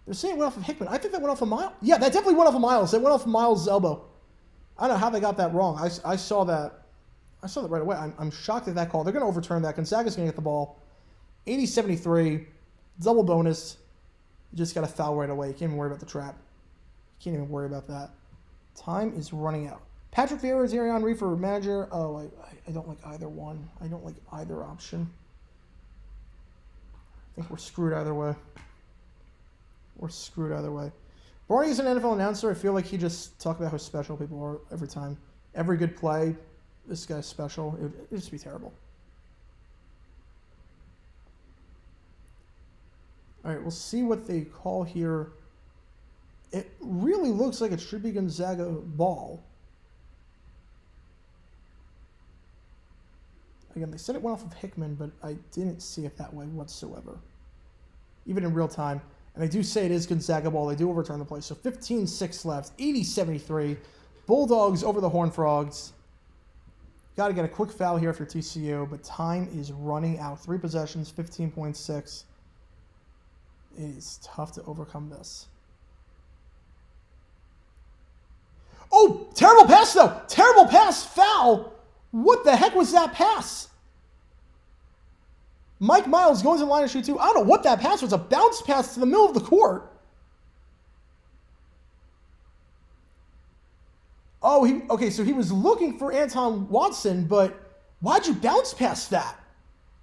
they're saying it went off of Hickman. I think that went off of Miles. Yeah, that definitely went off of Miles. It went off of Miles' elbow. I don't know how they got that wrong. I saw that. I saw that right away. I'm shocked at that call. They're going to overturn that. Gonzaga's going to get the ball. 80-73, double bonus. You just got to foul right away. You can't even worry about the trap. You can't even worry about that. Time is running out. Patrick Vieira is Ariane Reed for manager. Oh, I don't like either one. I don't like either option. I think we're screwed either way. Barney is an NFL announcer. I feel like he just talks about how special people are every time. Every good play, this guy's special. It would just be terrible. All right, we'll see what they call here. It really looks like it should be Gonzaga ball. Again, they said it went off of Hickman, but I didn't see it that way whatsoever, even in real time. And they do say it is Gonzaga ball. They do overturn the play. So 15-6 left, 80-73. Bulldogs over the Horned Frogs. Got to get a quick foul here if you're TCU, but time is running out. 3 possessions, 15.6. It is tough to overcome this. Oh, terrible pass, though. Terrible pass, foul. What the heck was that pass? Mike Miles going to the line to shoot 2. I don't know what that pass was. A bounce pass to the middle of the court. Oh, okay, so he was looking for Anton Watson, but why'd you bounce past that?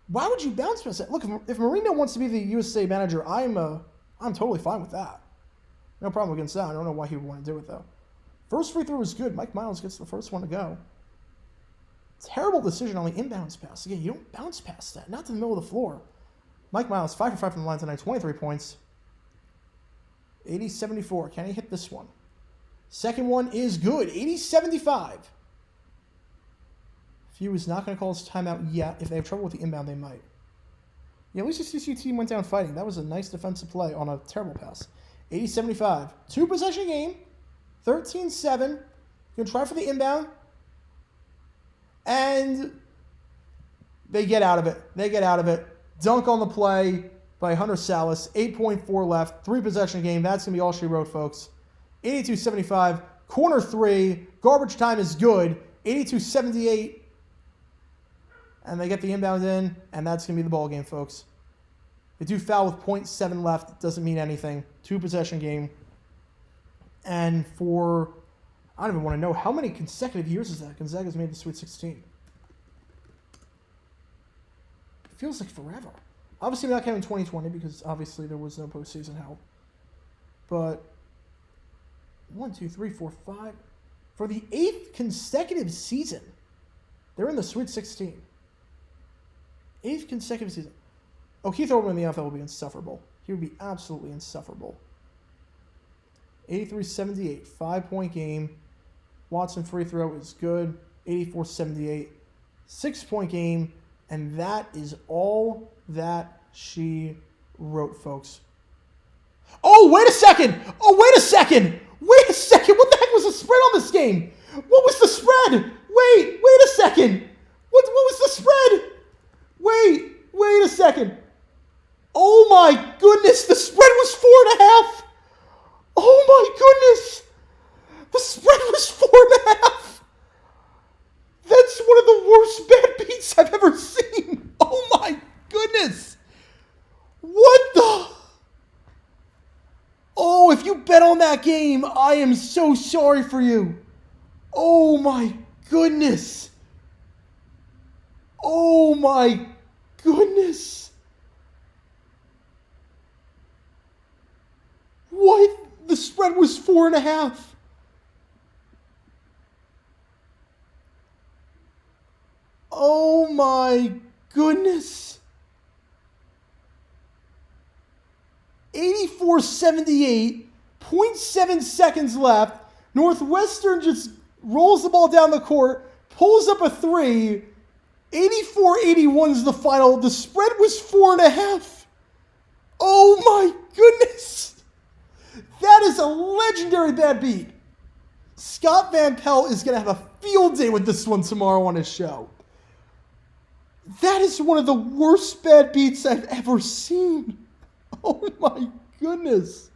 Why would you bounce past that? Look, if Marino wants to be the USA manager, I'm totally fine with that. No problem against that. I don't know why he would want to do it, though. First free throw was good. Mike Miles gets the first one to go. Terrible decision on the inbounds pass. Again, you don't bounce past that. Not to the middle of the floor. Mike Miles, 5 for 5 from the line tonight. 23 points. 80-74. Can he hit this one? Second one is good. 80-75. Few is not going to call his timeout yet. If they have trouble with the inbound, they might. Yeah, at least the CCU team went down fighting. That was a nice defensive play on a terrible pass. 80-75. 2 possession game. 13-7. Going to try for the inbound. And they get out of it. Dunk on the play by Hunter Salas. 8.4 left. 3 possession game. That's going to be all she wrote, folks. 82-75. Corner 3. Garbage time is good. 82-78. And they get the inbound in, and that's going to be the ball game, folks. They do foul with 0.7 left. It doesn't mean anything. 2 possession game. And for... I don't even want to know how many consecutive years is that Gonzaga's made the Sweet 16. It feels like forever. Obviously, we're not counting 2020 because obviously there was no postseason help. But 1, 2, 3, 4, 5. For the 8th consecutive season, they're in the Sweet 16. 8th consecutive season. Oh, Keith Olbermann in the NFL will be insufferable. He would be absolutely insufferable. 83-78, 5-point game. Watson free throw is good. 84-78, 6-point game. And that is all that she wrote, folks. Oh, wait a second! Oh, wait a second! Wait a second! What the heck was the spread on this game? What was the spread? Wait a second! What was the spread? Wait a second. Oh my goodness, the spread was 4.5. Oh my goodness. The spread was 4.5. That's one of the worst bad beats I've ever seen. Oh my goodness. What the? Oh, if you bet on that game, I am so sorry for you. Oh my goodness. Oh my goodness. What? The spread was 4.5. Oh my goodness. 84-78, 0.7 seconds left. Northwestern just rolls the ball down the court, pulls up a three. 84-81 is the final. The spread was 4.5. Oh my goodness. That is a legendary bad beat. Scott Van Pelt is going to have a field day with this one tomorrow on his show. That is one of the worst bad beats I've ever seen. Oh my goodness.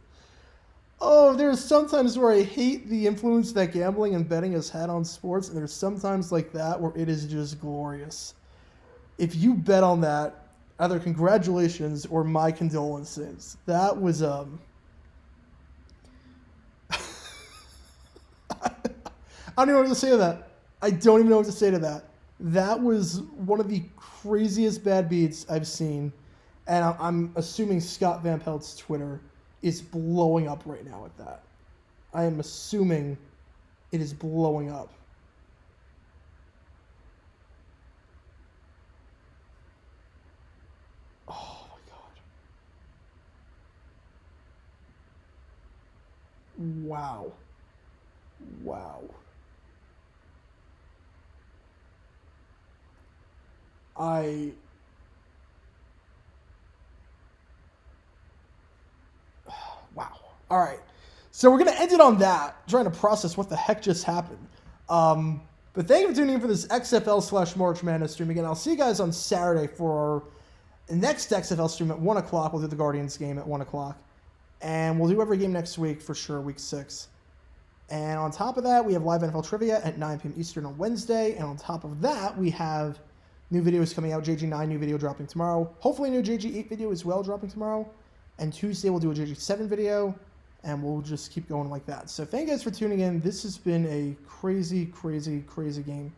Oh, there's sometimes where I hate the influence that gambling and betting has had on sports, and there's sometimes like that where it is just glorious. If you bet on that, either congratulations or my condolences. That was I don't even know what to say to that. I don't even know what to say to that. That was one of the craziest bad beats I've seen. And I'm assuming Scott Van Pelt's Twitter is blowing up right now at that. I am assuming it is blowing up. Oh my God. Wow. Wow. All right. So we're going to end it on that, trying to process what the heck just happened. But thank you for tuning in for this XFL/March Madness stream. Again, I'll see you guys on Saturday for our next XFL stream at 1 o'clock. We'll do the Guardians game at 1 o'clock. And we'll do every game next week for sure, week 6. And on top of that, we have live NFL trivia at 9 p.m. Eastern on Wednesday. And on top of that, we have new videos coming out. JG9 new video dropping tomorrow. Hopefully a new JG8 video as well dropping tomorrow. And Tuesday we'll do a JG7 video. And we'll just keep going like that. So thank you guys for tuning in. This has been a crazy game.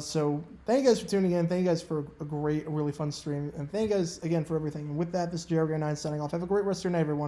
So thank you guys for tuning in. Thank you guys for a really fun stream. And thank you guys again for everything. And with that, this is Jerry9 signing off. Have a great rest of your night, everyone.